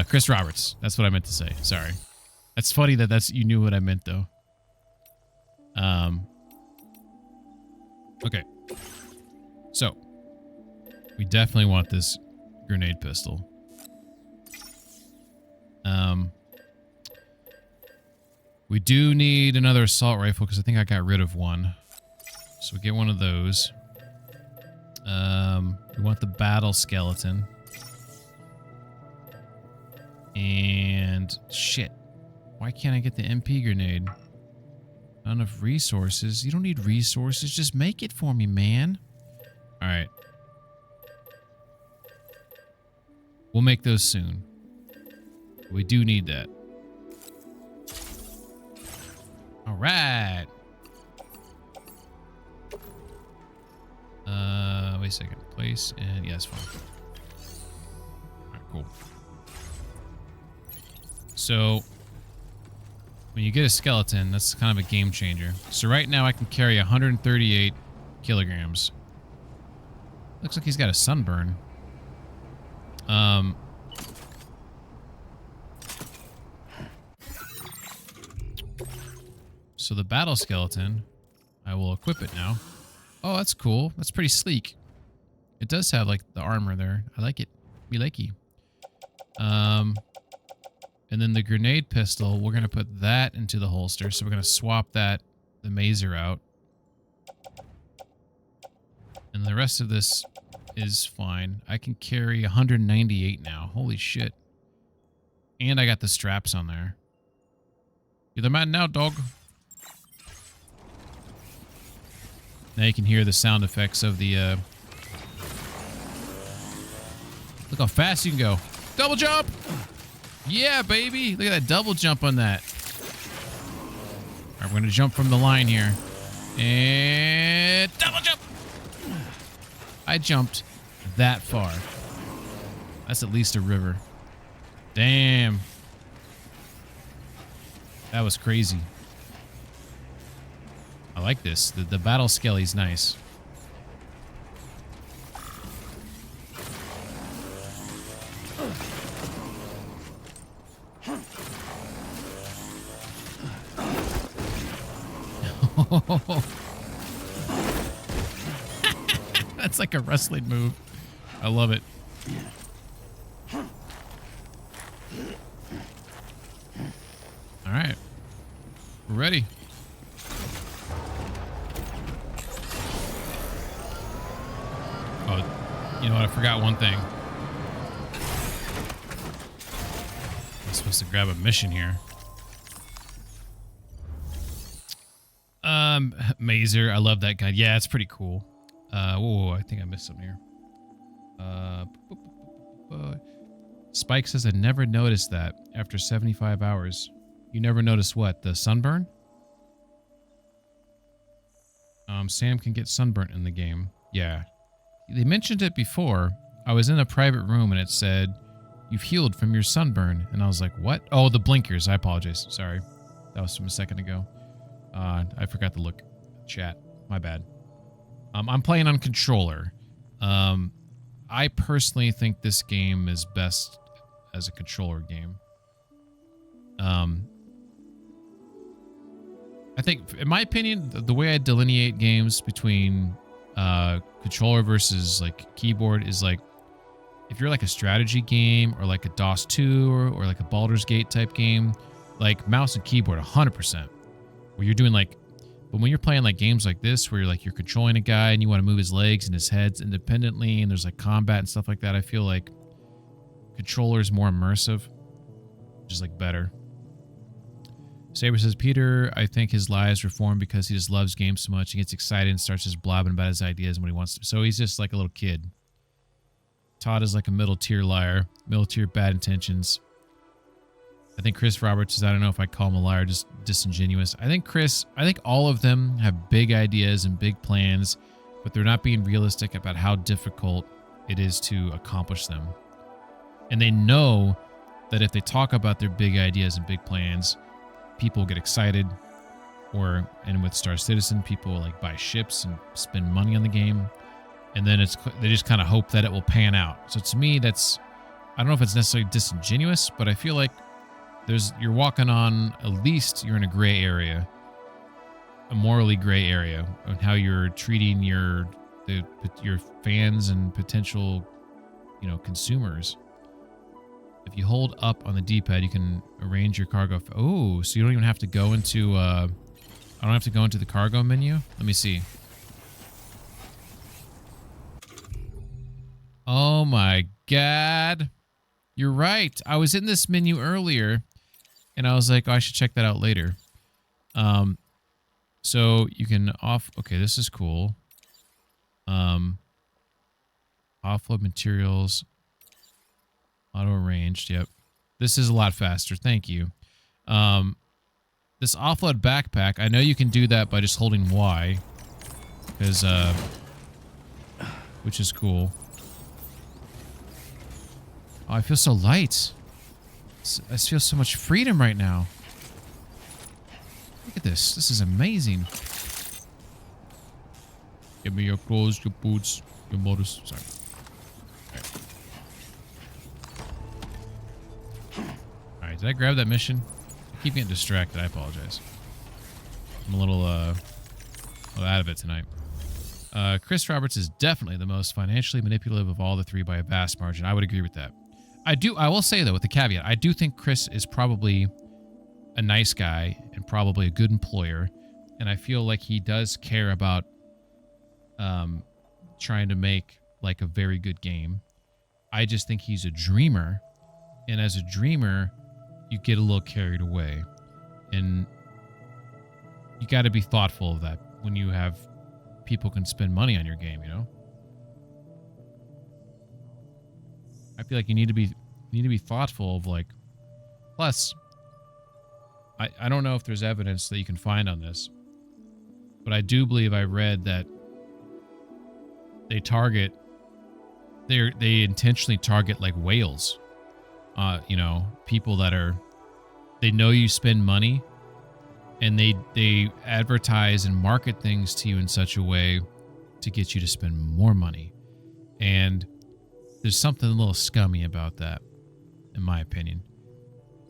Chris Roberts. That's what I meant to say. Sorry. That's funny that you knew what I meant though. Okay. So we definitely want this grenade pistol. We do need another assault rifle because I think I got rid of one. So we get one of those. We want the battle skeleton. And shit. Why can't I get the MP grenade? Not enough resources. You don't need resources. Just make it for me, man. All right. We'll make those soon. We do need that. All right. Wait a second. Place and yes, fine. All right, cool. So when you get a skeleton, that's kind of a game changer. So right now I can carry 138 kilograms. Looks like he's got a sunburn. So the battle skeleton, I will equip it now. Oh, that's cool. That's pretty sleek. It does have like the armor there. I like it. Me likey. And then the grenade pistol, we're gonna put that into the holster. So we're gonna swap the mazer out. And the rest of this is fine. I can carry 198 now. Holy shit. And I got the straps on there. You're the man now, dog. Now you can hear the sound effects of the... Look how fast you can go. Double jump! Yeah, baby! Look at that double jump on that. Alright, we're going to jump from the line here. And... double jump! I jumped that far. That's at least a river. Damn. That was crazy. I like this. The battle skelly's nice. That's like a wrestling move. I love it. All right. We're ready. Oh, you know what? I forgot one thing. I'm supposed to grab a mission here. Mazer, I love that guy. Yeah, it's pretty cool. Whoa, I think I missed something here. Spike says I never noticed that after 75 hours. You never noticed what? The sunburn? Sam can get sunburnt in the game. Yeah. They mentioned it before. I was in a private room and it said, you've healed from your sunburn. And I was like, what? Oh, the blinkers. I apologize. Sorry. That was from a second ago. I forgot to look. Chat. My bad. I'm playing on controller. I personally think this game is best as a controller game. I think, in my opinion, the way I delineate games between controller versus like keyboard is like, if you're like a strategy game or like a DOS 2 or like a Baldur's Gate type game, like mouse and keyboard 100%. Where you're doing like, but when you're playing like games like this where you're controlling a guy and you want to move his legs and his heads independently and there's like combat and stuff like that, I feel like controller is more immersive, just like better. Saber says, Peter, I think his lies were formed because he just loves games so much. He gets excited and starts just blabbing about his ideas and what he wants to. So he's just like a little kid. Todd is like a middle tier liar, middle tier bad intentions. I think Chris Roberts is, I don't know if I call him a liar, just disingenuous. I think all of them have big ideas and big plans, but they're not being realistic about how difficult it is to accomplish them. And they know that if they talk about their big ideas and big plans, people get excited, and with Star Citizen, people like buy ships and spend money on the game, and then they just kind of hope that it will pan out. So to me, I don't know if it's necessarily disingenuous, but I feel like you're walking on, at least you're in a gray area, a morally gray area on how you're treating your fans and potential, consumers. If you hold up on the D-pad, you can arrange your cargo. Oh, so you don't even have to go into, I don't have to go into the cargo menu? Let me see. Oh my God. You're right. I was in this menu earlier and I was like, oh, I should check that out later. So you can okay, this is cool. Offload materials. Auto arranged. Yep. This is a lot faster. Thank you. This offload backpack, I know you can do that by just holding Y. Because, which is cool. Oh, I feel so light. I feel so much freedom right now. Look at this. This is amazing. Give me your clothes, your boots, your motors. Sorry. Alright, did I grab that mission? I keep getting distracted. I apologize. I'm a little out of it tonight. Chris Roberts is definitely the most financially manipulative of all the three by a vast margin. I would agree with that. I will say, though, with the caveat, I do think Chris is probably a nice guy and probably a good employer. And I feel like he does care about trying to make like a very good game. I just think he's a dreamer. And as a dreamer, you get a little carried away. And you got to be thoughtful of that when you have people can spend money on your game, I feel like you need to be thoughtful of like, plus I don't know if there's evidence that you can find on this, but I do believe I read that they intentionally target like whales, people that they know you spend money and they advertise and market things to you in such a way to get you to spend more money. And there's something a little scummy about that, in my opinion.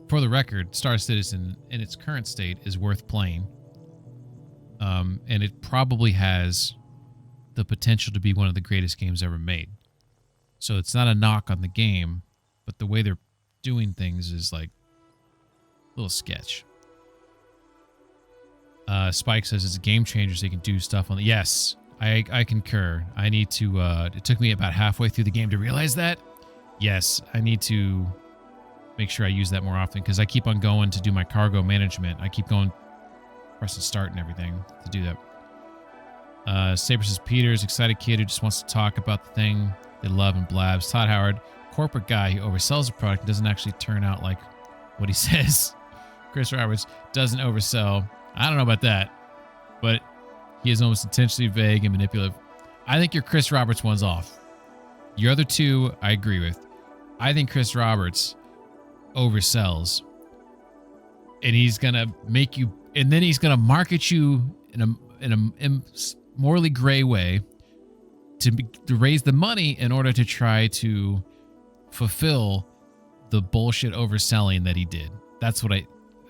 For the record, Star Citizen, in its current state, is worth playing. And it probably has the potential to be one of the greatest games ever made. So it's not a knock on the game, but the way they're doing things is like a little sketch. Spike says it's a game changer so you can do stuff on the... Yes, I concur. I need to... it took me about halfway through the game to realize that. Yes, I need to make sure I use that more often because I keep on going to do my cargo management. I keep going pressing start and everything to do that. Saber says Peter's excited kid who just wants to talk about the thing they love and blabs. Todd Howard, corporate guy who oversells a product and doesn't actually turn out like what he says. Chris Roberts doesn't oversell. I don't know about that, but he is almost intentionally vague and manipulative. I think your Chris Roberts one's off. Your other two, I agree with. I think Chris Roberts oversells, and he's gonna make you, and then he's gonna market you in a morally gray way to raise the money in order to try to fulfill the bullshit overselling that he did. That's what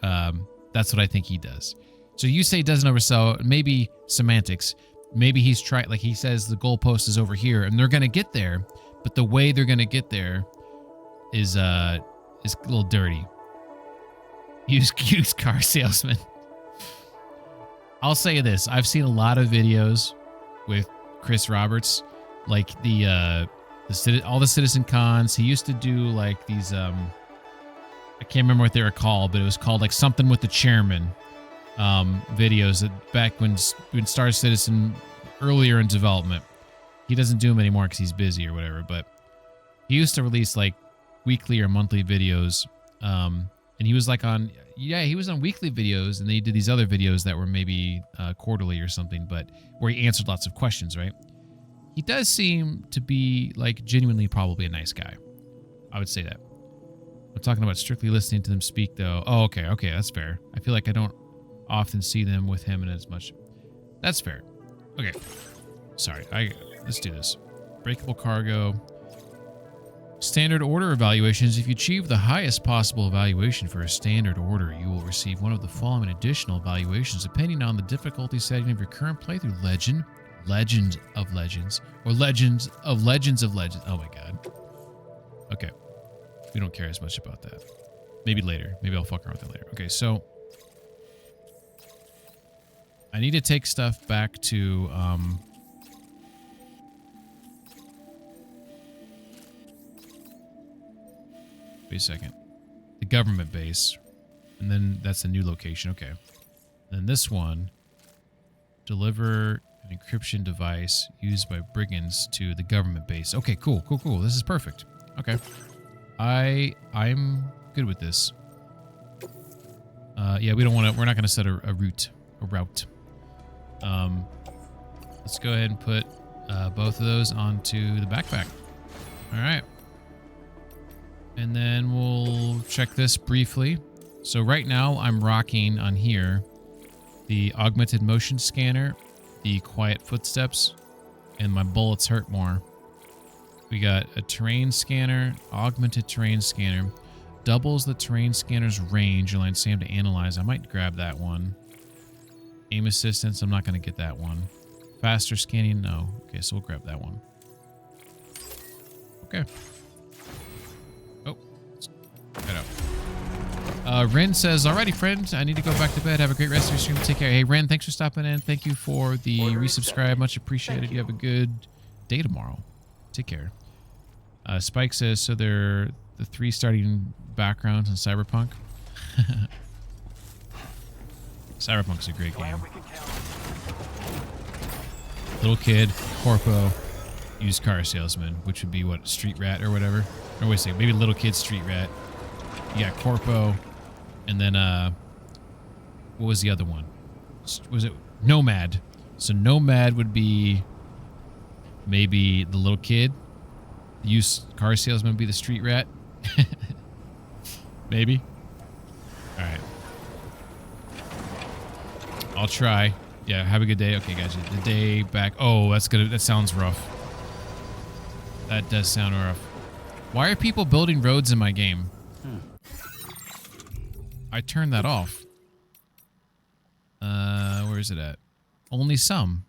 I think he does. So you say he doesn't oversell, maybe semantics. Maybe he's trying, like he says the goalpost is over here and they're going to get there, but the way they're going to get there is a little dirty. Used car salesman. I'll say this. I've seen a lot of videos with Chris Roberts, like all the Citizen Cons. He used to do like these, I can't remember what they were called, but it was called like something with the chairman videos that back when Star Citizen earlier in development. He doesn't do them anymore because he's busy or whatever, but he used to release like weekly or monthly videos. And he was like he was on weekly videos, and then he did these other videos that were maybe quarterly or something, but where he answered lots of questions, right? He does seem to be like genuinely probably a nice guy. I would say that. I'm talking about strictly listening to them speak though. Oh, okay, that's fair. I feel like I don't often see them with him in as much. That's fair. Okay. Sorry. Let's do this. Breakable cargo. Standard order evaluations. If you achieve the highest possible evaluation for a standard order, you will receive one of the following additional evaluations depending on the difficulty setting of your current playthrough. Legend of Legends, or Legends of Legends of Legends. Oh my god. Okay. We don't care as much about that. Maybe later. Maybe I'll fuck around with that later. Okay, so I need to take stuff back to wait a second. The government base. And then that's a new location. Okay. Then this one, deliver an encryption device used by brigands to the government base. Okay, cool. This is perfect. Okay. I'm good with this. Yeah, we're not going to set a route. Let's go ahead and put both of those onto the backpack. All right. And then we'll check this briefly. So right now I'm rocking on here the augmented motion scanner, the quiet footsteps, and my bullets hurt more. We got a terrain scanner, augmented terrain scanner, doubles the terrain scanner's range, allowing Sam to analyze. I might grab that one. Aim assistance, I'm not going to get that one. Faster scanning, no. Okay, so we'll grab that one. Okay. Oh, let's head out. Ren says, alrighty, friend, I need to go back to bed. Have a great rest of your stream. Take care. Hey, Ren, thanks for stopping in. Thank you for the resubscribe. Much appreciated. You have a good day tomorrow. Take care. Spike says, so they're the 3 starting backgrounds in Cyberpunk. Cyberpunk's a great game. Little kid, corpo, used car salesman, which would be what, street rat or whatever? Or wait a second, maybe little kid street rat. You got corpo, and then what was the other one? Was it nomad? So nomad would be maybe the little kid. The used car salesman would be the street rat. Maybe. All right. I'll try. Yeah, have a good day. Okay, guys, the day back. Oh, that's good. That sounds rough. That does sound rough. Why are people building roads in my game? I turned that off. Where is it at? Only some.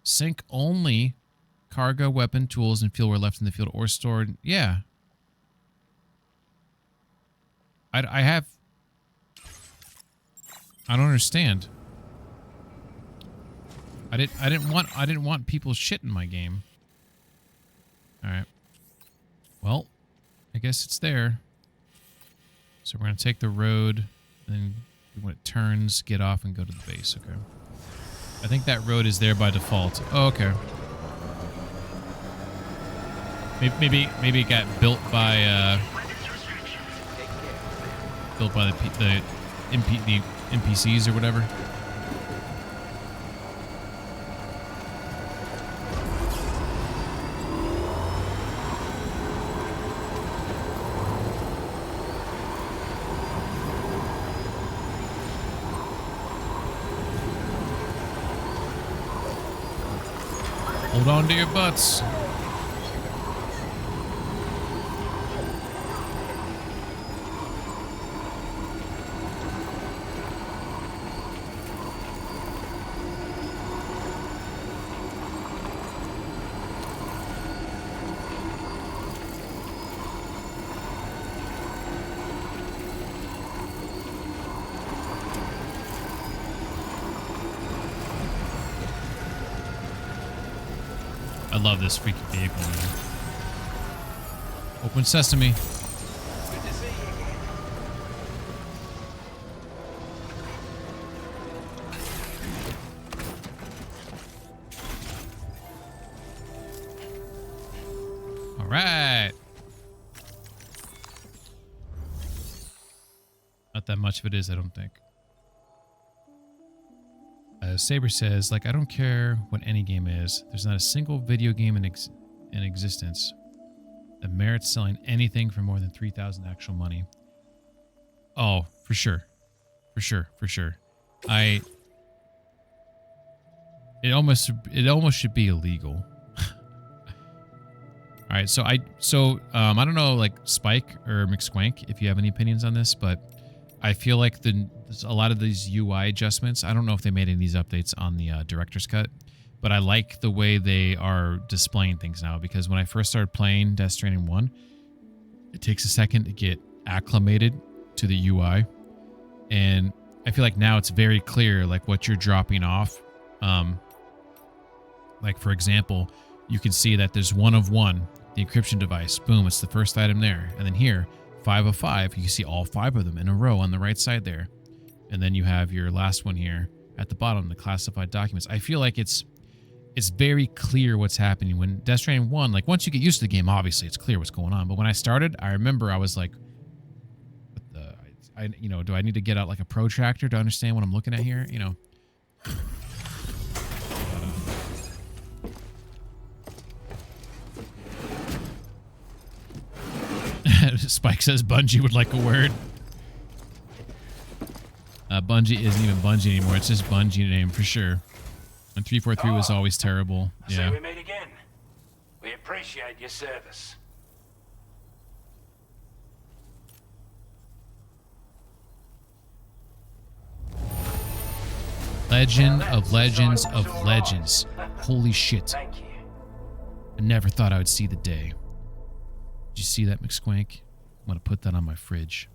Sink only cargo, weapon, tools, and fuel were left in the field or stored. Yeah. I have... I don't understand. I didn't want people's shit in my game. Alright. Well, I guess it's there. So we're gonna take the road and then When it turns, get off and go to the base. Okay. I think that road is there by default. Oh, okay. Maybe it got built by the NPCs or whatever. Hold on to your butts. I love this freaking vehicle, man. Open sesame. Good to see you again. All right. Not that much of it is, I don't think. Saber says, like, I don't care what any game is. There's not a single video game in existence that merits selling anything for more than 3,000 actual money. Oh, for sure. For sure. It almost should be illegal. All right, so I don't know, like, Spike or McSwank, if you have any opinions on this, but I feel like a lot of these UI adjustments, I don't know if they made any of these updates on the director's cut, but I like the way they are displaying things now, because when I first started playing Death Stranding 1, it takes a second to get acclimated to the UI, and I feel like now it's very clear, like, what you're dropping off. Like, for example, you can see that there's 1 of 1, the encryption device, boom, it's the first item there, and then here, 5 of 5, you see all 5 of them in a row on the right side there. And then you have your last one here at the bottom, the classified documents. I feel like it's very clear what's happening. When Death Stranding 1, like, once you get used to the game, obviously it's clear what's going on. But when I started, I remember I was like, what the, do I need to get out like a protractor to understand what I'm looking at here? You know. Spike says Bungie would like a word. Bungie isn't even Bungie anymore. It's just Bungie name for sure. And 343 was always terrible. Yeah. So we meet again. We appreciate your service. Legend of Legends of Legends. Holy shit. Thank you. I never thought I would see the day. Did you see that, McSwank? I'm going to put that on my fridge.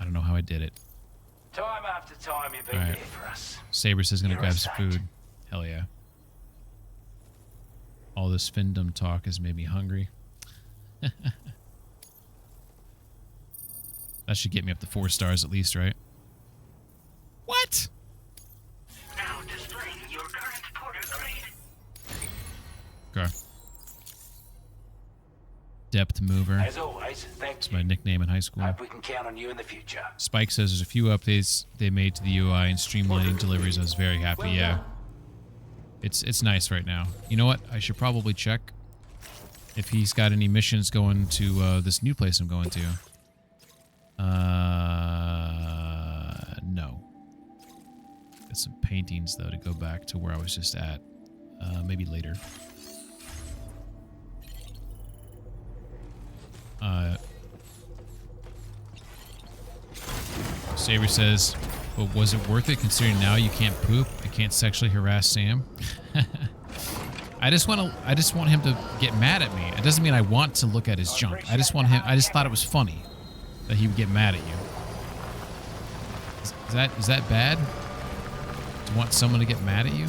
I don't know how I did it. Time after time you've been there for us. Saber says going to You're grab a some saint. food. Hell yeah. All this Findom talk has made me hungry. That should get me up to 4 stars at least, right? What? Now displaying your current porter grade. Okay. Depth mover. As always, thank That's you. my nickname in high school. Hope we can count on you in the future. Spike says there's a few updates they made to the UI and streamlining deliveries. I was very happy. Yeah. It's nice right now. You know what? I should probably check if he's got any missions going to this new place I'm going to. No. Got some paintings though to go back to where I was just at. Maybe later. Saber says, "But was it worth it considering now you can't poop? I can't sexually harass Sam." I just want him to get mad at me. It doesn't mean I want to look at his junk. I just thought it was funny that he would get mad at you. Is that bad? To want someone to get mad at you?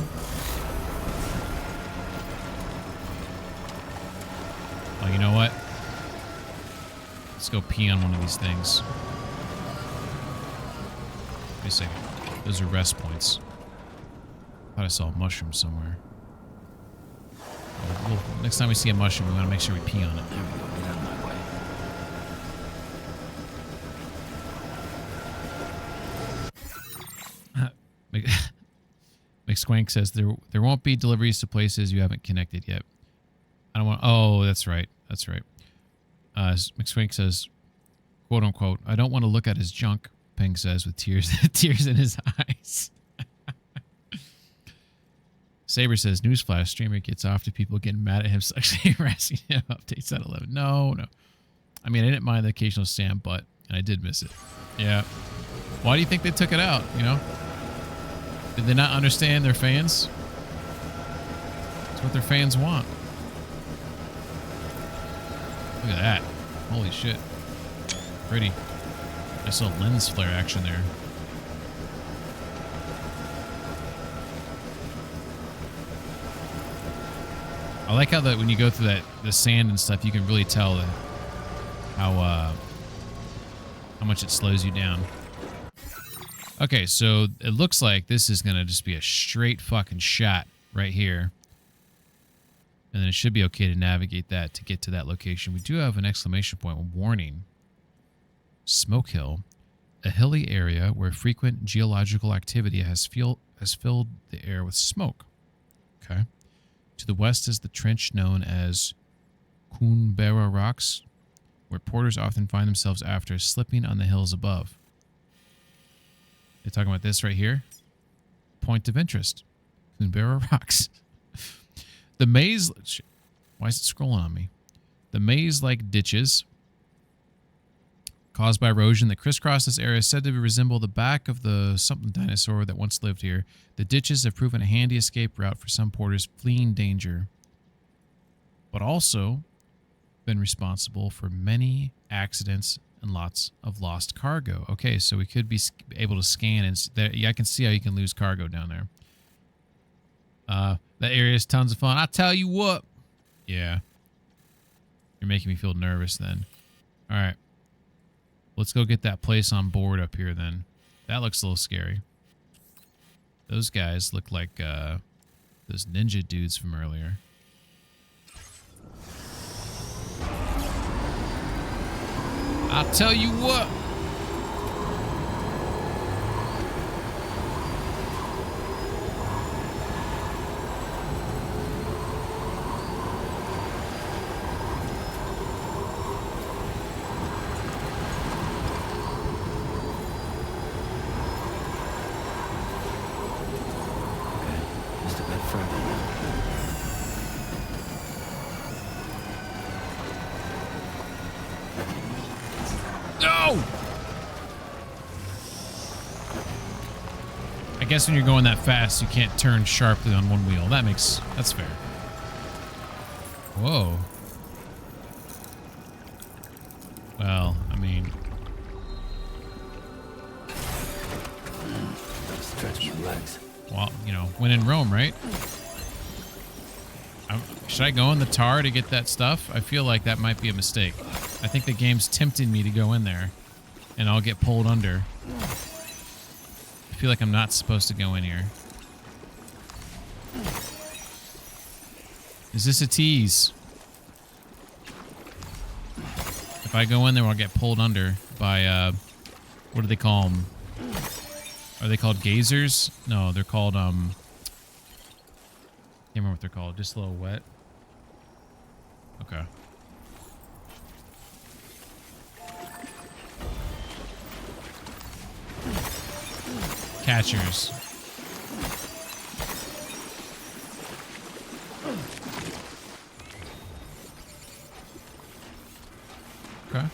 Oh, you know what? Let's go pee on one of these things. a second. Those are rest points. Thought I saw a mushroom somewhere. Well, next time we see a mushroom, we want to make sure we pee on it. There we go. Get out of my way. McSwank says there won't be deliveries to places you haven't connected yet. I don't want. Oh, that's right. That's right. McSwank says, quote unquote, I don't want to look at his junk. Peng says with tears in his eyes. Saber says, newsflash, streamer gets off to people getting mad at him sexually harassing him. Updates at 11. No. I mean, I didn't mind the occasional Sam butt, and I did miss it. Yeah. Why do you think they took it out, you know? Did they not understand their fans? That's what their fans want. Look at that. Holy shit. Pretty. Nice little lens flare action there. I like how that when you go through the sand and stuff, you can really tell how much it slows you down. Okay, so it looks like this is gonna just be a straight fucking shot right here, and then it should be okay to navigate that to get to that location. We do have an exclamation point warning. Smoke Hill, a hilly area where frequent geological activity has filled the air with smoke. Okay. To the west is the trench known as Coonberra Rocks, where porters often find themselves after slipping on the hills above. They're talking about this right here. Point of interest. Coonberra Rocks. The maze... Shit, why is it scrolling on me? The maze-like ditches caused by erosion that crisscross this area is said to resemble the back of the something dinosaur that once lived here. The ditches have proven a handy escape route for some porters fleeing danger, but also been responsible for many accidents and lots of lost cargo. Okay, so we could be able to scan and yeah, I can see how you can lose cargo down there. That area is tons of fun. I tell you what. Yeah. You're making me feel nervous then. All right. Let's go get that place on board up here then. That looks a little scary. Those guys look like those ninja dudes from earlier. I'll tell you what. Just a bit further now. No! I guess when you're going that fast, you can't turn sharply on one wheel. That's fair. Whoa. Well, I mean... Stretch my legs. Well, you know, when in Rome, right? Should I go in the tar to get that stuff? I feel like that might be a mistake. I think the game's tempting me to go in there, and I'll get pulled under. I feel like I'm not supposed to go in here. Is this a tease? If I go in there, I'll get pulled under by, what do they call them? Are they called gazers? No, they're called, can't remember what they're called. Just a little wet. Okay. Catchers. Okay.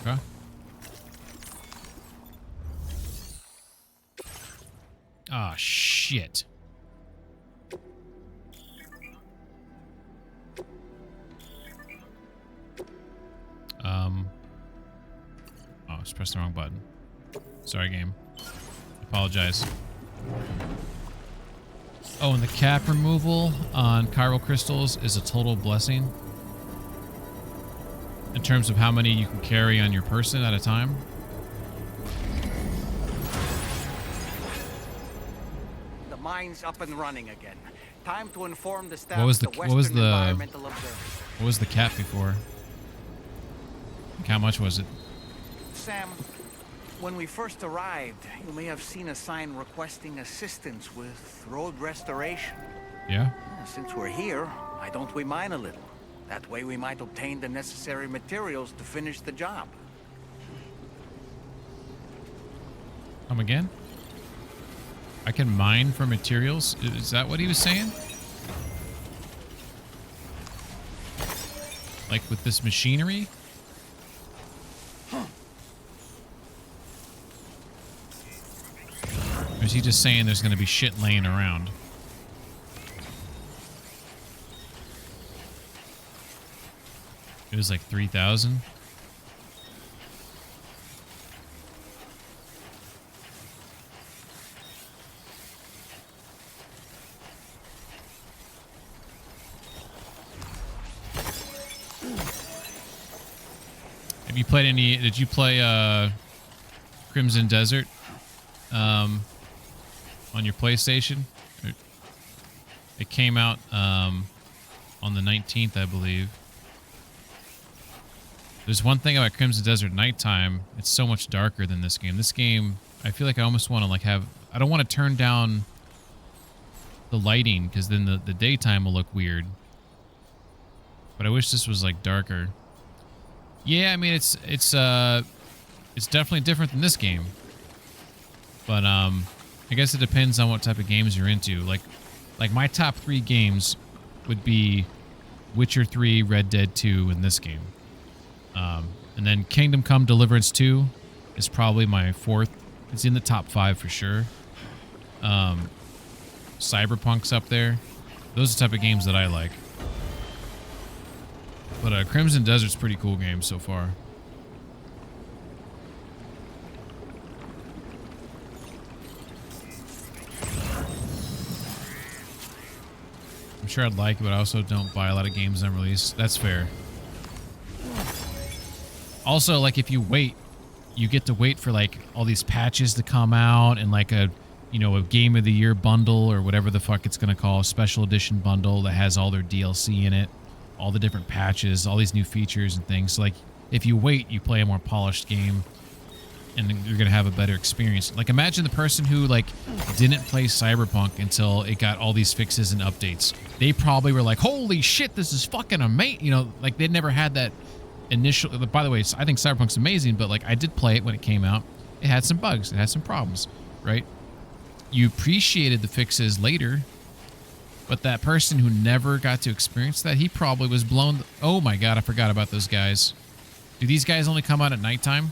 Okay. Ah, shit. I was pressing the wrong button. Sorry, game. Apologize. Oh, and the cap removal on chiral crystals is a total blessing. In terms of how many you can carry on your person at a time. The mine's up and running again. Time to inform the staff What was the of Western Environmental Observatory. what was the cap before? Like, how much was it? Sam, when we first arrived, you may have seen a sign requesting assistance with road restoration. Yeah? Since we're here, why don't we mine a little? That way we might obtain the necessary materials to finish the job. Come again? I can mine for materials? Is that what he was saying? Like with this machinery? Or is he just saying there's going to be shit laying around? It was like 3,000. Have you played any? Did you play Crimson Desert on your PlayStation? It came out on the 19th, I believe. There's one thing about Crimson Desert nighttime. It's so much darker than this game. This game, I feel like I almost want to like have... I don't want to turn down the lighting because then the daytime will look weird. But I wish this was like darker. Yeah, I mean it's definitely different than this game. But I guess it depends on what type of games you're into. Like my top 3 games would be Witcher 3, Red Dead 2, and this game. And then Kingdom Come Deliverance 2 is probably my 4th. It's in the top 5 for sure. Cyberpunk's up there. Those are the type of games that I like. But Crimson Desert's a pretty cool game so far. I'm sure I'd like it, but I also don't buy a lot of games on release. That's fair. Also, like, if you wait, you get to wait for, like, all these patches to come out and, like, a Game of the Year bundle or whatever the fuck it's going to call, a special edition bundle that has all their DLC in it, all the different patches, all these new features and things. So, like, if you wait, you play a more polished game and you're going to have a better experience. Like, imagine the person who, like, didn't play Cyberpunk until it got all these fixes and updates. They probably were like, holy shit, this is fucking amazing. You know, like, they'd never had that initial... By the way, I think Cyberpunk's amazing, but, like, I did play it when it came out. It had some bugs. It had some problems, right? You appreciated the fixes later, but that person who never got to experience that, he probably was blown... Oh, my God, I forgot about those guys. Do these guys only come out at nighttime?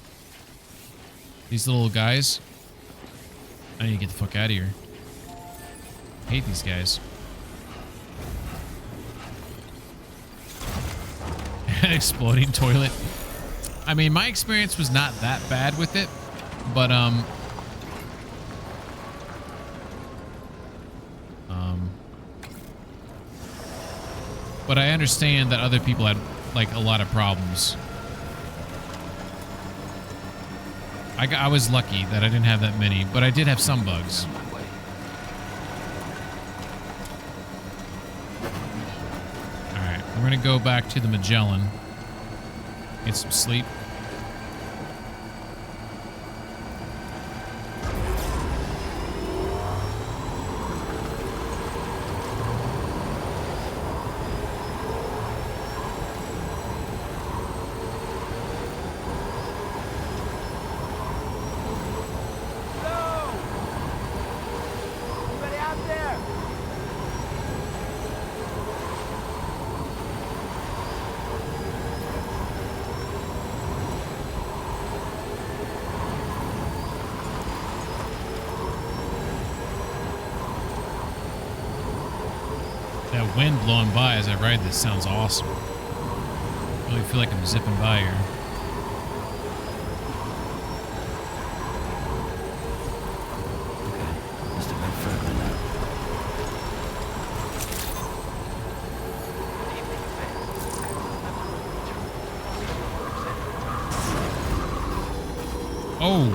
These little guys? I need to get the fuck out of here. I hate these guys. An exploding toilet. I mean, my experience was not that bad with it, but but I understand that other people had like a lot of problems. I was lucky that I didn't have that many, but I did have some bugs. Alright, we're going to go back to the Magellan. Get some sleep. That wind blowing by as I ride this sounds awesome. I really feel like I'm zipping by here. Oh.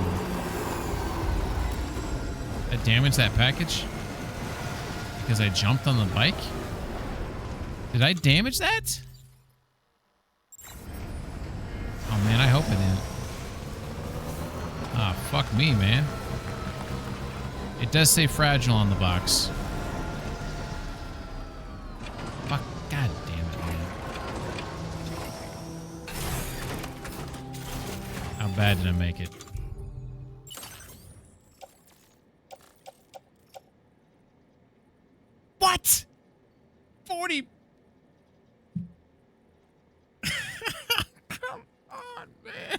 I damaged that package? Because I jumped on the bike? Did I damage that? Oh man, I hope I didn't. Ah, fuck me, man. It does say fragile on the box. Fuck, god damn it, man. How bad did I make it? What? 40. Come on, man.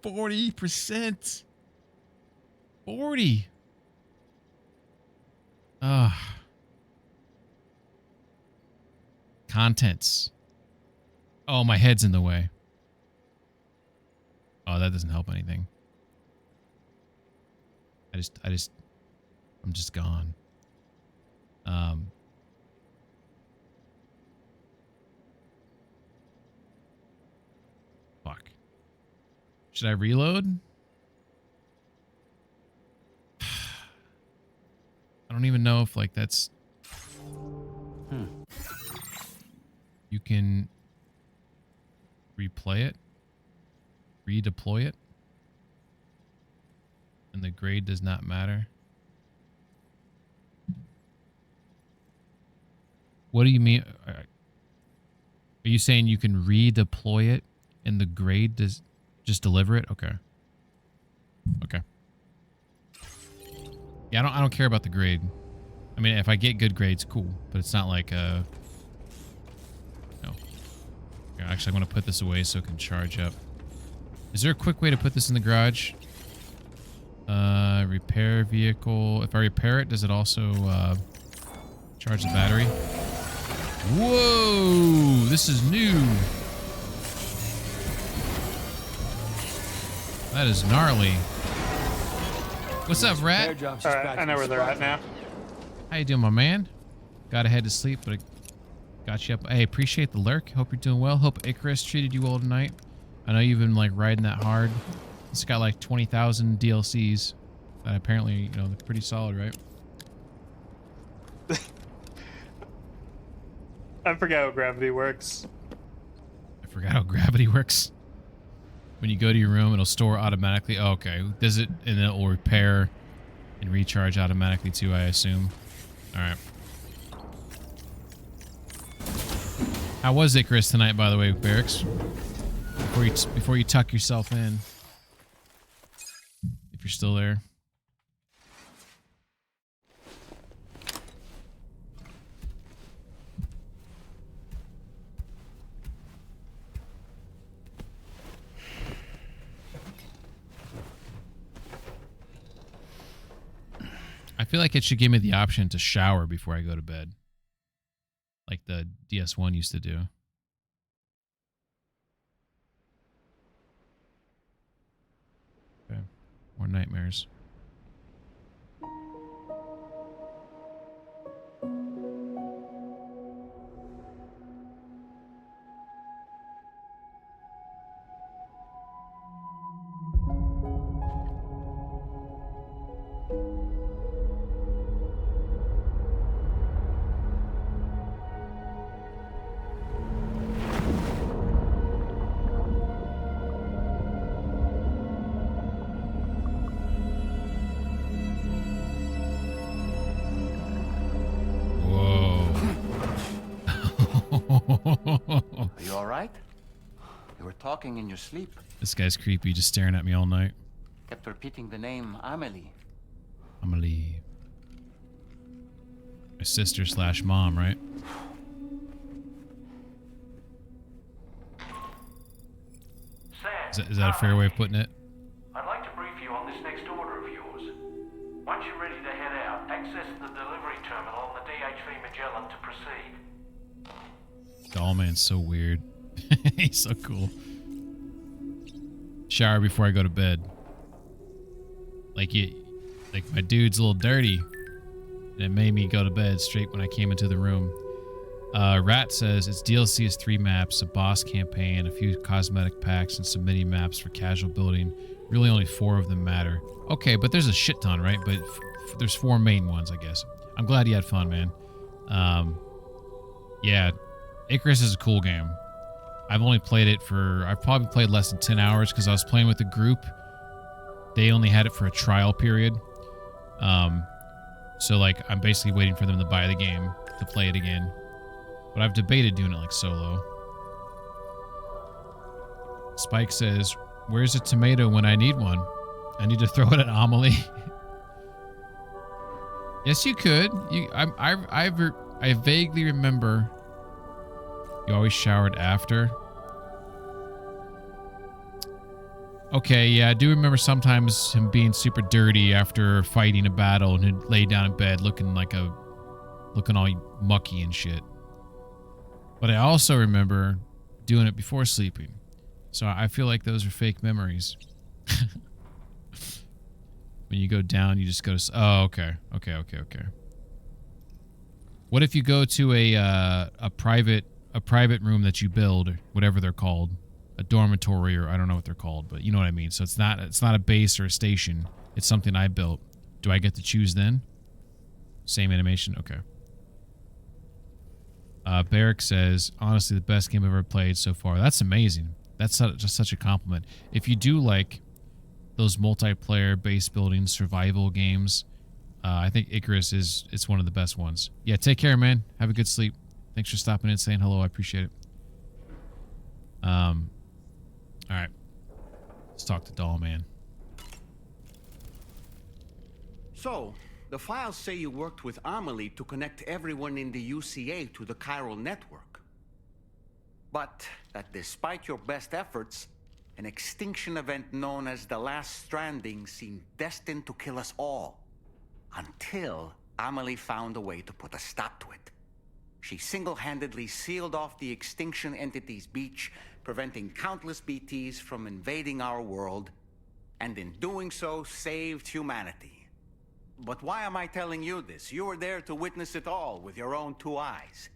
40%. 40. Contents. Oh, my head's in the way. Oh, that doesn't help anything. I'm just gone. Fuck. Should I reload? I don't even know if like that's... You can replay it, redeploy it, and the grade does not matter. What do you mean? Are you saying you can redeploy it and the grade does just deliver it? Okay. Okay. Yeah, I don't care about the grade. I mean, if I get good grades, cool. But it's not like no. Yeah, actually, I'm gonna put this away so it can charge up. Is there a quick way to put this in the garage? Repair vehicle. If I repair it, does it also charge the battery? Whoa! This is new. That is gnarly. What's up, Rat? Alright, I know where they're at now. How you doing, my man? Got to head to sleep, but I got you up. Hey, appreciate the lurk. Hope you're doing well. Hope Icarus treated you well tonight. I know you've been like riding that hard. It's got like 20,000 DLCs. That apparently, you know, they're pretty solid, right? I forgot how gravity works. I forgot how gravity works. When you go to your room, it'll store automatically. Oh, okay. Does it? And then it will repair and recharge automatically too, I assume. All right. How was Icarus tonight, by the way, Barracks? Before you tuck yourself in. If you're still there. I feel like it should give me the option to shower before I go to bed. Like the DS1 used to do. Okay. More nightmares. Are you alright? You were talking in your sleep. This guy's creepy, just staring at me all night. Kept repeating the name Amelie. Amelie. My sister / mom, right? Is that a fair way of putting it? I'd like to brief you on this next order of yours. Once you're ready to head out, access the delivery terminal on the DHV Magellan to proceed. Dollman's so weird. He's so cool. Shower before I go to bed. Like my dude's a little dirty. And it made me go to bed straight when I came into the room. Rat says its DLC is 3 maps, a boss campaign, a few cosmetic packs, and some mini maps for casual building. Really, only 4 of them matter. Okay, but there's a shit ton, right? But there's 4 main ones, I guess. I'm glad you had fun, man. Yeah, Icarus is a cool game. I've only played it I've probably played less than 10 hours because I was playing with a group. They only had it for a trial period. So, like, I'm basically waiting for them to buy the game to play it again. But I've debated doing it, like, solo. Spike says, where's a tomato when I need one? I need to throw it at Amelie. Yes, you could. I vaguely remember you always showered after. Okay, yeah, I do remember sometimes him being super dirty after fighting a battle and he'd lay down in bed looking all mucky and shit. But I also remember doing it before sleeping. So I feel like those are fake memories. When you go down, you just go to... Oh, okay. Okay. What if you go to a private room that you build, or whatever they're called, a dormitory, or I don't know what they're called, but you know what I mean. So it's not a base or a station. It's something I built. Do I get to choose then? Same animation? Okay. Barrick says, honestly, the best game I've ever played so far. That's amazing. That's just such a compliment. If you do like those multiplayer base building survival games, I think Icarus it's one of the best ones. Yeah, take care, man. Have a good sleep. Thanks for stopping in and saying hello. I appreciate it. All right. Let's talk to Doll Man. So, the files say you worked with Amelie to connect everyone in the UCA to the chiral network. But that despite your best efforts, an extinction event known as the Last Stranding seemed destined to kill us all. Until Amelie found a way to put a stop to it. She single-handedly sealed off the extinction entity's beach, preventing countless BTs from invading our world, and in doing so, saved humanity. But why am I telling you this? You were there to witness it all with your own 2 eyes.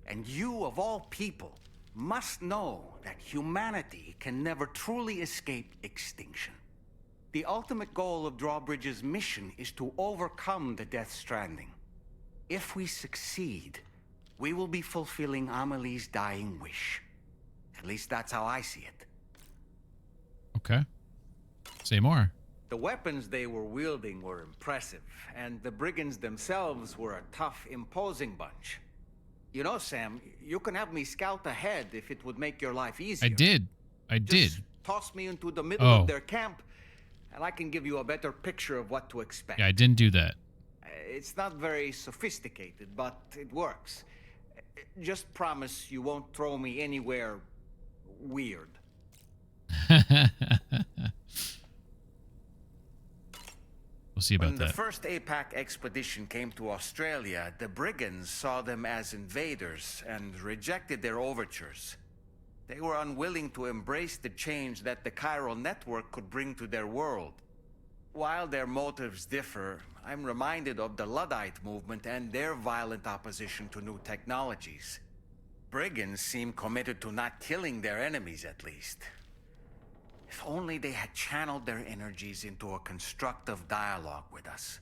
And you, of all people, must know that humanity can never truly escape extinction. The ultimate goal of Drawbridge's mission is to overcome the Death Stranding. If we succeed, we will be fulfilling Amelie's dying wish. At least that's how I see it. Okay. Say more. The weapons they were wielding were impressive, and the brigands themselves were a tough, imposing bunch. You know, Sam, you can have me scout ahead if it would make your life easier. I did. Toss me into the middle of their camp, and I can give you a better picture of what to expect. Yeah, I didn't do that. It's not very sophisticated, but it works. Just promise you won't throw me anywhere weird. We'll see about When that. the first APAC expedition came to Australia, the brigands saw them as invaders and rejected their overtures. They were unwilling to embrace the change that the chiral network could bring to their world. While their motives differ, I'm reminded of the Luddite movement and their violent opposition to new technologies. Brigands seem committed to not killing their enemies, at least. If only they had channeled their energies into a constructive dialogue with us.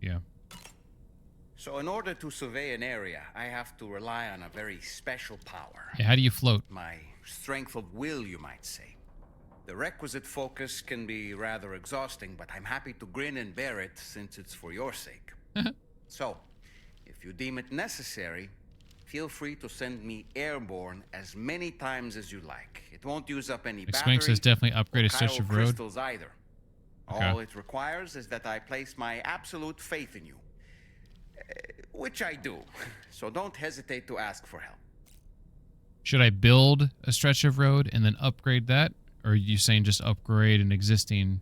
Yeah. So in order to survey an area, I have to rely on a very special power. Yeah, how do you float? My strength of will, you might say. The requisite focus can be rather exhausting, but I'm happy to grin and bear it since it's for your sake. So, if you deem it necessary, feel free to send me airborne as many times as you like. It won't use up any battery Sphinx has definitely upgraded or Stretch chiral of Road. crystals either. Okay. All it requires is that I place my absolute faith in you. Which I do. So don't hesitate to ask for help. Should I build a stretch of road and then upgrade that? Or are you saying just upgrade an existing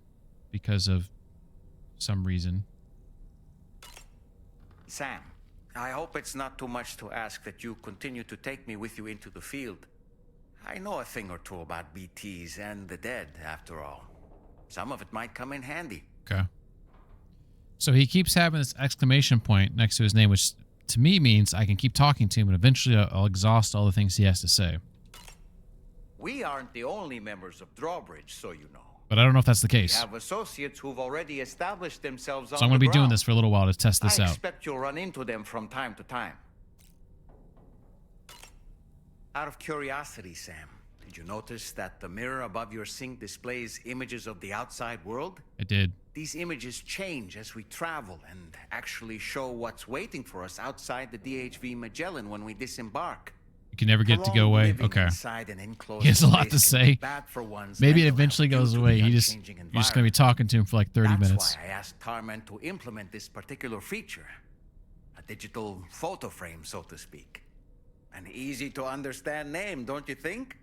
because of some reason? Sam, I hope it's not too much to ask that you continue to take me with you into the field. I know a thing or two about BTs and the dead, after all. Some of it might come in handy. Okay. So he keeps having this exclamation point next to his name, which to me means I can keep talking to him, and eventually I'll exhaust all the things he has to say. We aren't the only members of Drawbridge, so you know. But I don't know if that's the case. We have associates who've already established themselves on So I'm going to be doing this for a little while to test this I out. expect you'll run into them from time to time. Out of curiosity, Sam, did you notice that the mirror above your sink displays images of the outside world? I did. These images change as we travel and actually show what's waiting for us outside the DHV Magellan when we disembark. You can never get it to go away. Okay. He has a lot to say. Maybe it eventually goes away. You're just going to be talking to him for like 30 minutes. That's why I asked Tarman to implement this particular feature. A digital photo frame, so to speak. An easy to understand name, don't you think?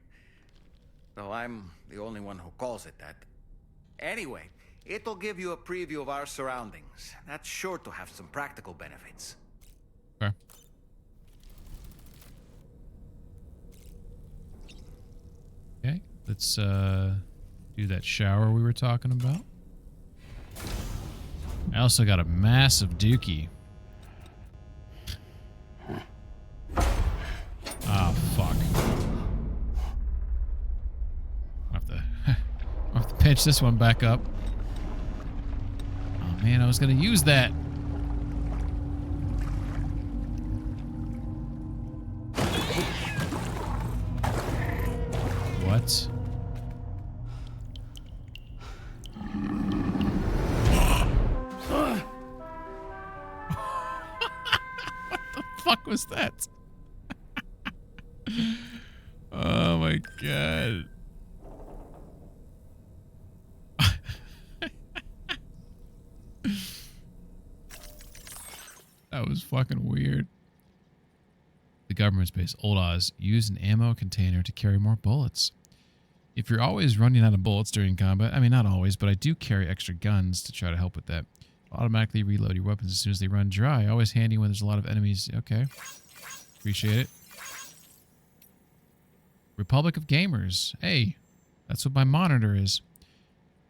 Though I'm the only one who calls it that. Anyway, it'll give you a preview of our surroundings. That's sure to have some practical benefits. Okay. Okay, let's do that shower we were talking about. I also got a massive dookie. Ah, fuck. I'll have to pinch this one back up. Oh man, I was gonna use that. What? What the fuck was that? Oh my god. That was fucking weird. The government's base, Old Oz, used an ammo container to carry more bullets. If you're always running out of bullets during combat, I mean, not always, but I do carry extra guns to try to help with that. Automatically reload your weapons as soon as they run dry. Always handy when there's a lot of enemies. Okay. Appreciate it. Republic of Gamers. Hey, that's what my monitor is.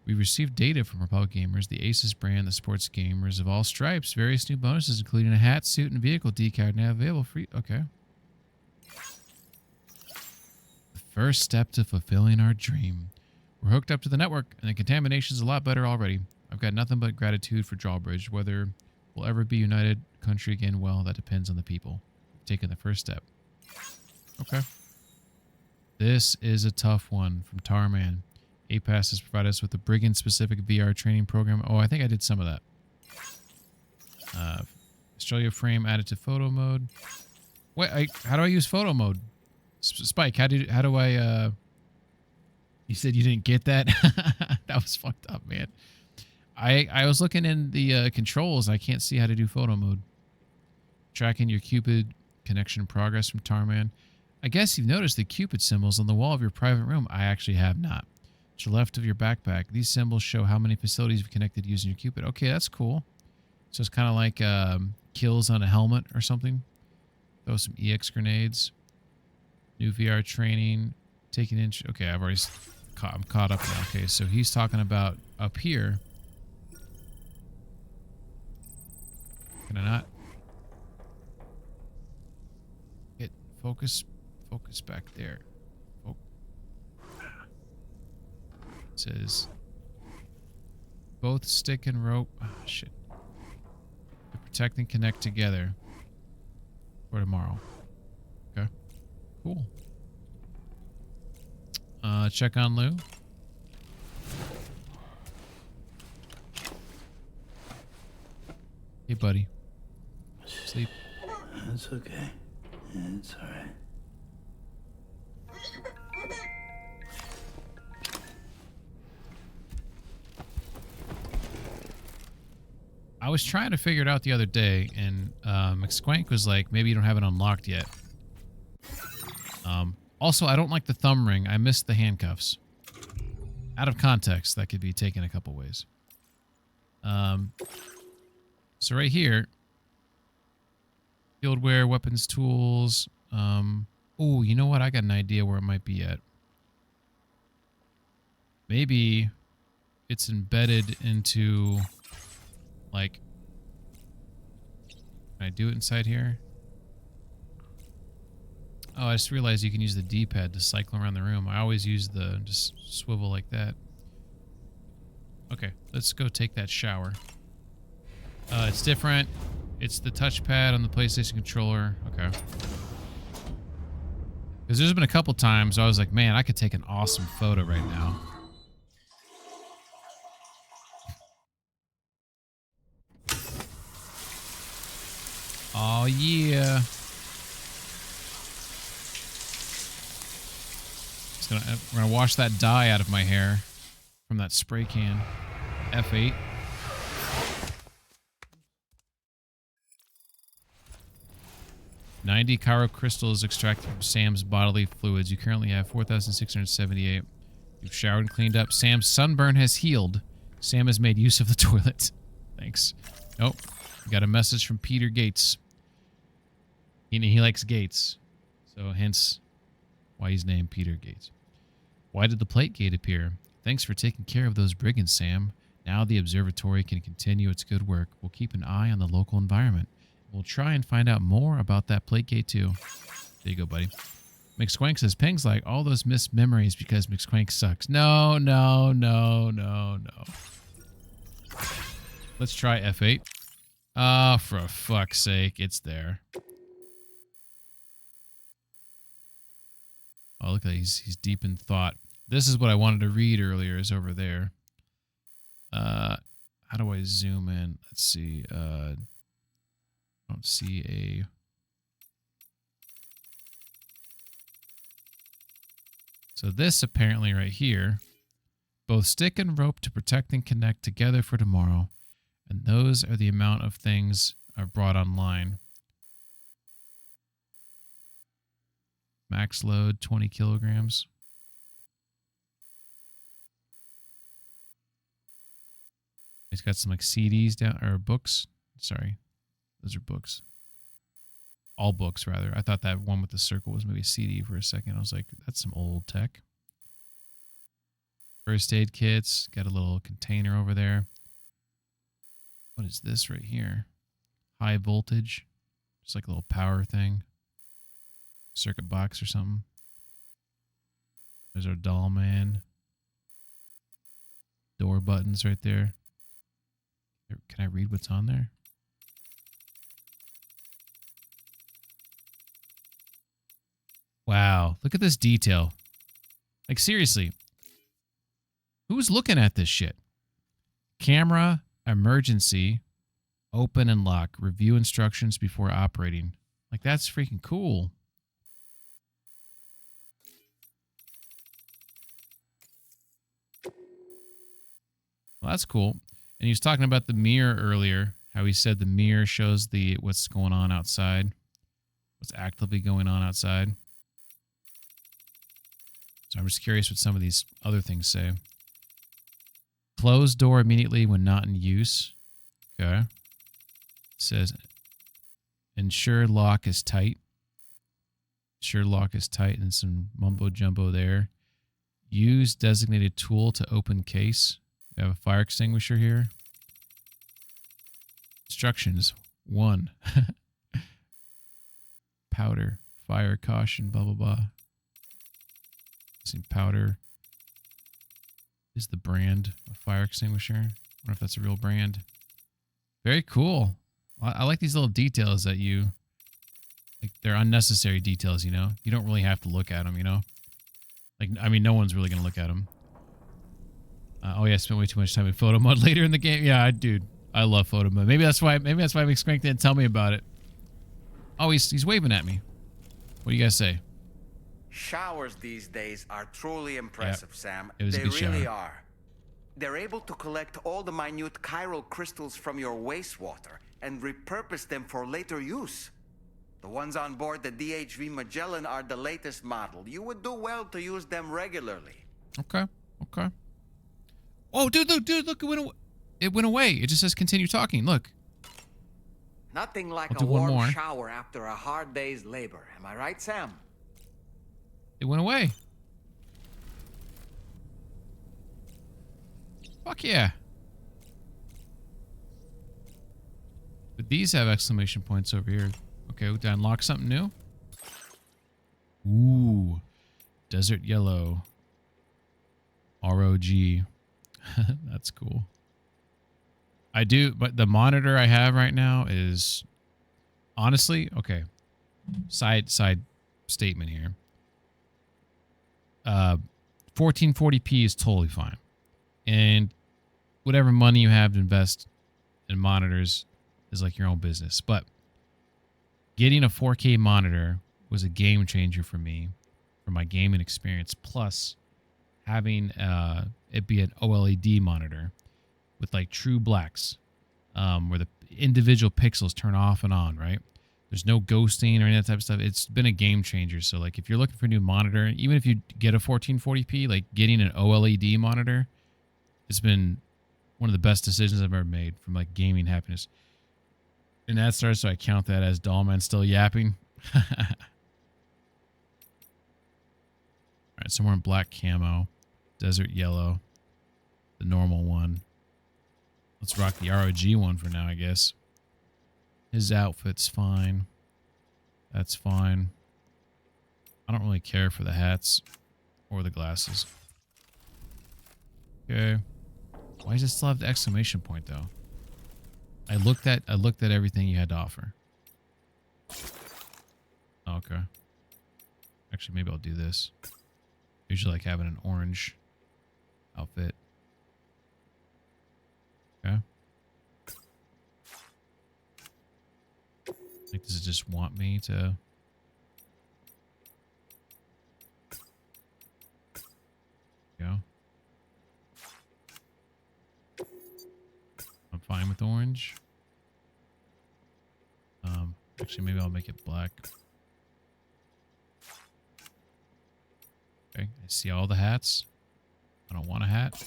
We received data from Republic Gamers, the Aces brand, the sports gamers of all stripes. Various new bonuses, including a hat, suit, and vehicle decal now available for you. Okay. The first step to fulfilling our dream. We're hooked up to the network, and the contamination's a lot better already. I've got nothing but gratitude for Drawbridge. Whether we'll ever be united country again, well, that depends on the people. Taking the first step. Okay. This is a tough one from Tarman. APAS has provided us with a brigand-specific VR training program. Oh, I think I did some of that. Australia frame added to photo mode. Wait, how do I use photo mode? Spike, how do I? You said you didn't get that. That was fucked up, man. I was looking in the controls. I can't see how to do photo mode. Tracking your Cupid connection progress from Tarman. I guess you've noticed the Cupid symbols on the wall of your private room. I actually have not. To the left of your backpack, these symbols show how many facilities you've connected using your Cupid. Okay, that's cool. So it's kind of like kills on a helmet or something. Throw some EX grenades. New VR training. Taking in. Okay, I'm caught up now. Okay, so he's talking about up here. Can I not? Hit focus back there. Says both stick and rope. Oh, shit. To protect and connect together for tomorrow. Okay. Cool. Check on Lou. Hey, buddy. Sleep. It's okay. It's all right. I was trying to figure it out the other day, and McSquank was like, maybe you don't have it unlocked yet. Also, I don't like the thumb ring. I missed the handcuffs. Out of context, that could be taken a couple ways. So right here, field wear, weapons, tools. Oh, you know what? I got an idea where it might be at. Maybe it's embedded into... like Can I do it inside here? Oh, I just realized you can use the D-pad to cycle around the room. I always use the just swivel like that. Okay, let's go take that shower. It's different. It's the touchpad on the PlayStation controller. Okay. Because there's been a couple times I was like, man, I could take an awesome photo right now. Oh, yeah. We're gonna wash that dye out of my hair from that spray can. F8. $90 Cairo crystals extracted from Sam's bodily fluids. You currently have 4,678. You've showered and cleaned up. Sam's sunburn has healed. Sam has made use of the toilet. Thanks. Oh, we got a message from Peter Gates. He likes Gates. So hence why he's named Peter Gates. Why did the plate gate appear? Thanks for taking care of those brigands, Sam. Now the observatory can continue its good work. We'll keep an eye on the local environment. We'll try and find out more about that plate gate, too. There you go, buddy. McSquank says, Ping's like all those missed memories because McSquank sucks. No, no, no, no, no. Let's try F8. Ah, for fuck's sake, it's there. Oh, look at that. He's deep in thought. This is what I wanted to read earlier, is over there. How do I zoom in? Let's see. I don't see a... So this apparently right here, both stick and rope to protect and connect together for tomorrow. And those are the amount of things I've brought online. Max load, 20 kilograms. He's got some like CDs down, or books. Sorry, those are books. All books, rather. I thought that one with the circle was maybe a CD for a second. I was like, that's some old tech. First aid kits. Got a little container over there. What is this right here? High voltage. Just like a little power thing. Circuit box or something. There's our doll man. Door buttons right there. Can I read what's on there? Wow, look at this detail. Like, seriously. Who's looking at this shit? Camera, emergency, open and lock, review instructions before operating. Like, that's freaking cool. Well, that's cool. And he was talking about the mirror earlier, how he said the mirror shows what's going on outside, what's actively going on outside. So I'm just curious what some of these other things say. Close door immediately when not in use. Okay. It says, ensure lock is tight. Ensure lock is tight, and some mumbo jumbo there. Use designated tool to open case. We have a fire extinguisher here. Instructions. 1. Powder. Fire caution. Blah, blah, blah. Some powder. Is the brand a fire extinguisher? I wonder if that's a real brand. Very cool. I like these little details that you... Like, they're unnecessary details, you know? You don't really have to look at them, you know? Like, I mean, no one's really going to look at them. Oh yeah, I spent way too much time in photo mode later in the game. Yeah, dude, I love photo mode. Maybe that's why McSpank didn't tell me about it. Oh, he's waving at me. What do you guys say? Showers these days are truly impressive, Sam. It was a They good really shower. are. They're able to collect all the minute chiral crystals from your wastewater and repurpose them for later use. The ones on board the DHV Magellan are the latest model. You would do well to use them regularly. Okay, okay. Oh, dude, look, it went away. It went away. It just says continue talking. Look. Nothing like I'll a do one warm more. shower after a hard day's labor. Am I right, Sam? It went away. Fuck yeah. But these have exclamation points over here. Okay, did I unlock something new? Ooh. Desert yellow. ROG. That's cool. I do, but the monitor I have right now is honestly, okay. Side statement here. 1440p is totally fine. And whatever money you have to invest in monitors is like your own business. But getting a 4K monitor was a game changer for me, for my gaming experience. Plus, having it be an OLED monitor with like true blacks, where the individual pixels turn off and on, right? There's no ghosting or any of that type of stuff. It's been a game changer. So like if you're looking for a new monitor, even if you get a 1440p, like getting an OLED monitor, it's been one of the best decisions I've ever made from like gaming happiness. And that starts, so I count that as Dollman still yapping. All right, so we're in black camo, desert yellow, the normal one. Let's rock the ROG one for now, I guess. His outfit's fine. That's fine. I don't really care for the hats or the glasses. Okay. Why does it still have the exclamation point though? I looked at everything you had to offer. Oh, okay. Actually, maybe I'll do this. Usually like having an orange outfit. Okay. Like, does it just want me to... Go. I'm fine with orange. Actually, maybe I'll make it black. Okay, I see all the hats. I don't want a hat.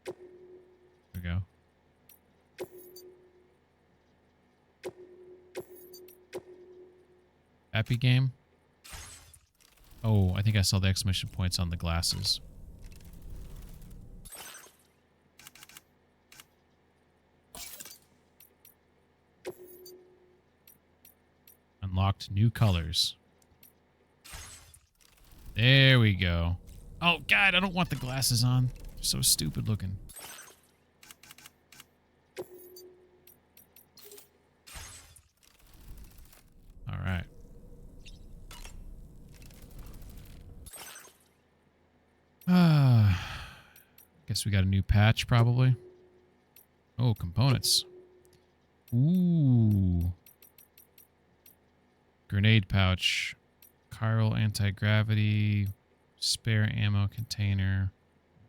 There we go. Happy game? Oh, I think I saw the exclamation points on the glasses. Unlocked new colors. There we go. Oh, God, I don't want the glasses on. They're so stupid looking. All right. Guess we got a new patch, probably. Oh, components. Ooh. Grenade pouch. Chiral anti-gravity. Spare ammo container.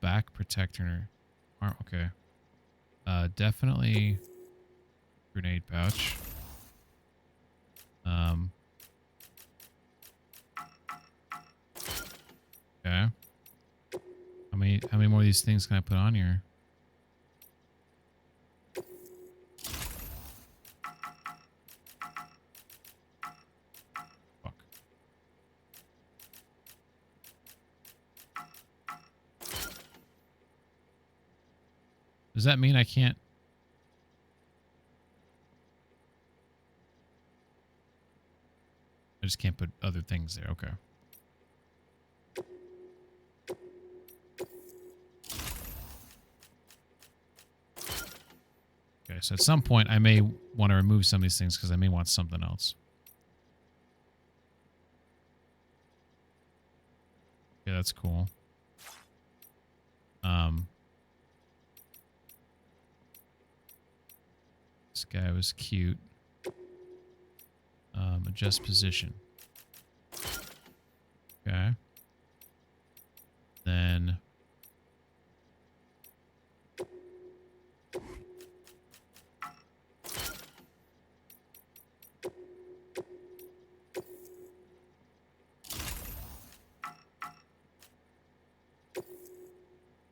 Back protector. Okay. Definitely grenade pouch. Okay. How many more of these things can I put on here? Fuck. Does that mean I can't? I just can't put other things there. Okay. Okay, so at some point I may want to remove some of these things because I may want something else. Yeah, that's cool. This guy was cute. Adjust position. Okay. Then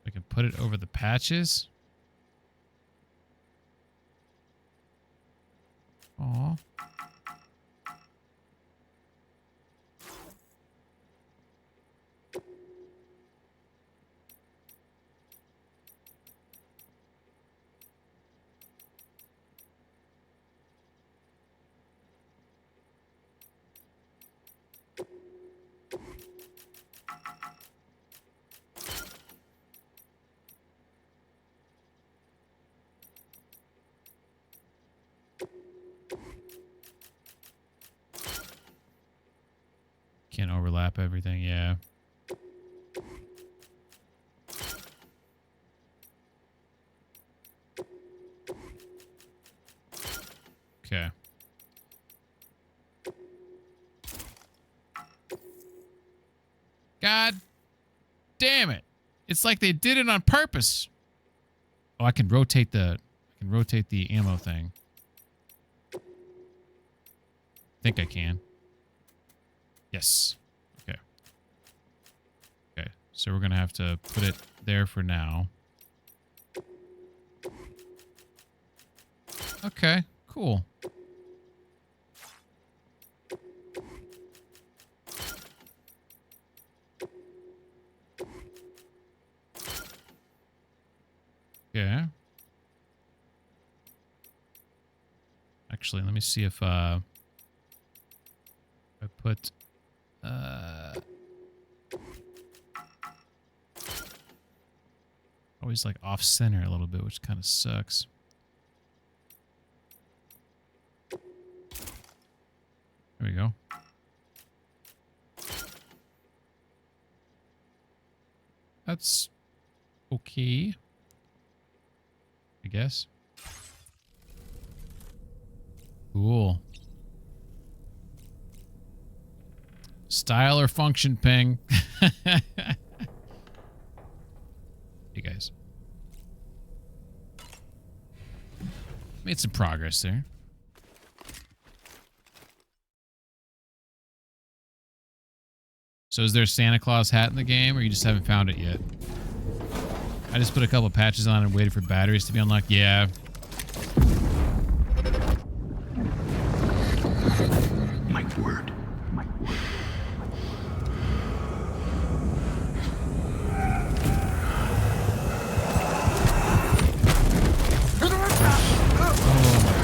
I can put it over the patches. Aw. can't overlap everything, yeah. Okay. God damn it. It's like they did it on purpose. Oh, I can rotate the ammo thing. Think I can. Yes. Okay. Okay. So we're going to have to put it there for now. Okay. Cool. Yeah. Actually, let me see if I put always like off center a little bit, which kind of sucks. There we go. That's okay, I guess. Cool. Style or function, ping. Hey, guys. Made some progress there. So is there a Santa Claus hat in the game, or you just haven't found it yet? I just put a couple patches on and waited for batteries to be unlocked. Yeah. My word. Oh my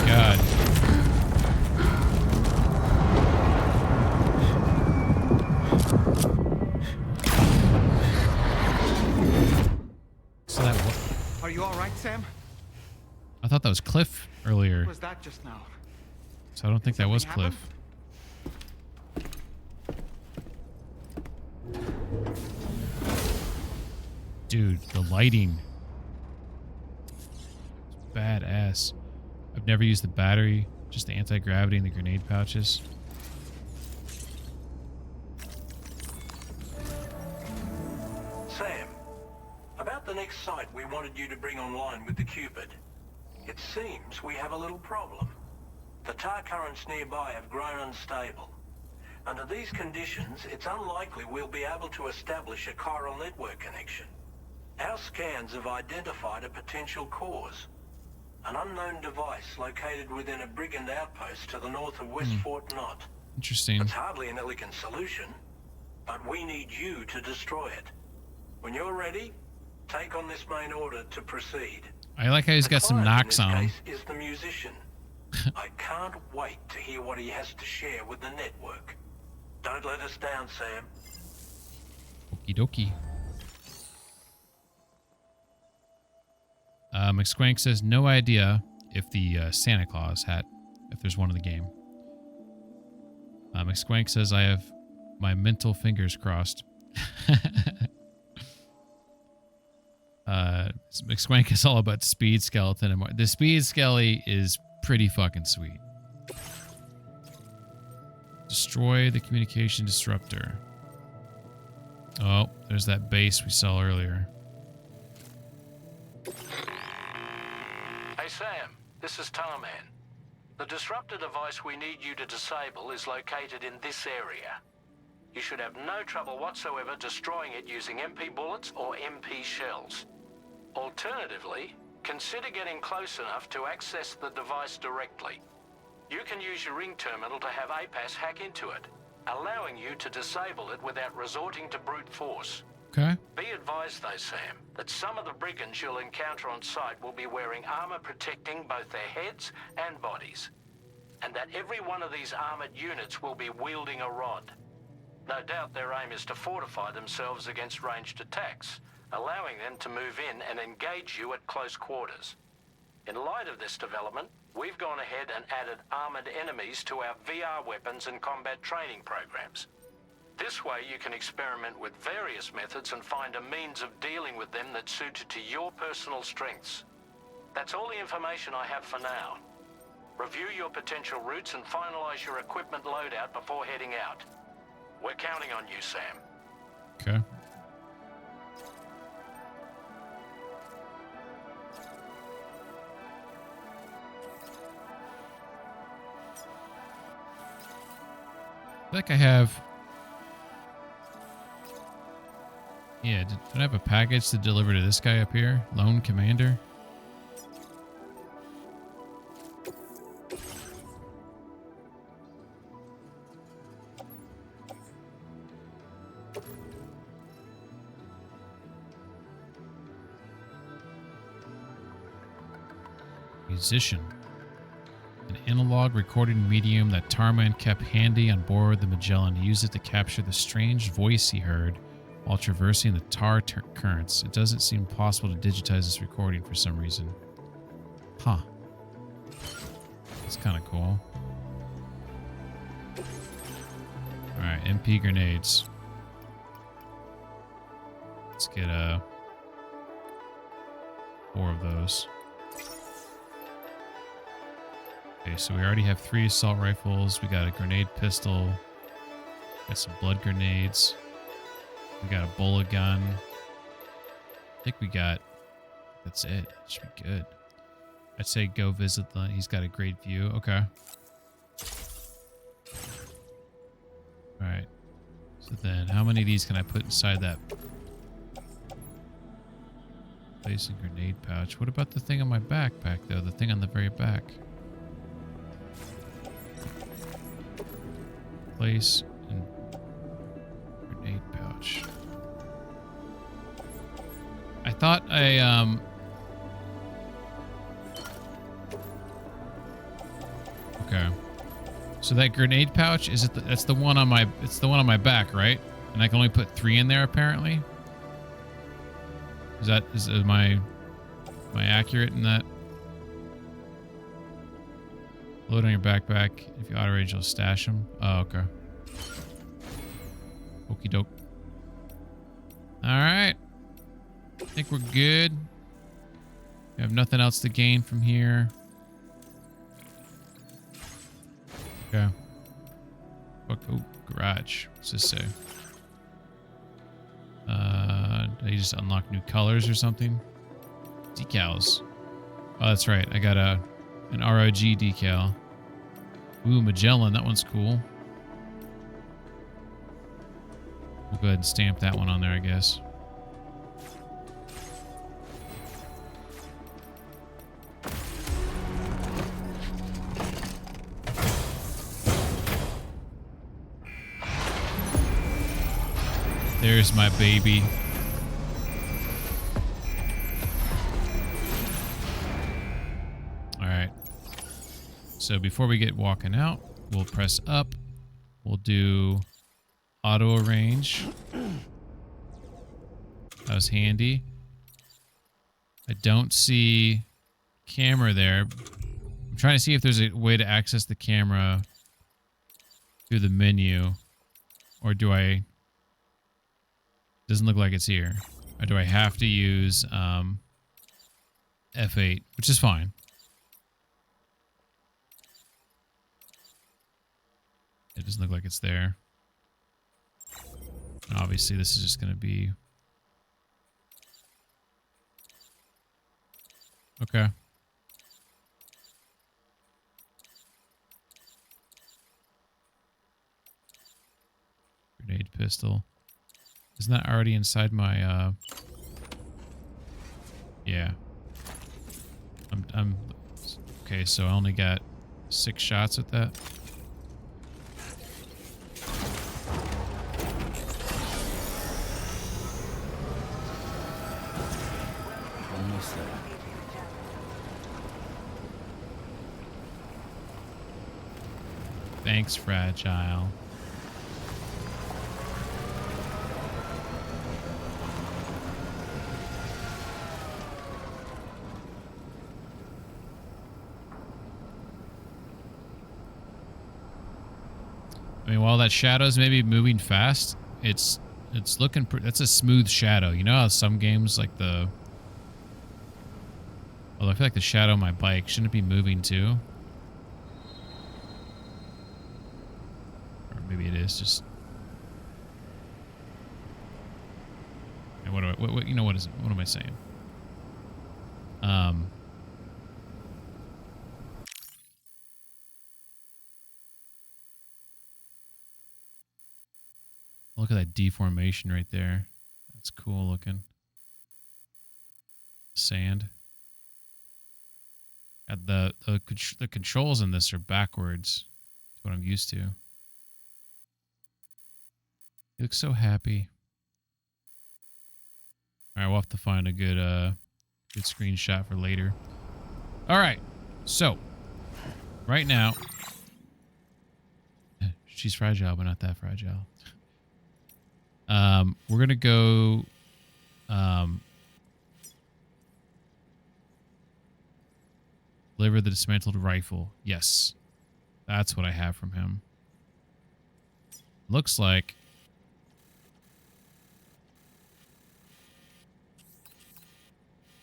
god. So that was... Are you all right, Sam? I thought that was Cliff earlier. What was that just now? So I don't think that was Cliff. Dude, the lighting. It's badass. I've never used the battery, just the anti-gravity and the grenade pouches. Sam, about the next site we wanted you to bring online with the Cupid. It seems we have a little problem. The tar currents nearby have grown unstable. Under these conditions, it's unlikely we'll be able to establish a chiral network connection. Our scans have identified a potential cause. An unknown device located within a brigand outpost to the north of West Fort Knott. Interesting. It's hardly an elegant solution, but we need you to destroy it. When you're ready, take on this main order to proceed. I like how he's got some knocks on him. In this case is the musician. I can't wait to hear what he has to share with the network. Don't let us down, Sam. Okie dokie. McSquank says, no idea if the Santa Claus hat, if there's one in the game. McSquank says, I have my mental fingers crossed. McSquank is all about Speed Skeleton. And more. The Speed Skelly is pretty fucking sweet. Destroy the communication disruptor. Oh, there's that base we saw earlier. Hey Sam, this is Tarman. The disruptor device we need you to disable is located in this area. You should have no trouble whatsoever destroying it using MP bullets or MP shells. Alternatively, consider getting close enough to access the device directly. You can use your ring terminal to have APAS hack into it, allowing you to disable it without resorting to brute force. Okay. Be advised though, Sam, that some of the brigands you'll encounter on site will be wearing armor protecting both their heads and bodies, and that every one of these armored units will be wielding a rod. No doubt their aim is to fortify themselves against ranged attacks, allowing them to move in and engage you at close quarters. In light of this development, we've gone ahead and added armored enemies to our VR weapons and combat training programs. This way you can experiment with various methods and find a means of dealing with them that's suited to your personal strengths. That's all the information I have for now. Review your potential routes and finalize your equipment loadout before heading out. We're counting on you, Sam. Okay. I feel like I have... Yeah, did I have a package to deliver to this guy up here? Lone Commander? Musician. An analog recording medium that Tarman kept handy on board the Magellan. He used it to capture the strange voice he heard while traversing the tar currents. It doesn't seem possible to digitize this recording for some reason. Huh. That's kind of cool. Alright, MP grenades. Let's get 4 of those. Okay, so we already have 3 assault rifles. We got a grenade pistol. Got some blood grenades. We got a bullet gun. I think we got... That's it. Should be good. I'd say go visit the... He's got a great view. Okay. Alright. So then, how many of these can I put inside that? Place a grenade pouch. What about the thing on my backpack, though? The thing on the very back. Place and grenade pouch. I thought I okay. So that grenade pouch is it? That's the one on my. It's the one on my back, right? And I can only put 3 in there apparently. Am I accurate in that? Load on your backpack. If you auto range, you'll stash them. Oh, okay. Okie doke. Alright. I think we're good. We have nothing else to gain from here. Okay. Oh, garage. What's this say? Did I just unlock new colors or something? Decals. Oh, that's right. I got an ROG decal. Ooh, Magellan. That one's cool. We'll go ahead and stamp that one on there, I guess. There's my baby. Alright. So before we get walking out, we'll press up. We'll do auto arrange. That was handy. I don't see camera there. I'm trying to see if there's a way to access the camera through the menu. Or do I... Doesn't look like it's here. Or do I have to use F8, which is fine. It doesn't look like it's there. And obviously, this is just going to be... Okay. Grenade pistol. Isn't that already inside my, Yeah. I'm... Okay, so I only got 6 shots at that. Almost there. Thanks, Fragile. I mean, while that shadow's maybe moving fast, it's looking. That's a smooth shadow. You know how some games like the. Although I feel like the shadow on my bike shouldn't it be moving too. Or maybe it is just. And what do I? What you know? What is it? What am I saying? Look at that deformation right there. That's cool looking. Sand. The controls in this are backwards. That's what I'm used to. He looks so happy. All right, we'll have to find a good good screenshot for later. All right, so right now, she's fragile, but not that fragile. We're gonna go. Deliver the dismantled rifle. Yes, that's what I have from him. Looks like.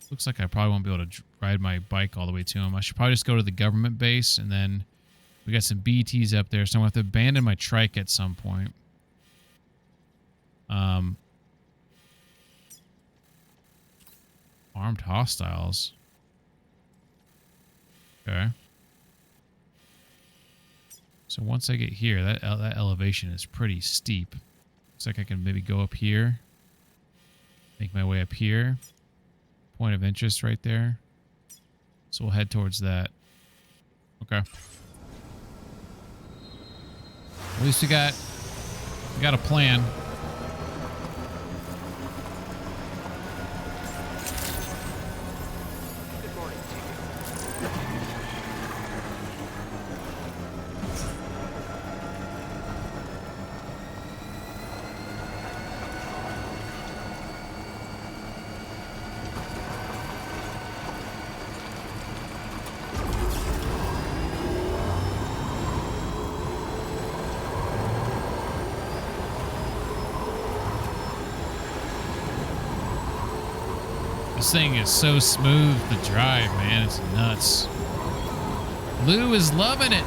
Looks like I probably won't be able to ride my bike all the way to him. I should probably just go to the government base, and then we got some BTs up there, so I'm going to have to abandon my trike at some point. Armed hostiles. Okay. So once I get here, that elevation is pretty steep. Looks like I can maybe go up here. Make my way up here. Point of interest right there. So we'll head towards that. Okay. At least we got a plan. This thing is so smooth to drive, man. It's nuts. Lou is loving it.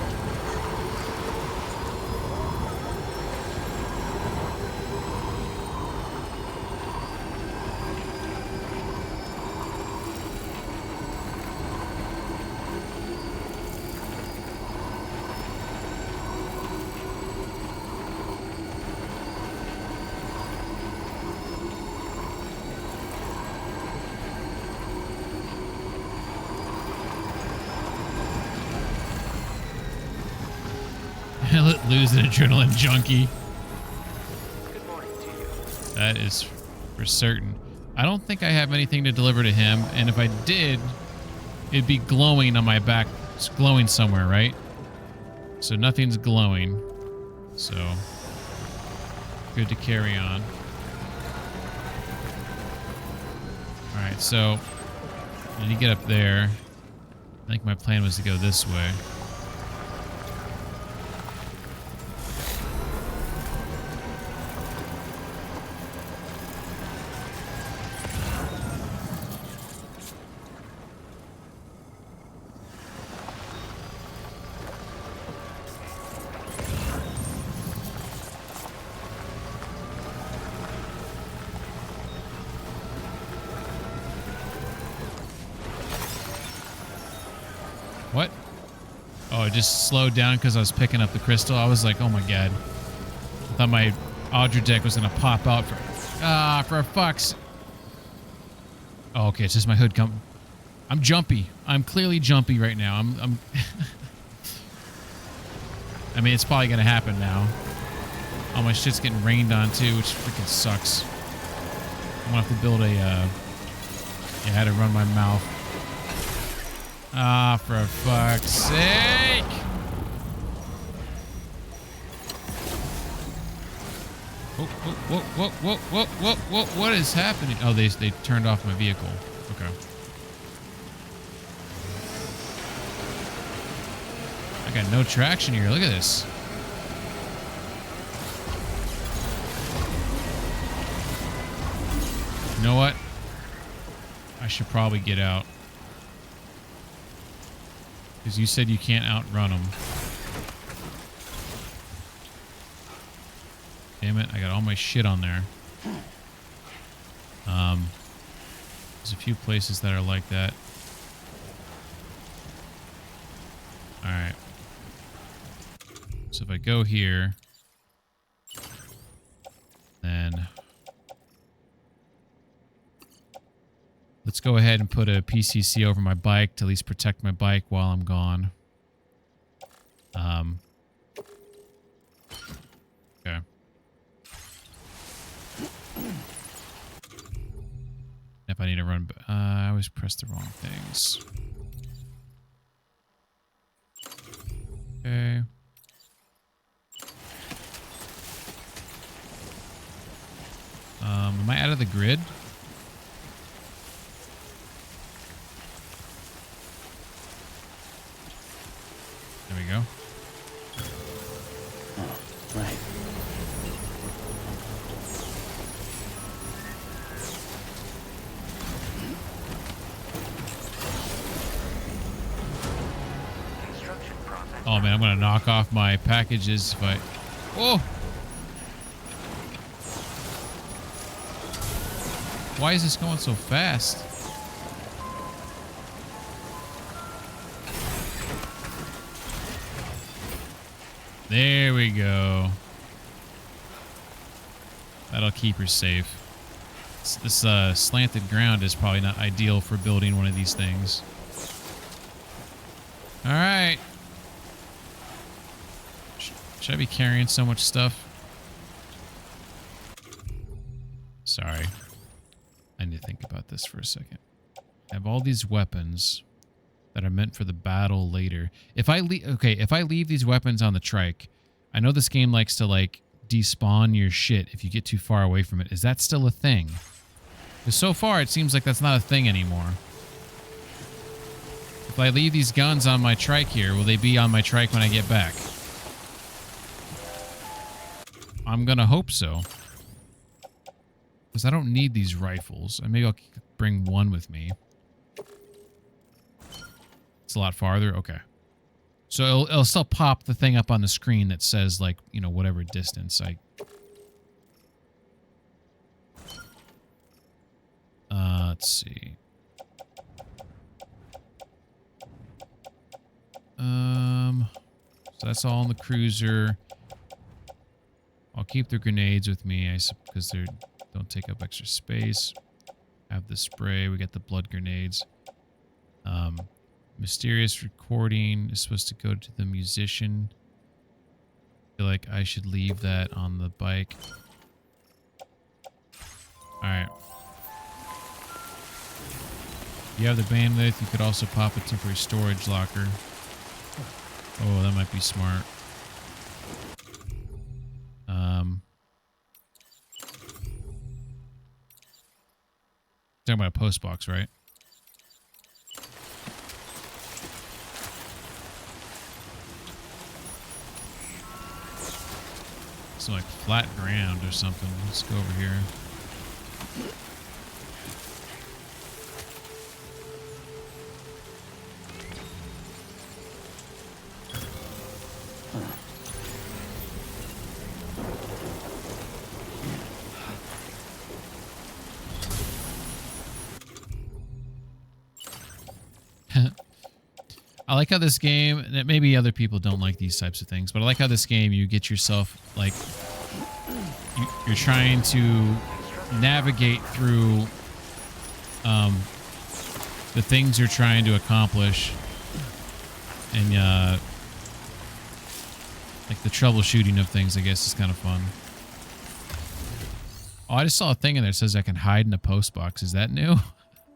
Lou's an adrenaline junkie. Good morning to you. That is for certain. I don't think I have anything to deliver to him, and if I did, it'd be glowing on my back. It's glowing somewhere, right? So nothing's glowing. So good to carry on. Alright, so I need to get up there. I think my plan was to go this way. What? Oh, it just slowed down because I was picking up the crystal. I was like, oh my god. I thought my Audra deck was going to pop out for fuck's. Oh, okay, it's just my hood come. I'm jumpy. I'm clearly jumpy right now. I'm I mean, it's probably going to happen now. All my shit's getting rained on too, which freaking sucks. I'm going to have to build a, yeah, I had to run my mouth. Ah, for fuck's sake! Whoa, what is happening? Oh, they turned off my vehicle. Okay. I got no traction here. Look at this. You know what? I should probably get out. Because you said you can't outrun them. Damn it, I got all my shit on there. There's a few places that are like that. Alright. So if I go here, then let's go ahead and put a PCC over my bike to at least protect my bike while I'm gone. Okay. If I need to run, I always press the wrong things. Okay. Am I out of the grid? There we go. Oh, right. Oh man, I'm gonna knock off my packages if I... Oh! Why is this going so fast? There we go. That'll keep her safe. This slanted ground is probably not ideal for building one of these things. Alright. Should I be carrying so much stuff? Sorry. I need to think about this for a second. I have all these weapons that are meant for the battle later. If I leave these weapons on the trike, I know this game likes to like despawn your shit if you get too far away from it. Is that still a thing? Because so far it seems like that's not a thing anymore. If I leave these guns on my trike here, will they be on my trike when I get back? I'm gonna hope so. Because I don't need these rifles. And maybe I'll bring one with me. It's a lot farther. Okay. So it'll still pop the thing up on the screen that says, like, you know, whatever distance I... let's see. So that's all in the cruiser. I'll keep the grenades with me, because they don't take up extra space. Have the spray. We got the blood grenades. Mysterious recording is supposed to go to the musician. I feel like I should leave that on the bike. Alright. If you have the bandwidth, you could also pop a temporary storage locker. Oh, that might be smart. Talking about a post box, right? Some like flat ground or something. Let's go over here. I like how this game, and maybe other people don't like these types of things, but I like how this game, you get yourself, like, you're trying to navigate through the things you're trying to accomplish, and like the troubleshooting of things, I guess, is kind of fun. Oh, I just saw a thing in there that says I can hide in a post box. Is that new?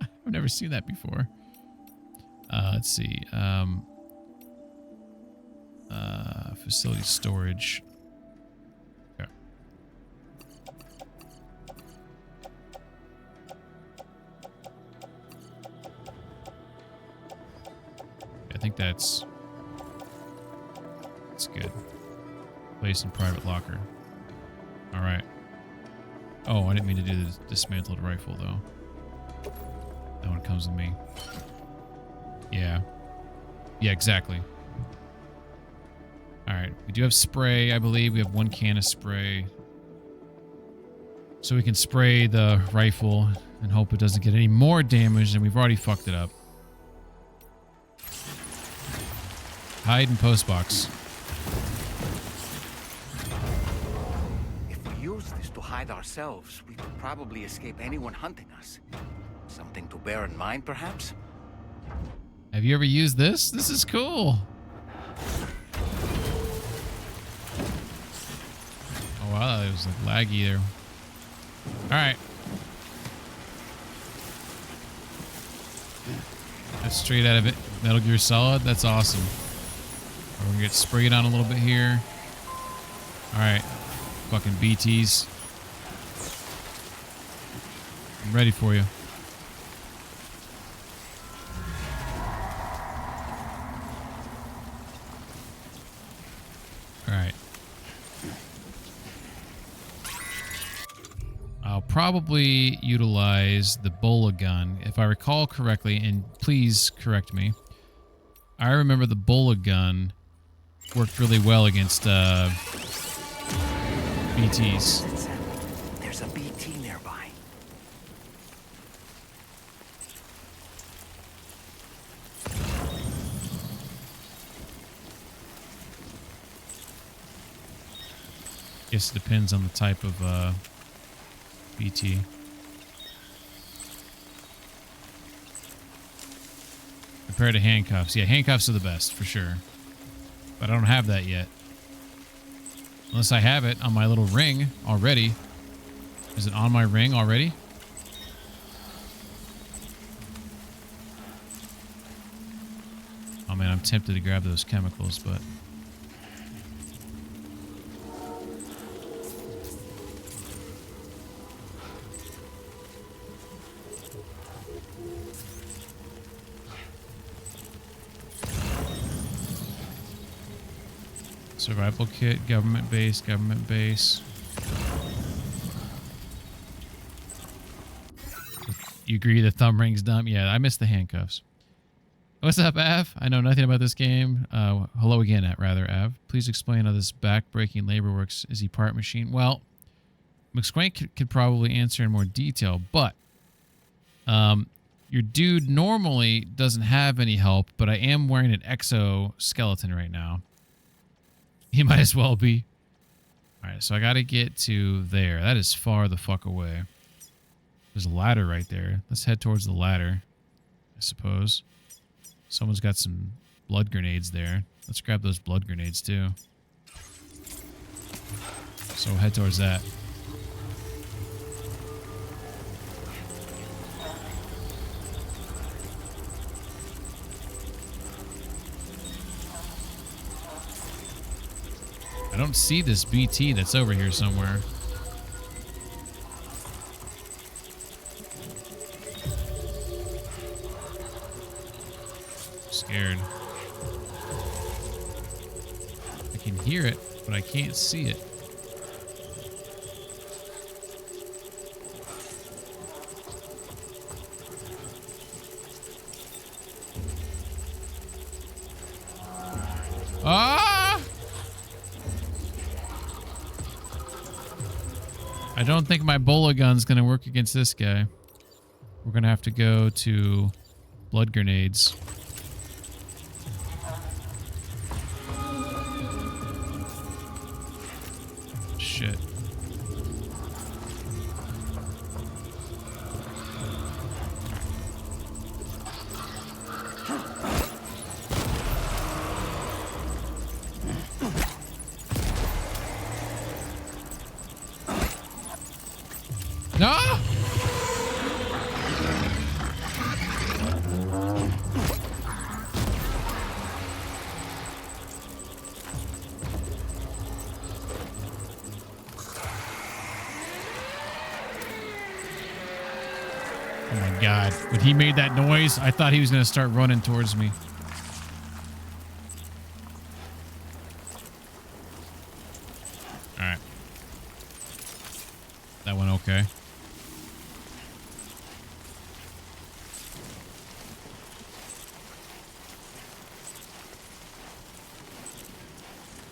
I've never seen that before. Let's see. Facility storage. Okay. I think that's good. Place in private locker. All right. Oh, I didn't mean to do the dismantled rifle, though. That one comes with me. Yeah. Yeah, exactly. Alright, we do have spray, I believe. We have 1 can of spray. So we can spray the rifle and hope it doesn't get any more damage, and we've already fucked it up. Hide in post box. If we use this to hide ourselves, we could probably escape anyone hunting us. Something to bear in mind, perhaps? Have you ever used this? This is cool. Oh wow, it was like laggy there. Alright. That's straight out of it. Metal Gear Solid. That's awesome. We're gonna get sprayed on a little bit here. Alright. Fucking BTs. I'm ready for you. Alright. I'll probably utilize the Bola gun. If I recall correctly, and please correct me, I remember the Bola gun worked really well against BTs. There's a BT nearby. Guess it depends on the type of BT. Compared to handcuffs. Yeah, handcuffs are the best, for sure. But I don't have that yet. Unless I have it on my little ring already. Is it on my ring already? Oh man, I'm tempted to grab those chemicals, but... Survival kit, government base, government base. You agree the thumb ring's dumb? Yeah, I miss the handcuffs. What's up, Av? I know nothing about this game. Hello again, rather, Av. Please explain how this back-breaking labor works. Is he part machine? Well, McSwank could probably answer in more detail, but your dude normally doesn't have any help, but I am wearing an exoskeleton right now. He might as well be. Alright, so I gotta get to there. That is far the fuck away. There's a ladder right there. Let's head towards the ladder, I suppose. Someone's got some blood grenades there. Let's grab those blood grenades too. So we'll head towards that. I don't see this BT that's over here somewhere. Scared. I can hear it, but I can't see it. Ah! I don't think my Bola gun's gonna work against this guy. We're gonna have to go to blood grenades. Shit. No! Oh my god. When he made that noise, I thought he was going to start running towards me. Alright. That went okay.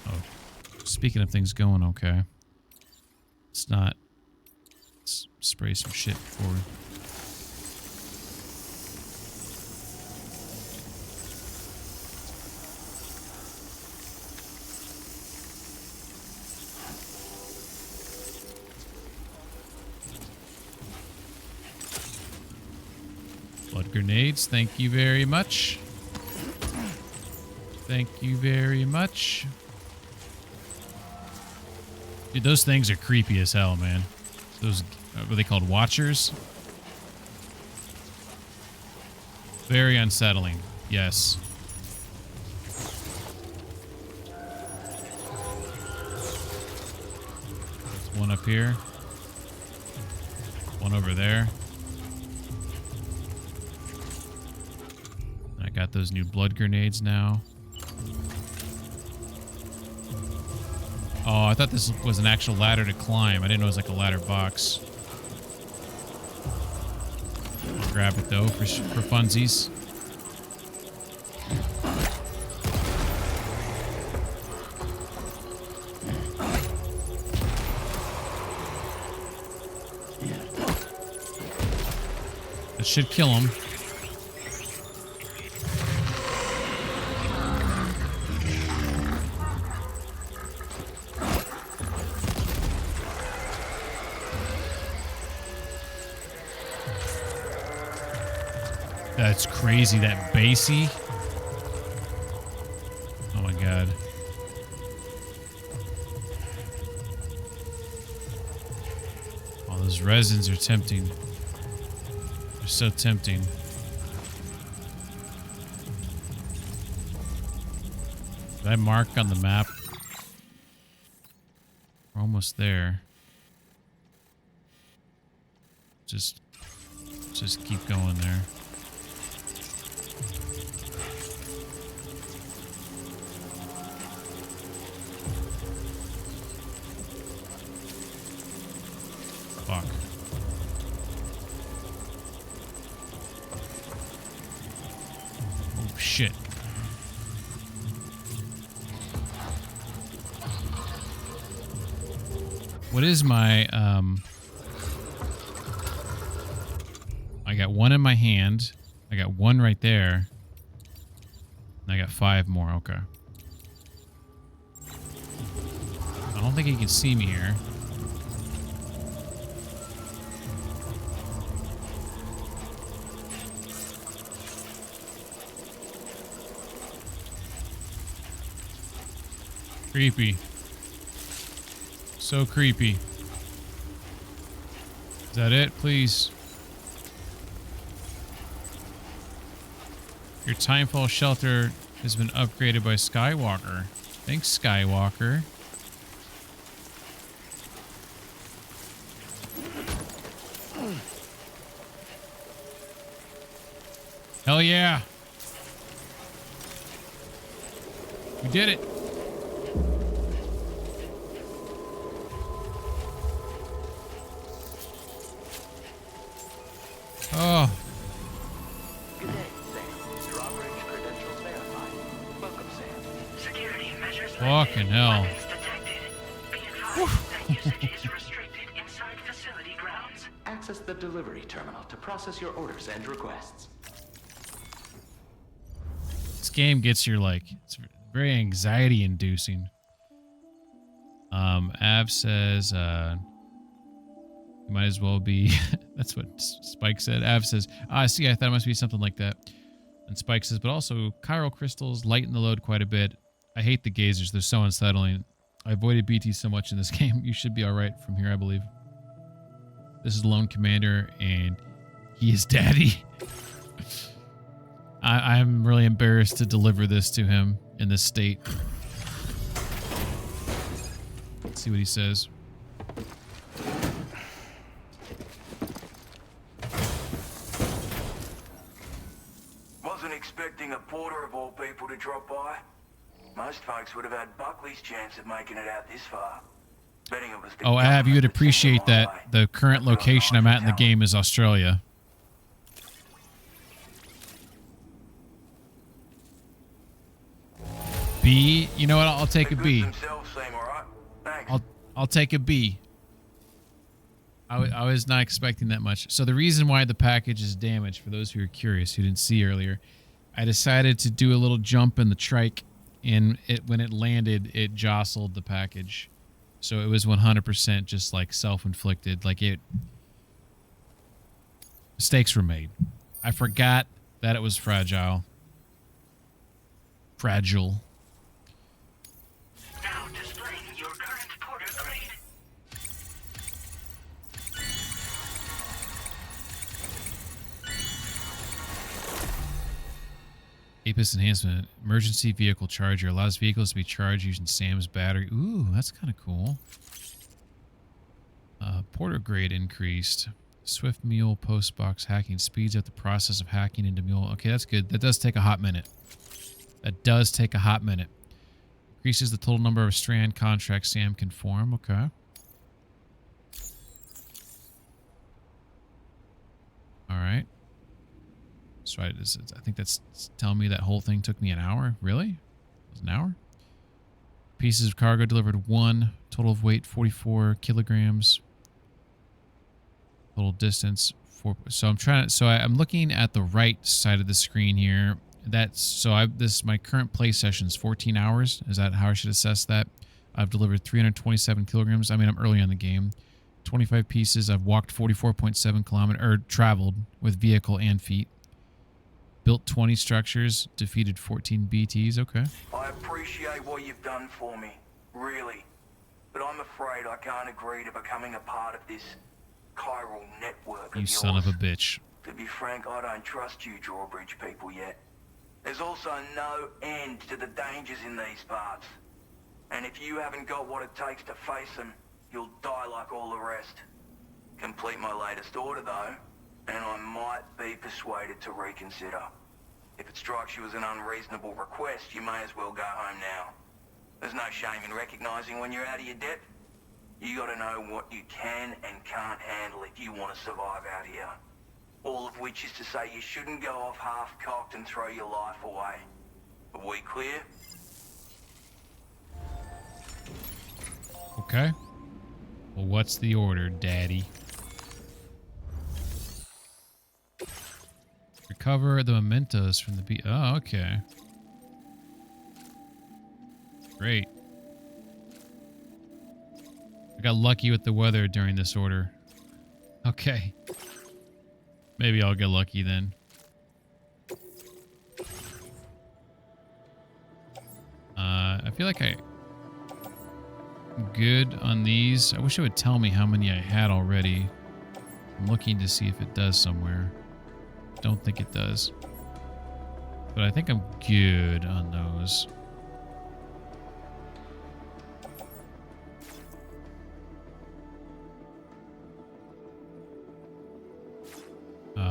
Oh, speaking of things going okay, let's not spray some shit before. Blood grenades, thank you very much. Thank you very much. Dude, those things are creepy as hell, man. Those, what are they called? Watchers? Very unsettling. Yes. There's one up here. One over there. I got those new blood grenades now. Oh, I thought this was an actual ladder to climb. I didn't know it was like a ladder box. I'll grab it though for funsies. That should kill him. That's crazy, that bassy. Oh my god. Oh, those resins are tempting. They're so tempting. Did I mark on the map? We're almost there. Just keep going there. Fuck. Oh, shit. What is my, I got one in my hand. I got one right there. And I got 5 more. Okay. I don't think he can see me here. Creepy. So creepy. Is that it? Please. Your Timefall shelter has been upgraded by Skywalker. Thanks, Skywalker. Hell yeah. We did it. Oh. Good day, Sam. Your operating credentials verified. Welcome, Sam. Security measures. Fucking hell. Be advised that usage is restricted inside facility grounds. Access the delivery terminal to process your orders and requests. This game gets your, like, it's very anxiety inducing. Av says, you might as well be, that's what Spike said. Av says, I see, I thought it must be something like that. And Spike says, but also chiral crystals lighten the load quite a bit. I hate the gazers, they're so unsettling. I avoided BT so much in this game. You should be alright from here, I believe. This is Lone Commander, and he is daddy. I'm really embarrassed to deliver this to him in this state. Let's see what he says. Wasn't expecting a porter of all people to drop by. Most folks would have had Buckley's chance of making it out this far. Oh, Ab, you would appreciate that the current location I'm at in the game is Australia. B, you know what? I'll take a B. I'll take a B. I was not expecting that much. So the reason why the package is damaged, for those who are curious, who didn't see earlier, I decided to do a little jump in the trike, and when it landed, it jostled the package. So it was 100% just like self-inflicted. Like mistakes were made. I forgot that it was fragile. Fragile. Now displaying your current porter grade. APIS enhancement. Emergency vehicle charger. Allows vehicles to be charged using Sam's battery. Ooh, that's kind of cool. Porter grade increased. Swift Mule postbox hacking. Speeds up the process of hacking into Mule. Okay, that's good. That does take a hot minute. That does take a hot minute. Increases the total number of Strand contracts Sam can form. Okay. All right. So I think that's telling me that whole thing took me an hour. Really? It was an hour? Pieces of cargo delivered 1. Total of weight 44 kilograms. Total distance 4. So I'm looking at the right side of the screen here. My current play session is 14 hours. Is that how I should assess that? I've delivered 327 kilograms. I mean, I'm early on the game. 25 pieces. I've walked 44.7 kilometers, or traveled with vehicle and feet. Built 20 structures, defeated 14 BTs. Okay. I appreciate what you've done for me, really. But I'm afraid I can't agree to becoming a part of this chiral network of You yours. son of a bitch. To be frank, I don't trust you drawbridge people yet. There's also no end to the dangers in these parts. And if you haven't got what it takes to face them, you'll die like all the rest. Complete my latest order, though, and I might be persuaded to reconsider. If it strikes you as an unreasonable request, you may as well go home now. There's no shame in recognizing when you're out of your depth. You gotta know what you can and can't handle if you want to survive out here. All of which is to say you shouldn't go off half-cocked and throw your life away. Are we clear? Okay. Well, what's the order, Daddy? Recover the mementos from the beach. Oh, okay. Great. I got lucky with the weather during this order. Okay. Maybe I'll get lucky then. I feel like I'm good on these. I wish it would tell me how many I had already. I'm looking to see if it does somewhere. Don't think it does. But I think I'm good on those.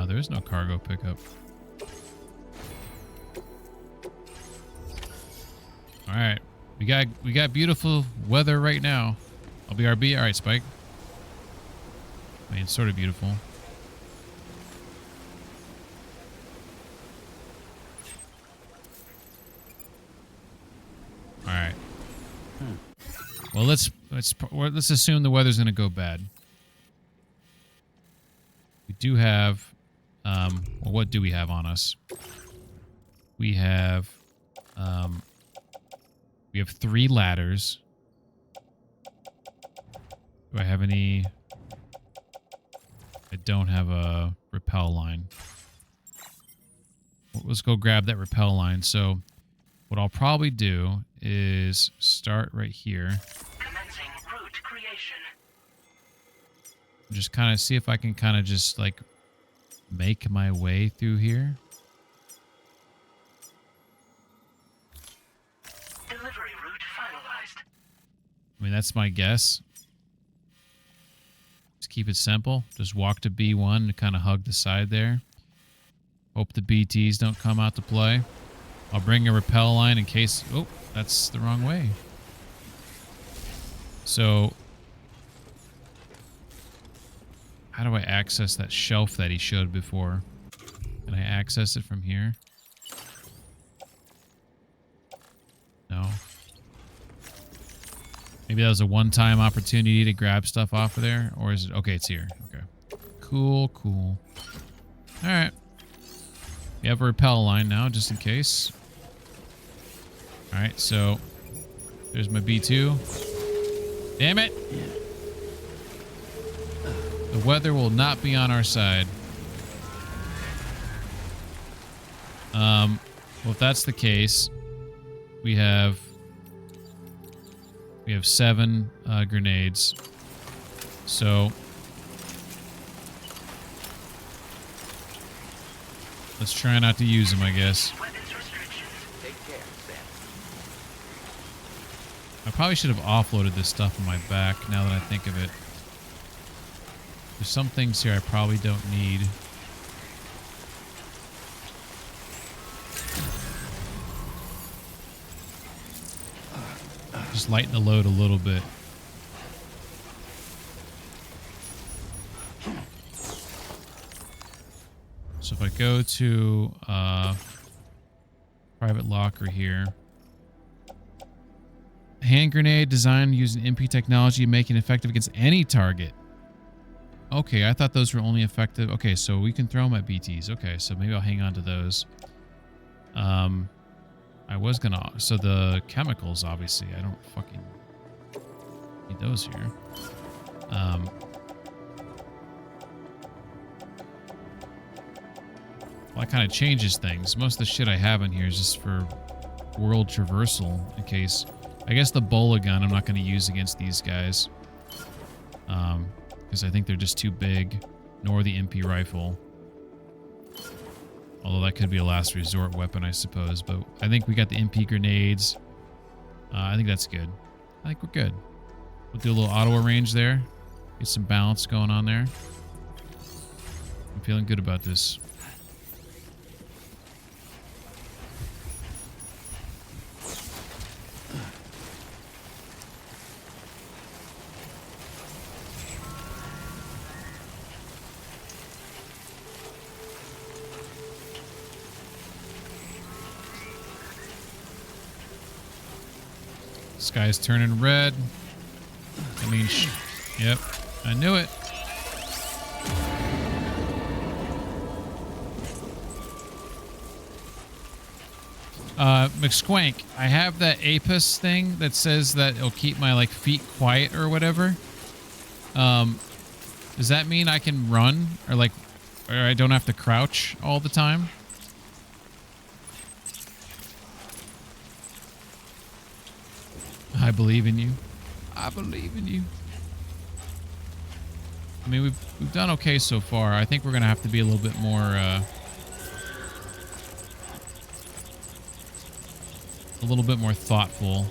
There is no cargo pickup. All right, we got beautiful weather right now. I'll be RB. All right, Spike. I mean, it's sort of beautiful. All right. Well, let's assume the weather's gonna go bad. We do have. Well, what do we have on us? We have 3 ladders. Do I have any? I don't have a rappel line. Well, let's go grab that rappel line. So what I'll probably do is start right here. Commencing route creation. Just kind of see if I can kind of just like make my way through here. Delivery route finalized. I mean, that's my guess. Just keep it simple. Just walk to B1 and kind of hug the side there. Hope the BTs don't come out to play. I'll bring a rappel line in case... Oh, that's the wrong way. So, How do I access that shelf that he showed before? Can I access it from here? No. Maybe that was a one-time opportunity to grab stuff off of there? Or is it... Okay, it's here. Okay. Cool, cool. Alright. We have a rappel line now, just in case. Alright, so... There's my B2. Damn it! The weather will not be on our side. Well, if that's the case, we have 7 grenades. So let's try not to use them, I guess. I probably should have offloaded this stuff on my back now that I think of it. There's some things here I probably don't need. Just lighten the load a little bit. So if I go to private locker here. Hand grenade designed using MP technology, making it effective against any target. Okay, I thought those were only effective. Okay, so we can throw them at BTs. Okay, so maybe I'll hang on to those. I was gonna... So the chemicals, obviously, I don't fucking need those here. Well, that kind of changes things. Most of the shit I have in here is just for world traversal, in case... I guess the bola gun I'm not going to use against these guys. Because I think they're just too big. Nor the MP rifle. Although that could be a last resort weapon, I suppose. But I think we got the MP grenades. I think that's good. I think we're good. We'll do a little auto arrange there. Get some balance going on there. I'm feeling good about this. Sky's turning red. I mean, yep, I knew it. McSquank, I have that Apis thing that says that it'll keep my like feet quiet or whatever. Does that mean I can run or I don't have to crouch all the time? I believe in you. I believe in you. I mean, we've done okay so far. I think we're gonna have to be a little bit more thoughtful.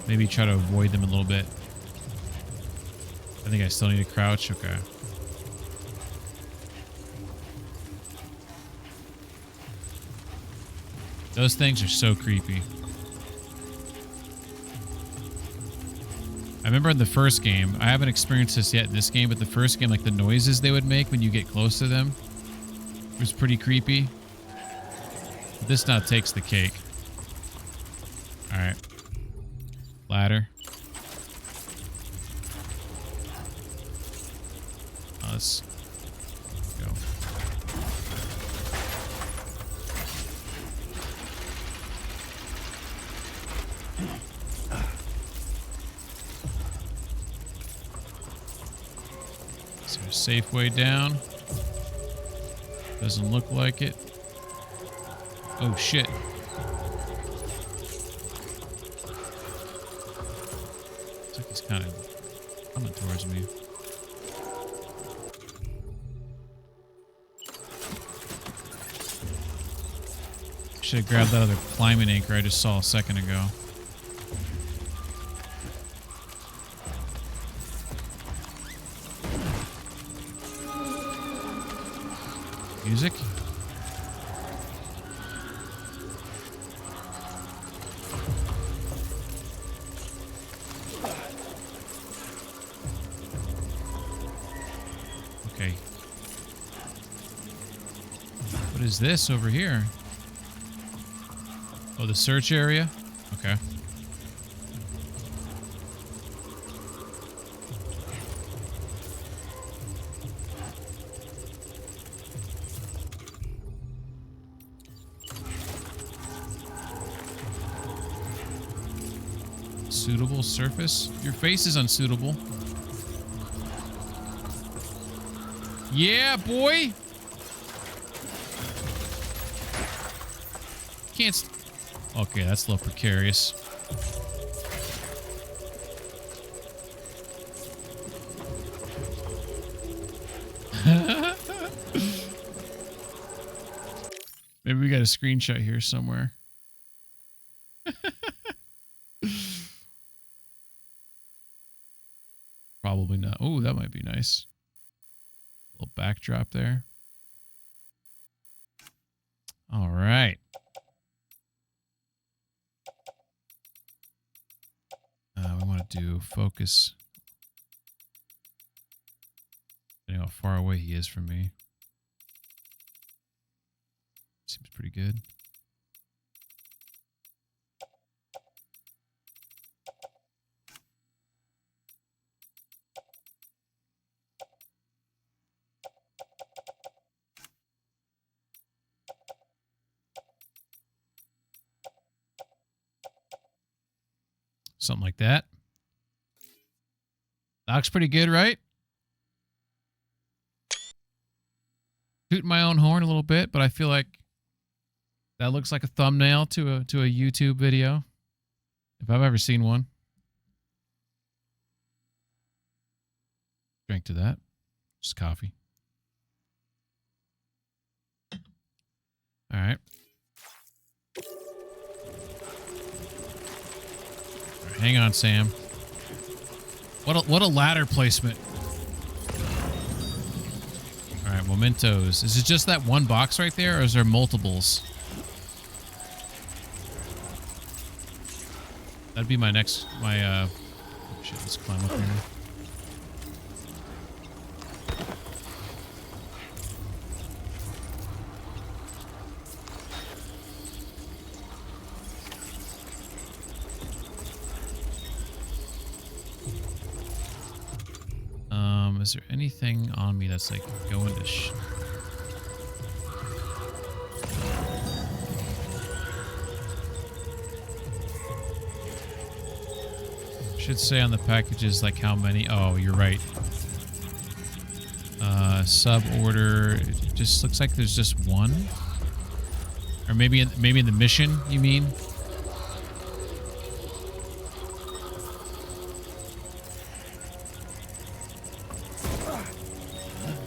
Maybe try to avoid them a little bit. I think I still need to crouch. Okay. Those things are so creepy. I remember in the first game, I haven't experienced this yet in this game, but the first game, like the noises they would make when you get close to them was pretty creepy. But this now takes the cake. Alright. Ladder. Let's go. Is there a safe way down? Doesn't look like it. Oh shit. Looks like he's kind of coming towards me. Should have grabbed that other climbing anchor I just saw a second ago. Music. is this over here? Oh, the search area? Okay. Suitable surface? Your face is unsuitable. Yeah, boy! Can't okay, that's a little precarious. Maybe we got a screenshot here somewhere. Probably not. Oh, that might be nice. Little backdrop there. All right. We want to do focus. Depending how far away he is from me. Seems pretty good. Something like that. That looks pretty good, right? Tooting my own horn a little bit, but I feel like that looks like a thumbnail to a YouTube video, if I've ever seen one. Drink to that. Just coffee. All right. Hang on, Sam. What a ladder placement. All right, mementos. Is it just that one box right there, or is there multiples? That'd be my next. Oh shit! Let's climb up here. Is there anything on me that's like going to should say on the packages like how many. Oh, you're right. Sub order. It just looks like there's just one, or maybe in the mission. You mean?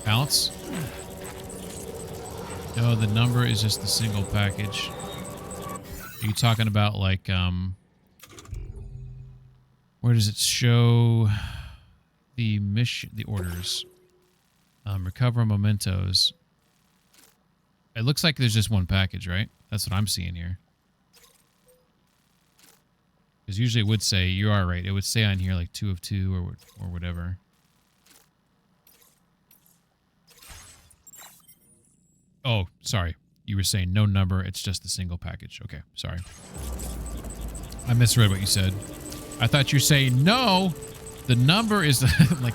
Bounce? No, the number is just the single package. Are you talking about like where does it show the mission, the orders? Recover mementos. It looks like there's just one package, right? That's what I'm seeing here. Because usually it would say, you are right, it would say on here like 2 of 2 or whatever. Oh, sorry. You were saying no number, it's just a single package. Okay, sorry. I misread what you said. I thought you were saying, no, the number is like...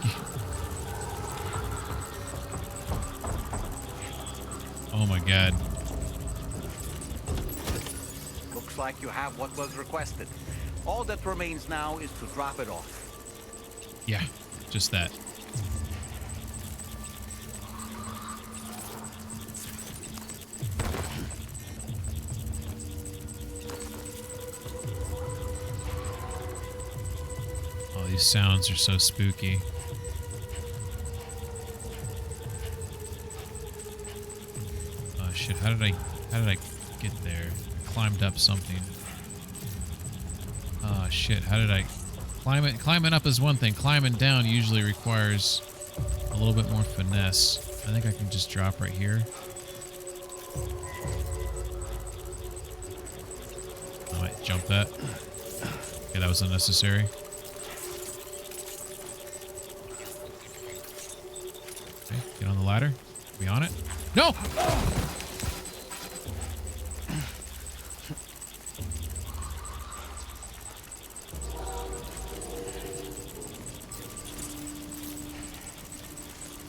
Oh my god. Looks like you have what was requested. All that remains now is to drop it off. Yeah, just that. Oh, these sounds are so spooky. Oh shit, how did I get there? I climbed up something. Oh shit, how did I climb it? Climbing up is one thing. Climbing down usually requires a little bit more finesse. I think I can just drop right here. I might jump that. Okay, that was unnecessary. Okay, get on the ladder. Are we on it? No!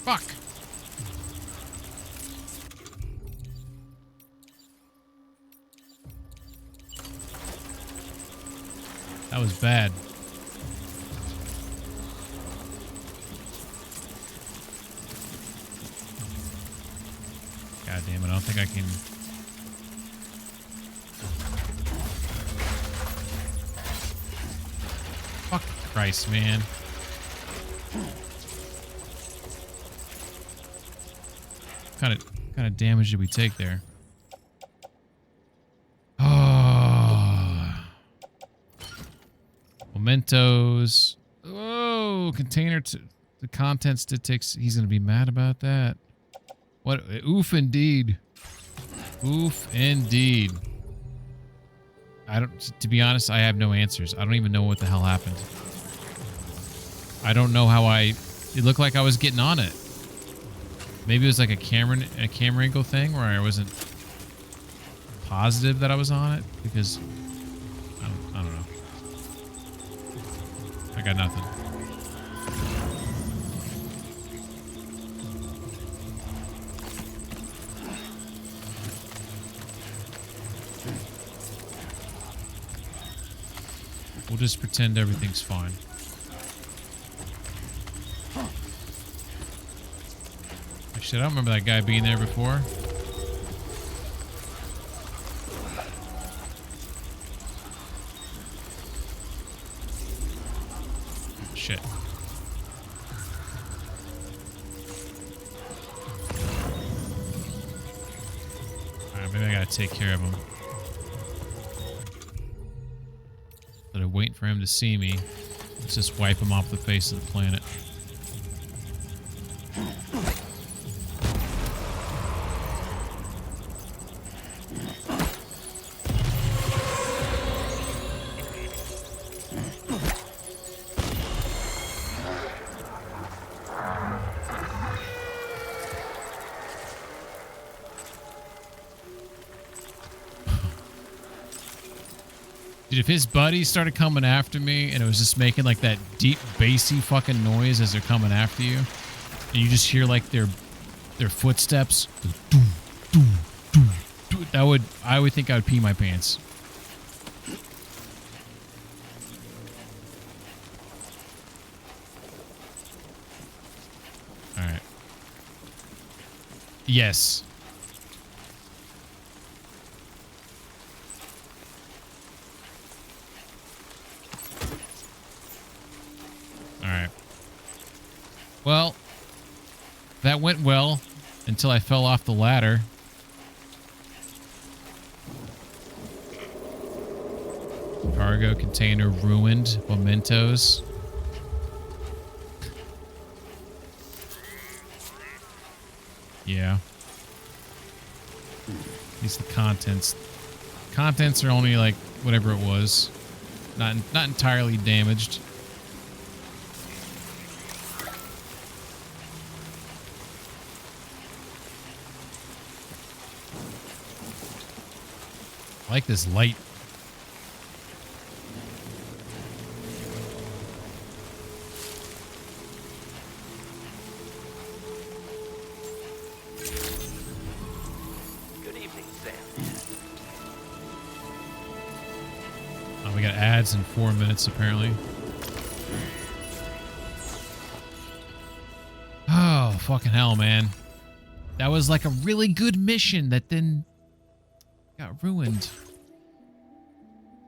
Fuck. That was bad. God damn it, I don't think I can... Fuck Christ, man. Kind of damage did we take there? Oh. Mementos. Oh, container to the contents did take. He's gonna be mad about that. What? Oof, indeed. Oof, indeed. I don't. To be honest, I have no answers. I don't even know what the hell happened. I don't know how I. It looked like I was getting on it. Maybe it was like a camera angle thing where I wasn't positive that I was on it because I don't know. I got nothing. We'll just pretend everything's fine. Actually, I don't remember that guy being there before. Shit. Alright, maybe I gotta take care of him. Instead of waiting for him to see me, let's just wipe him off the face of the planet. Dude, if his buddies started coming after me and it was just making like that deep bassy fucking noise as they're coming after you, and you just hear like their footsteps, I would think I would pee my pants. All right. Yes. Alright. Well, that went well until I fell off the ladder. Cargo container ruined. Mementos. Yeah. At least the contents. Contents are only like whatever it was. Not entirely damaged. I like this light. Good evening, Sam. Oh, we got ads in 4 minutes, apparently. Oh, fucking hell, man. That was like a really good mission that then got ruined.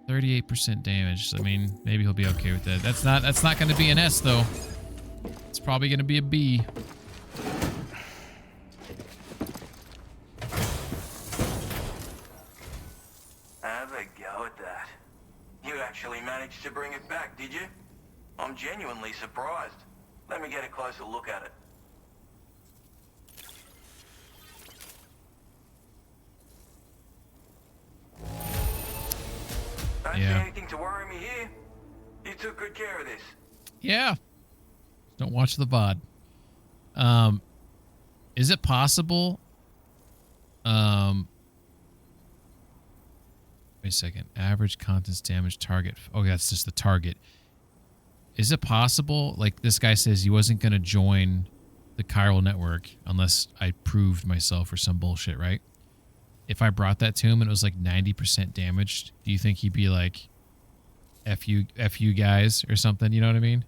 38% damage. I mean, maybe he'll be okay with that. That's not going to be an S though. It's probably going to be a B. Have a go at that. You actually managed to bring it back, did you? I'm genuinely surprised. Let me get a closer look at it. Don't see anything to worry me here. You took good care of this. Yeah. Don't watch the VOD. Is it possible? Wait a second. Average contents damage target. Oh, that's just the target. Is it possible? Like this guy says he wasn't going to join the chiral network, unless I proved myself or some bullshit, right? If I brought that to him and it was like 90% damaged, do you think he'd be like, F you guys or something? You know what I mean?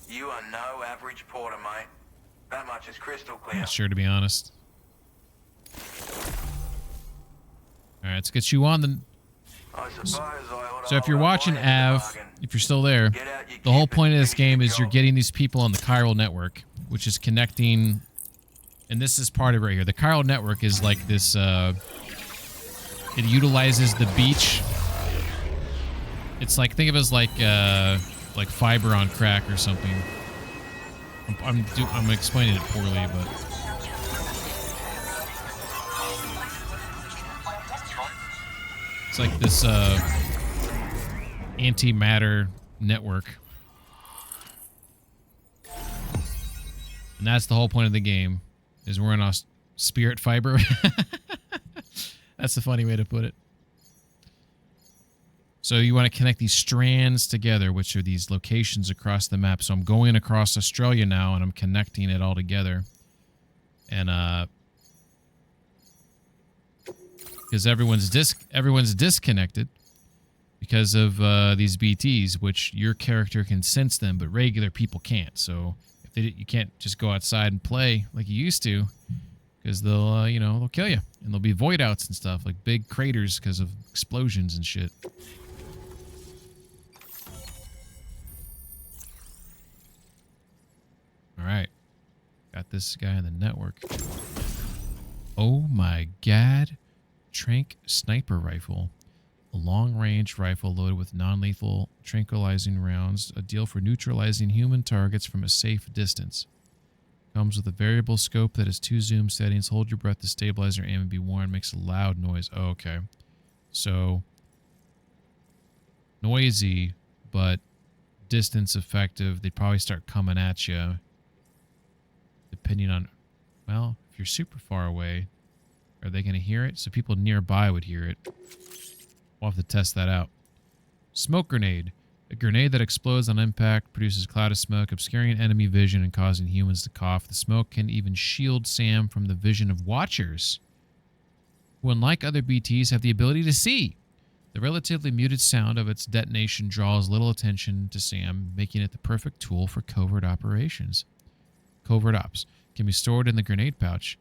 You are no average porter, mate. That much is crystal clear. Not sure, to be honest. All right, let's get you on the... So if you're watching Av, if you're still there, the whole point of this game is you're getting these people on the chiral network, which is connecting, and this is part of it right here. The chiral network is like this, it utilizes the beach. It's like, think of it as like fiber on crack or something. I'm explaining it poorly, but... It's like this antimatter network. And that's the whole point of the game, is we're in a spirit fiber. That's a funny way to put it. So you want to connect these strands together, which are these locations across the map. So I'm going across Australia now, and I'm connecting it all together. And because everyone's disconnected because of these BTs, which your character can sense them, but regular people can't. So if you can't just go outside and play like you used to, because they'll they'll kill you, and there'll be void outs and stuff, like big craters because of explosions and shit. All right, got this guy on the network. Oh my god. Trank sniper rifle, a long-range rifle loaded with non-lethal tranquilizing rounds, a deal for neutralizing human targets from a safe distance. Comes with a variable scope that has 2 zoom settings. Hold your breath to stabilize your aim and be warned. Makes a loud noise. Oh, okay. So, noisy, but distance effective. They'd probably start coming at you. Depending on, well, if you're super far away, are they going to hear it? So people nearby would hear it. We'll have to test that out. Smoke grenade. A grenade that explodes on impact, produces a cloud of smoke, obscuring enemy vision and causing humans to cough. The smoke can even shield Sam from the vision of watchers, who, unlike other BTs, have the ability to see. The relatively muted sound of its detonation draws little attention to Sam, making it the perfect tool for covert operations. Covert ops can be stored in the grenade pouch.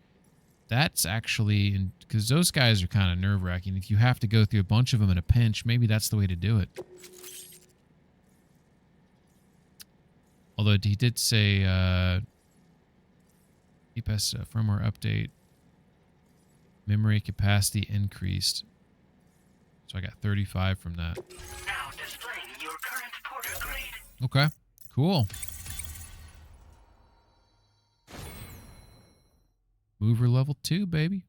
That's actually, because those guys are kind of nerve-wracking. If you have to go through a bunch of them in a pinch, maybe that's the way to do it. Although he did say, EPS firmware update, memory capacity increased. So I got 35 from that. Now displaying your current porter grade. Okay, cool. Mover level 2, baby.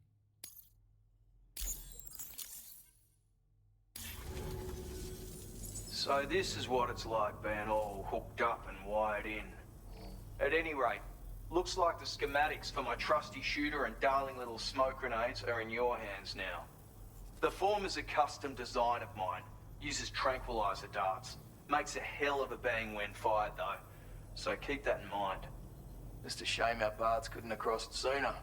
So this is what it's like being all hooked up and wired in. At any rate, looks like the schematics for my trusty shooter and darling little smoke grenades are in your hands now. The form is a custom design of mine. Uses tranquilizer darts. Makes a hell of a bang when fired though. So keep that in mind. Just a shame our paths couldn't have crossed sooner.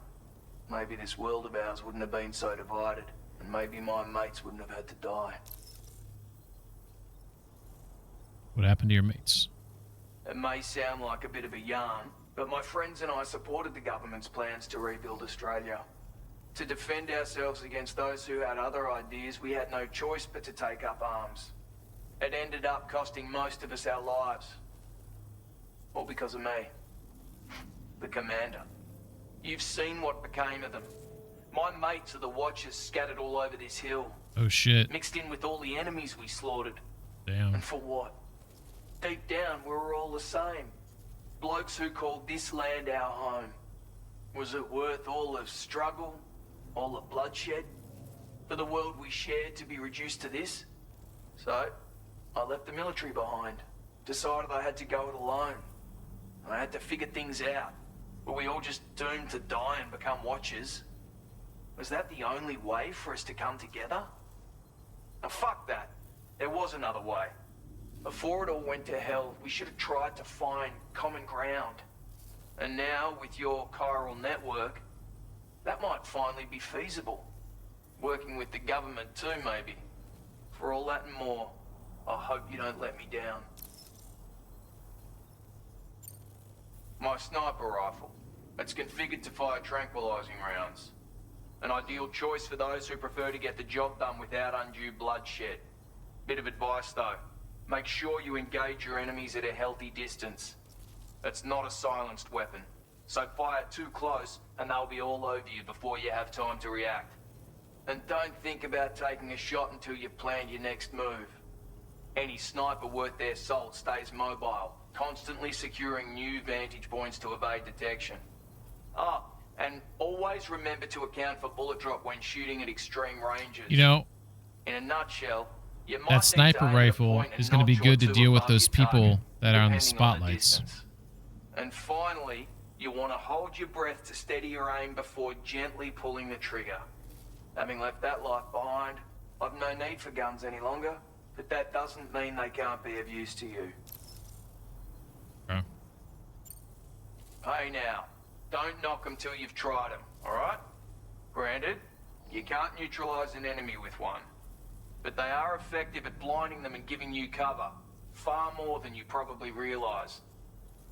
Maybe this world of ours wouldn't have been so divided, and maybe my mates wouldn't have had to die. What happened to your mates? It may sound like a bit of a yarn, but my friends and I supported the government's plans to rebuild Australia. To defend ourselves against those who had other ideas, we had no choice but to take up arms. It ended up costing most of us our lives. All because of me. The commander. You've seen what became of them. My mates are the Watchers scattered all over this hill. Oh shit. Mixed in with all the enemies we slaughtered. Damn. And for what? Deep down, we were all the same. Blokes who called this land our home. Was it worth all the struggle, all the bloodshed, for the world we shared to be reduced to this? So, I left the military behind. Decided I had to go it alone. I had to figure things out. Were we all just doomed to die and become Watchers? Was that the only way for us to come together? Now fuck that. There was another way. Before it all went to hell, we should have tried to find common ground. And now, with your chiral network, that might finally be feasible. Working with the government too, maybe. For all that and more, I hope you don't let me down. My sniper rifle. It's configured to fire tranquilizing rounds. An ideal choice for those who prefer to get the job done without undue bloodshed. Bit of advice though. Make sure you engage your enemies at a healthy distance. It's not a silenced weapon, so fire too close and they'll be all over you before you have time to react. And don't think about taking a shot until you've planned your next move. Any sniper worth their salt stays mobile, constantly securing new vantage points to evade detection. Ah, and always remember to account for bullet drop when shooting at extreme ranges. You know, in a nutshell, you might that sniper rifle is going to be good to deal with those people that are on the spotlights. And finally, you want to hold your breath to steady your aim before gently pulling the trigger. Having left that life behind, I've no need for guns any longer, but that doesn't mean they can't be of use to you. Okay. Hey now, don't knock them till you've tried them, alright? Granted, you can't neutralize an enemy with one, but they are effective at blinding them and giving you cover, far more than you probably realize.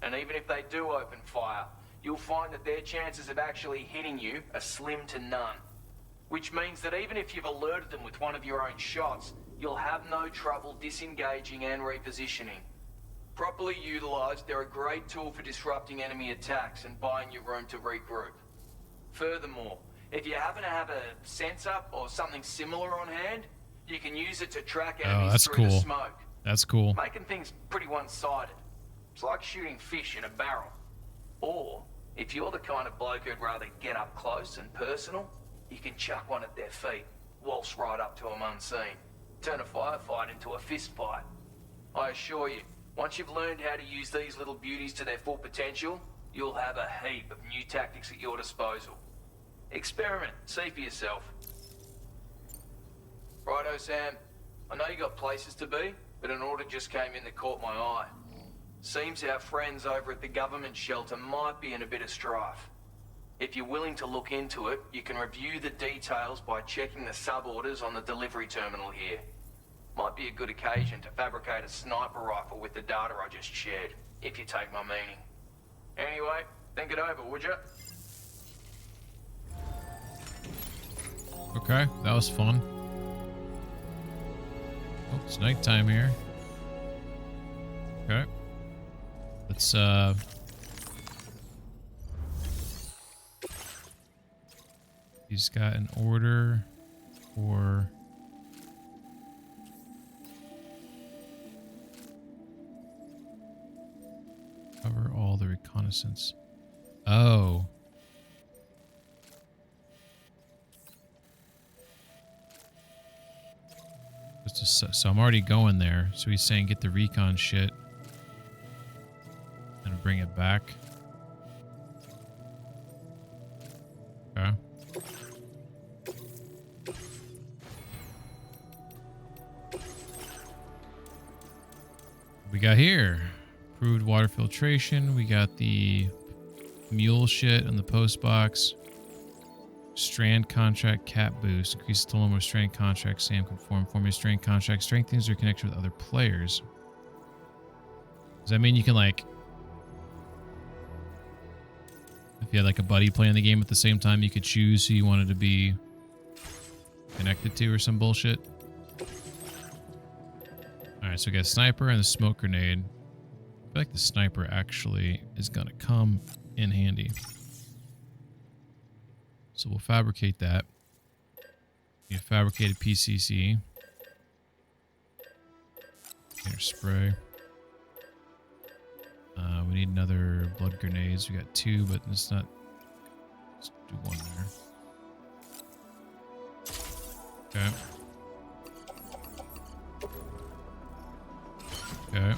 And even if they do open fire, you'll find that their chances of actually hitting you are slim to none. Which means that even if you've alerted them with one of your own shots, you'll have no trouble disengaging and repositioning. Properly utilized, they're a great tool for disrupting enemy attacks and buying you room to regroup. Furthermore, if you happen to have a sensor or something similar on hand, you can use it to track enemies through the smoke. That's cool. Making things pretty one-sided. It's like shooting fish in a barrel. Or, if you're the kind of bloke who'd rather get up close and personal, you can chuck one at their feet, waltz right up to them unseen. Turn a firefight into a fist fight. I assure you, once you've learned how to use these little beauties to their full potential, you'll have a heap of new tactics at your disposal. Experiment, see for yourself. Righto, Sam. I know you got places to be, but an order just came in that caught my eye. Seems our friends over at the government shelter might be in a bit of strife. If you're willing to look into it, you can review the details by checking the sub-orders on the delivery terminal here. Might be a good occasion to fabricate a sniper rifle with the data I just shared, if you take my meaning. Anyway, think it over, would you? Okay, that was fun. Oh, it's nighttime here. Okay. Let's, he's got an order for... cover all the reconnaissance. Oh. So I'm already going there. So he's saying get the recon shit and bring it back. Okay. We got here improved water filtration. We got the mule shit in the post box. Strand contract cap boost. Increases the total number of strand contracts. Sam can form your strand contract. Strengthens your connection with other players. Does that mean you can, like, if you had like a buddy playing the game at the same time, you could choose who you wanted to be connected to or some bullshit? Alright, so we got a sniper and a smoke grenade. I feel like the sniper actually is gonna come in handy. So we'll fabricate that. We need a fabricated PCC. Air spray. We need another blood grenades. We got 2, but it's not. Let's do 1 there. Okay. Okay.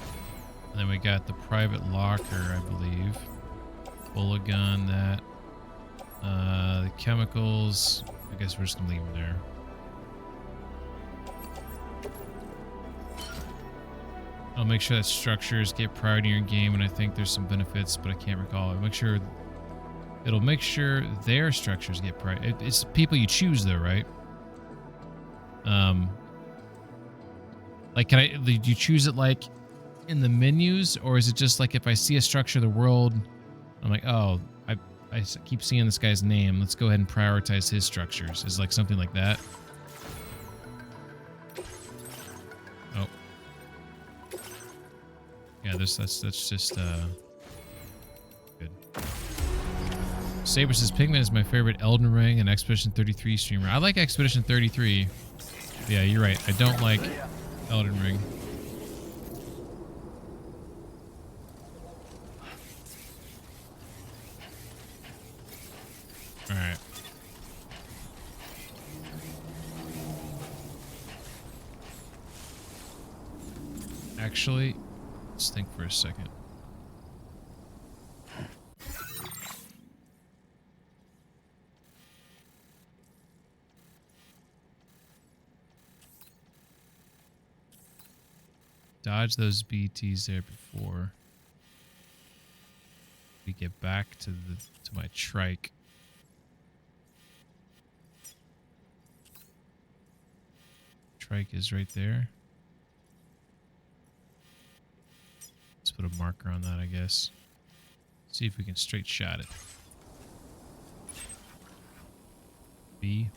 And then we got the private locker, I believe. Bullet gun, that. The chemicals, I guess we're just gonna leave them there. I'll make sure that structures get priority in your game, and I think there's some benefits, but I can't recall. It'll make sure their structures get priority. It's people you choose, though, right? Like, do you choose it like in the menus, or is it just like if I see a structure of the world, I'm like, oh, I keep seeing this guy's name. Let's go ahead and prioritize his structures. Is like something like that. Oh. Yeah, that's just good. Saber says Pigman is my favorite Elden Ring and Expedition 33 streamer. I like Expedition 33. Yeah, you're right. I don't like Elden Ring. All right. Actually, let's think for a second. Dodge those BTs there before we get back to my trike. Trike is right there. Let's put a marker on that, I guess. See if we can straight shot it. B.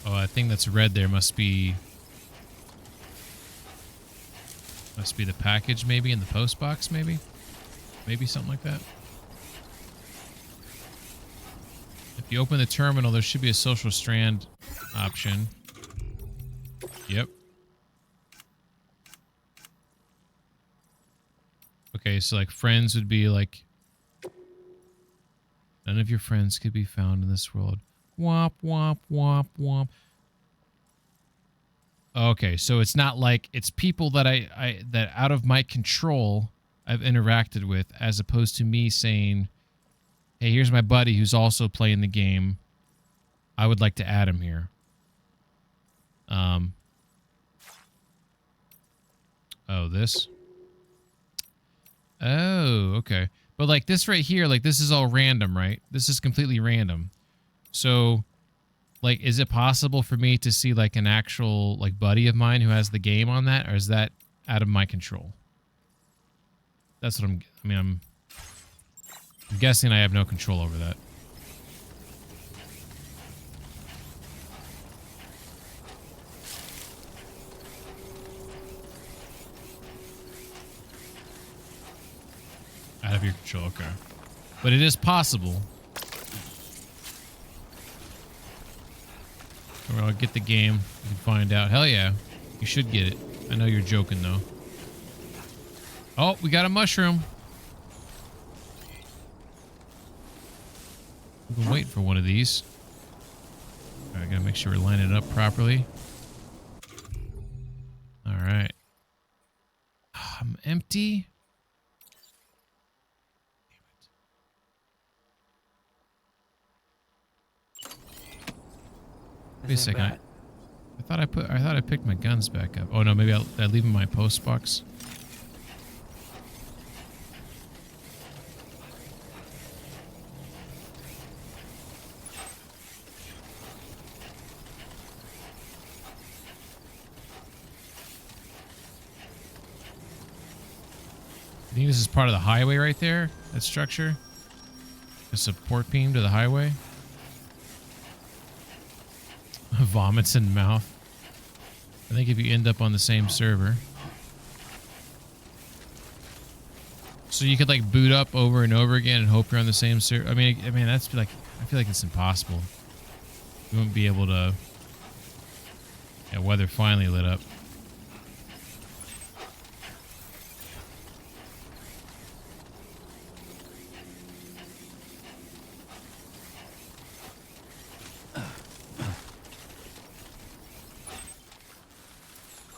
Oh, I think that's red there. Must be the package, maybe, in the post box, maybe? Maybe something like that. If you open the terminal, there should be a social strand option. Yep. Okay, so like friends would be like, none of your friends could be found in this world. Womp, womp, womp, womp. Okay, so it's not like it's people that that out of my control I've interacted with, as opposed to me saying, hey, here's my buddy who's also playing the game. I would like to add him here. Oh, this? Oh, okay. But like this right here, like this is all random, right? This is completely random. So, like, is it possible for me to see like an actual like buddy of mine who has the game on that, or is that out of my control? That's what I'm guessing I have no control over that. Out of your control, okay. But it is possible. Or I'll get the game and find out. Hell yeah. You should get it. I know you're joking, though. Oh, we got a mushroom. We've been waiting for one of these. All right, gotta make sure we're lining it up properly. All right. I'm empty. Wait a second. I thought I picked my guns back up. Oh no, maybe I leave them in my post box. I think this is part of the highway right there. That structure. A support beam to the highway. Vomits in mouth. I think if you end up on the same server. So you could like boot up over and over again and hope you're on the same server. I mean that's like, I feel like it's impossible. You wouldn't be able to. Yeah, weather finally lit up.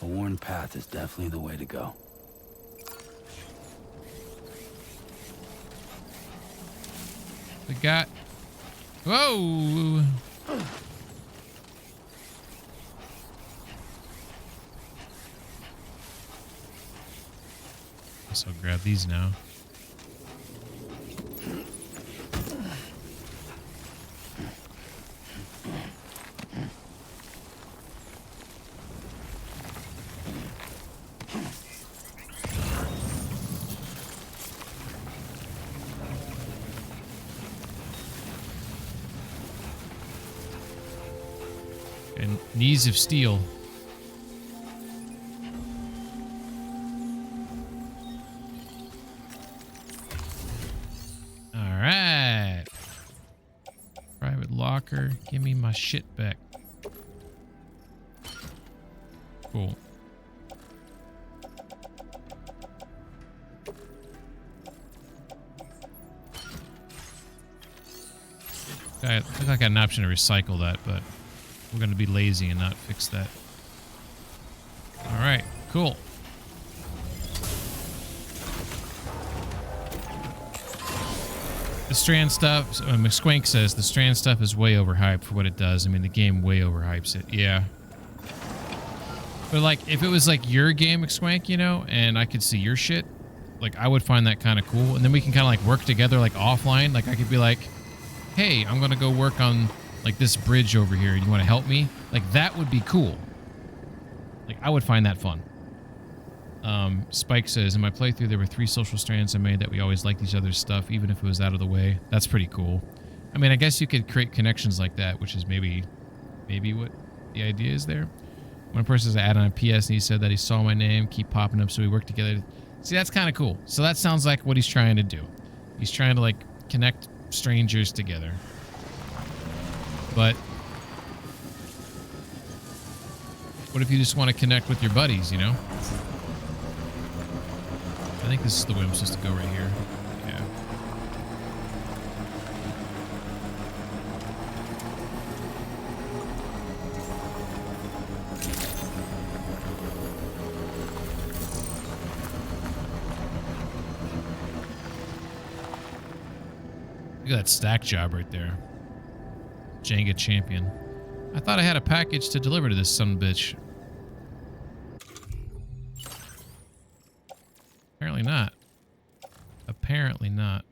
A worn path is definitely the way to go. We got... Whoa! grab these now. And knees of steel. All right. Private locker. Give me my shit back. Cool. I look like I had an option to recycle that, but we're going to be lazy and not fix that. All right, cool. The Strand stuff, McSquank says the Strand stuff is way overhyped for what it does. I mean, the game way overhypes it. Yeah. But like, if it was like your game, McSquank, you know, and I could see your shit, like I would find that kind of cool. And then we can kind of like work together like offline. Like I could be like, hey, I'm going to go work on like this bridge over here. You want to help me? Like that would be cool. Like I would find that fun. Spike says, in my playthrough, there were 3 social strands I made that we always liked each other's stuff, even if it was out of the way. That's pretty cool. I mean, I guess you could create connections like that, which is maybe what the idea is there. One person says I added on a PS and he said that he saw my name keep popping up, so we worked together. See, that's kind of cool. So that sounds like what he's trying to do. He's trying to like connect strangers together. But what if you just want to connect with your buddies, you know? I think this is the way I'm supposed to go right here. Yeah. Look at that stack job right there. Jenga champion. I thought I had a package to deliver to this son-of-a-bitch. Apparently not. Apparently not.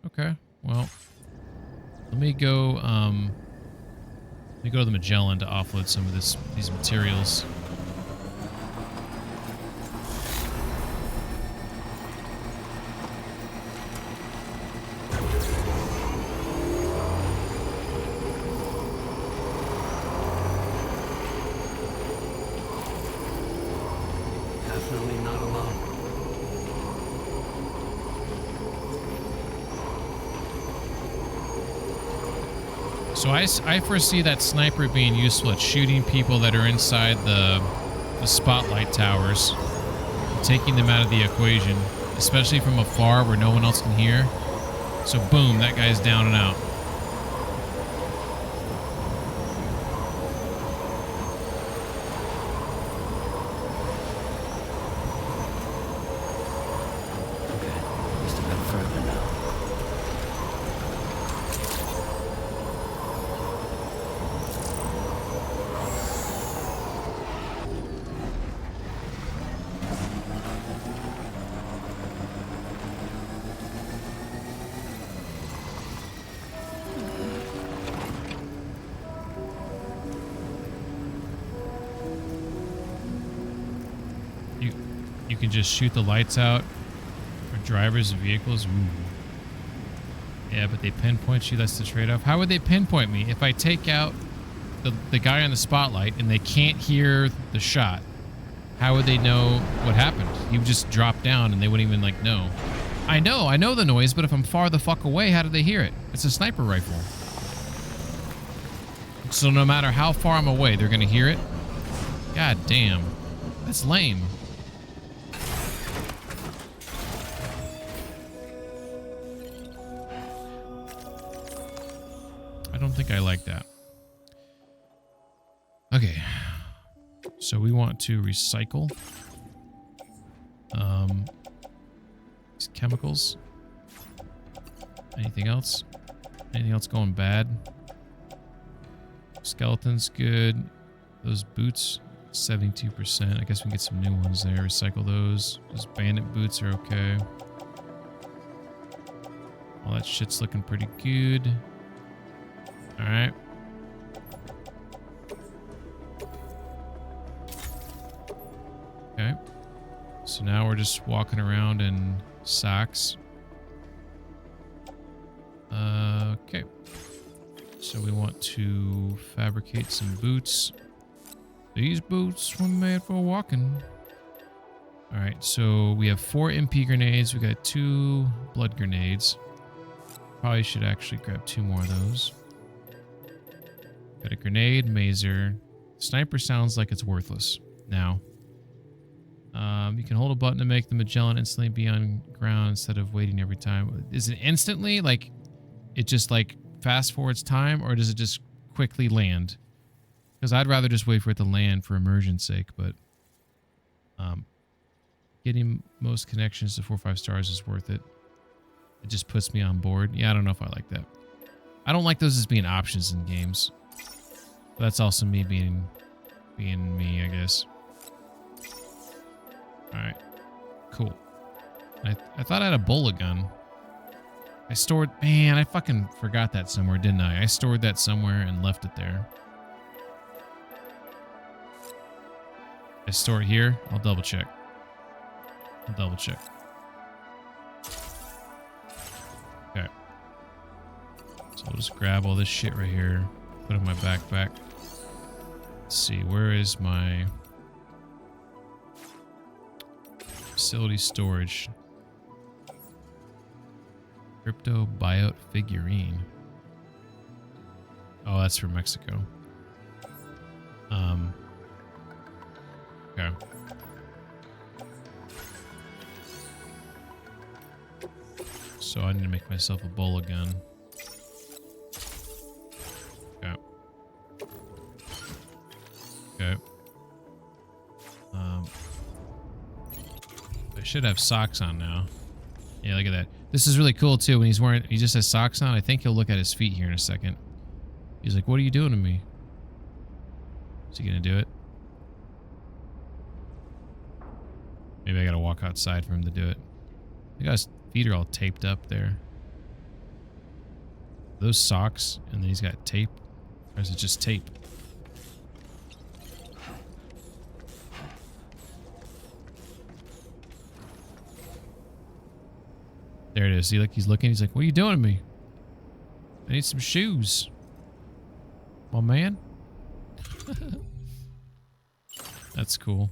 Okay, well. Let me go to the Magellan to offload some of these materials. Definitely not alone. So I foresee that sniper being useful at shooting people that are inside the spotlight towers, taking them out of the equation, especially from afar where no one else can hear. So boom, that guy's down and out. Just a bit further now. You can just shoot the lights out for drivers of vehicles. Ooh. Yeah, but they pinpoint you. That's the trade-off. How would they pinpoint me if I take out the guy on the spotlight and they can't hear the shot? How would they know what happened? You would just drop down and they wouldn't even like know. I know the noise, but if I'm far the fuck away, how do they hear it? It's a sniper rifle. So no matter how far I'm away, they're gonna hear it? God damn. That's lame. I don't think I like that. Okay. So we want to recycle these chemicals. Anything else? Anything else going bad? Skeleton's good. Those boots 72%. I guess we can get some new ones there. Recycle those. Those bandit boots are okay. All that shit's looking pretty good. Alright. Okay. So now we're just walking around in socks. Okay. So we want to fabricate some boots. These boots were made for walking. Alright, so we have 4 MP grenades. We got 2 blood grenades. Probably should actually grab 2 more of those. Got a grenade, mazer. Sniper sounds like it's worthless now. You can hold a button to make the Magellan instantly be on ground instead of waiting every time. Is it instantly? Like, it just like fast forwards time, or does it just quickly land? Because I'd rather just wait for it to land for immersion's sake, but getting most connections to 4 or 5 stars is worth it. It just puts me on board. Yeah, I don't know if I like that. I don't like those as being options in games. But that's also me being me, I guess. Alright. Cool. I thought I had a bullet gun. I stored... Man, I fucking forgot that somewhere, didn't I? I stored that somewhere and left it there. I store it here. I'll double check. Okay. So I'll just grab all this shit right here. Put it in my backpack. Let's see. Where is my... facility storage? Crypto buyout figurine. Oh, that's from Mexico. Okay. So I need to make myself a bola gun. Okay. Okay. I should have socks on now. Yeah, look at that. This is really cool too. When he just has socks on, I think he'll look at his feet here in a second. He's like, "What are you doing to me?" Is he gonna do it? Maybe I gotta walk outside for him to do it. Look how his feet are all taped up there. Those socks, and then he's got tape. Or is it just tape? There it is. See, like he's looking. He's like, "What are you doing to me? I need some shoes, my man." That's cool.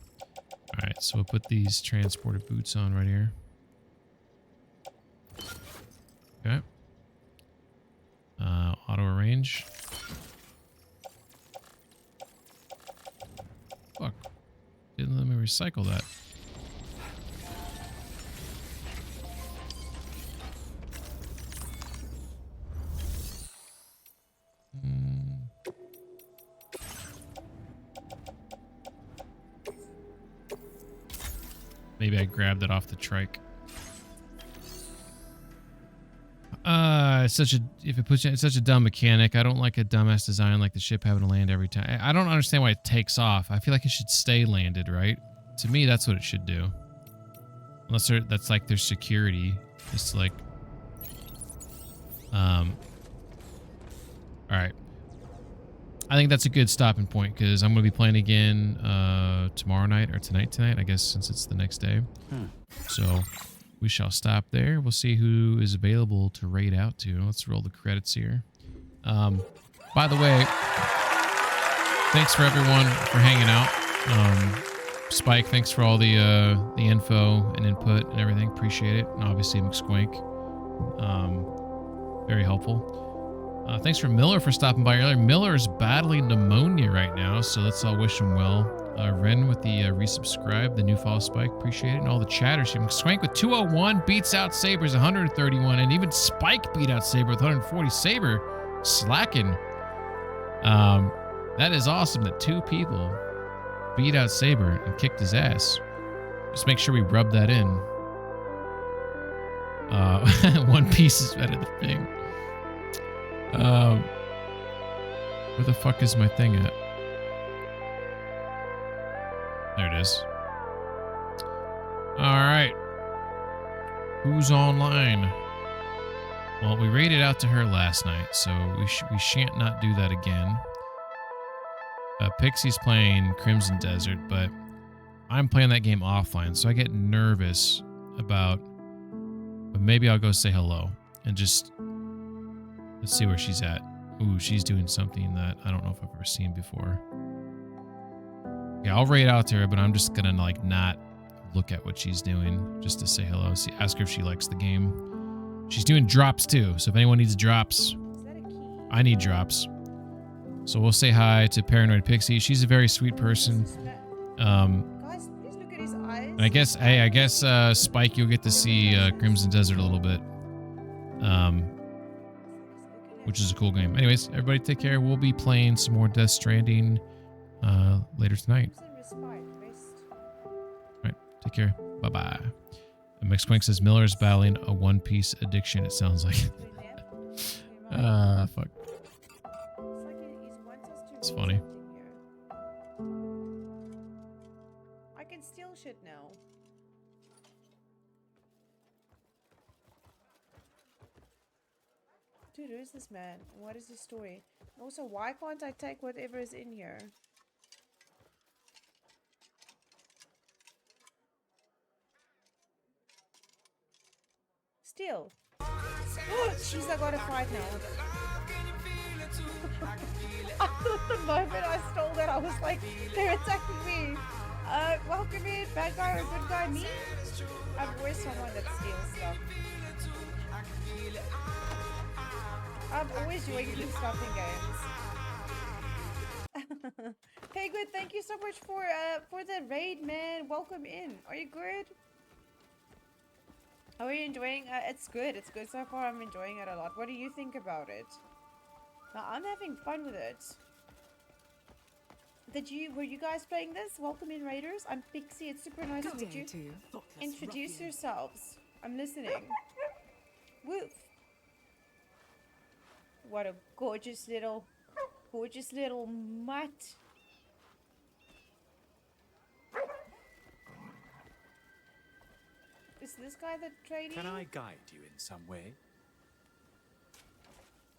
All right, so we'll put these transporter boots on right here. Okay. Auto arrange. Fuck. Didn't let me recycle that. Maybe I grabbed it off the trike. It's such a dumb mechanic. I don't like a dumbass design like the ship having to land every time. I don't understand why it takes off. I feel like it should stay landed, right? To me, that's what it should do. Unless that's like their security. Just like, all right. I think that's a good stopping point because I'm going to be playing again tomorrow night or tonight, I guess, since it's the next day. So we shall stop there. We'll see who is available to raid out to. Let's roll the credits here. By the way, thanks for everyone for hanging out. Spike, thanks for all the info and input and everything. Appreciate it. And obviously McSquank. Very helpful. Thanks for Miller for stopping by earlier. Miller is battling pneumonia right now, so let's all wish him well. Ren with the resubscribe, the new follow Spike, appreciate it. And all the chatters here. Swank with 201 beats out Saber's 131, and even Spike beat out Saber with 140. Saber slacking. That is awesome that 2 people beat out Saber and kicked his ass. Just make sure we rub that in. One Piece is better than Bing. Where the fuck is my thing at? There it is. All right. Who's online? Well, we raided out to her last night, so we shan't not do that again. Pixie's playing Crimson Desert, but I'm playing that game offline, so I get nervous about. But maybe I'll go say hello and just let's see where she's at. Ooh, she's doing something that I don't know if I've ever seen before. Yeah, I'll raid out to her, but I'm just gonna like not look at what she's doing just to say hello. See, ask her if she likes the game. She's doing drops too, so if anyone needs drops, I need drops. So we'll say hi to Paranoid Pixie. She's a very sweet person. Guys, please look at his eyes. And I guess Spike, you'll get to see Crimson Desert a little bit, which is a cool game. Anyways, everybody take care. We'll be playing some more Death Stranding later tonight. All right, take care. Bye-bye. Mixquink says Miller's battling a One Piece addiction, it sounds like. Fuck. It's funny. I can steal shit now. Dude, who is this man? What is his story? Also, why can't I take whatever is in here? Steal. Jeez, I gotta fight now. I thought the moment I stole that, I was like, they're attacking me. Welcome in, bad guy or good guy, me? I'm always someone that steals stuff. I'm always doing new stuff in games. Hey, good, thank you so much for the raid, man. Welcome in. Are you good? How are you enjoying? It's good so far. I'm enjoying it a lot. What do you think about it? Now, I'm having fun with it. Were you guys playing this? Welcome in, Raiders. I'm Pixie. It's super nice to meet you. Introduce yourselves. I'm listening. Woof. What a gorgeous little mutt. Is this guy the trading? Can I guide you in some way?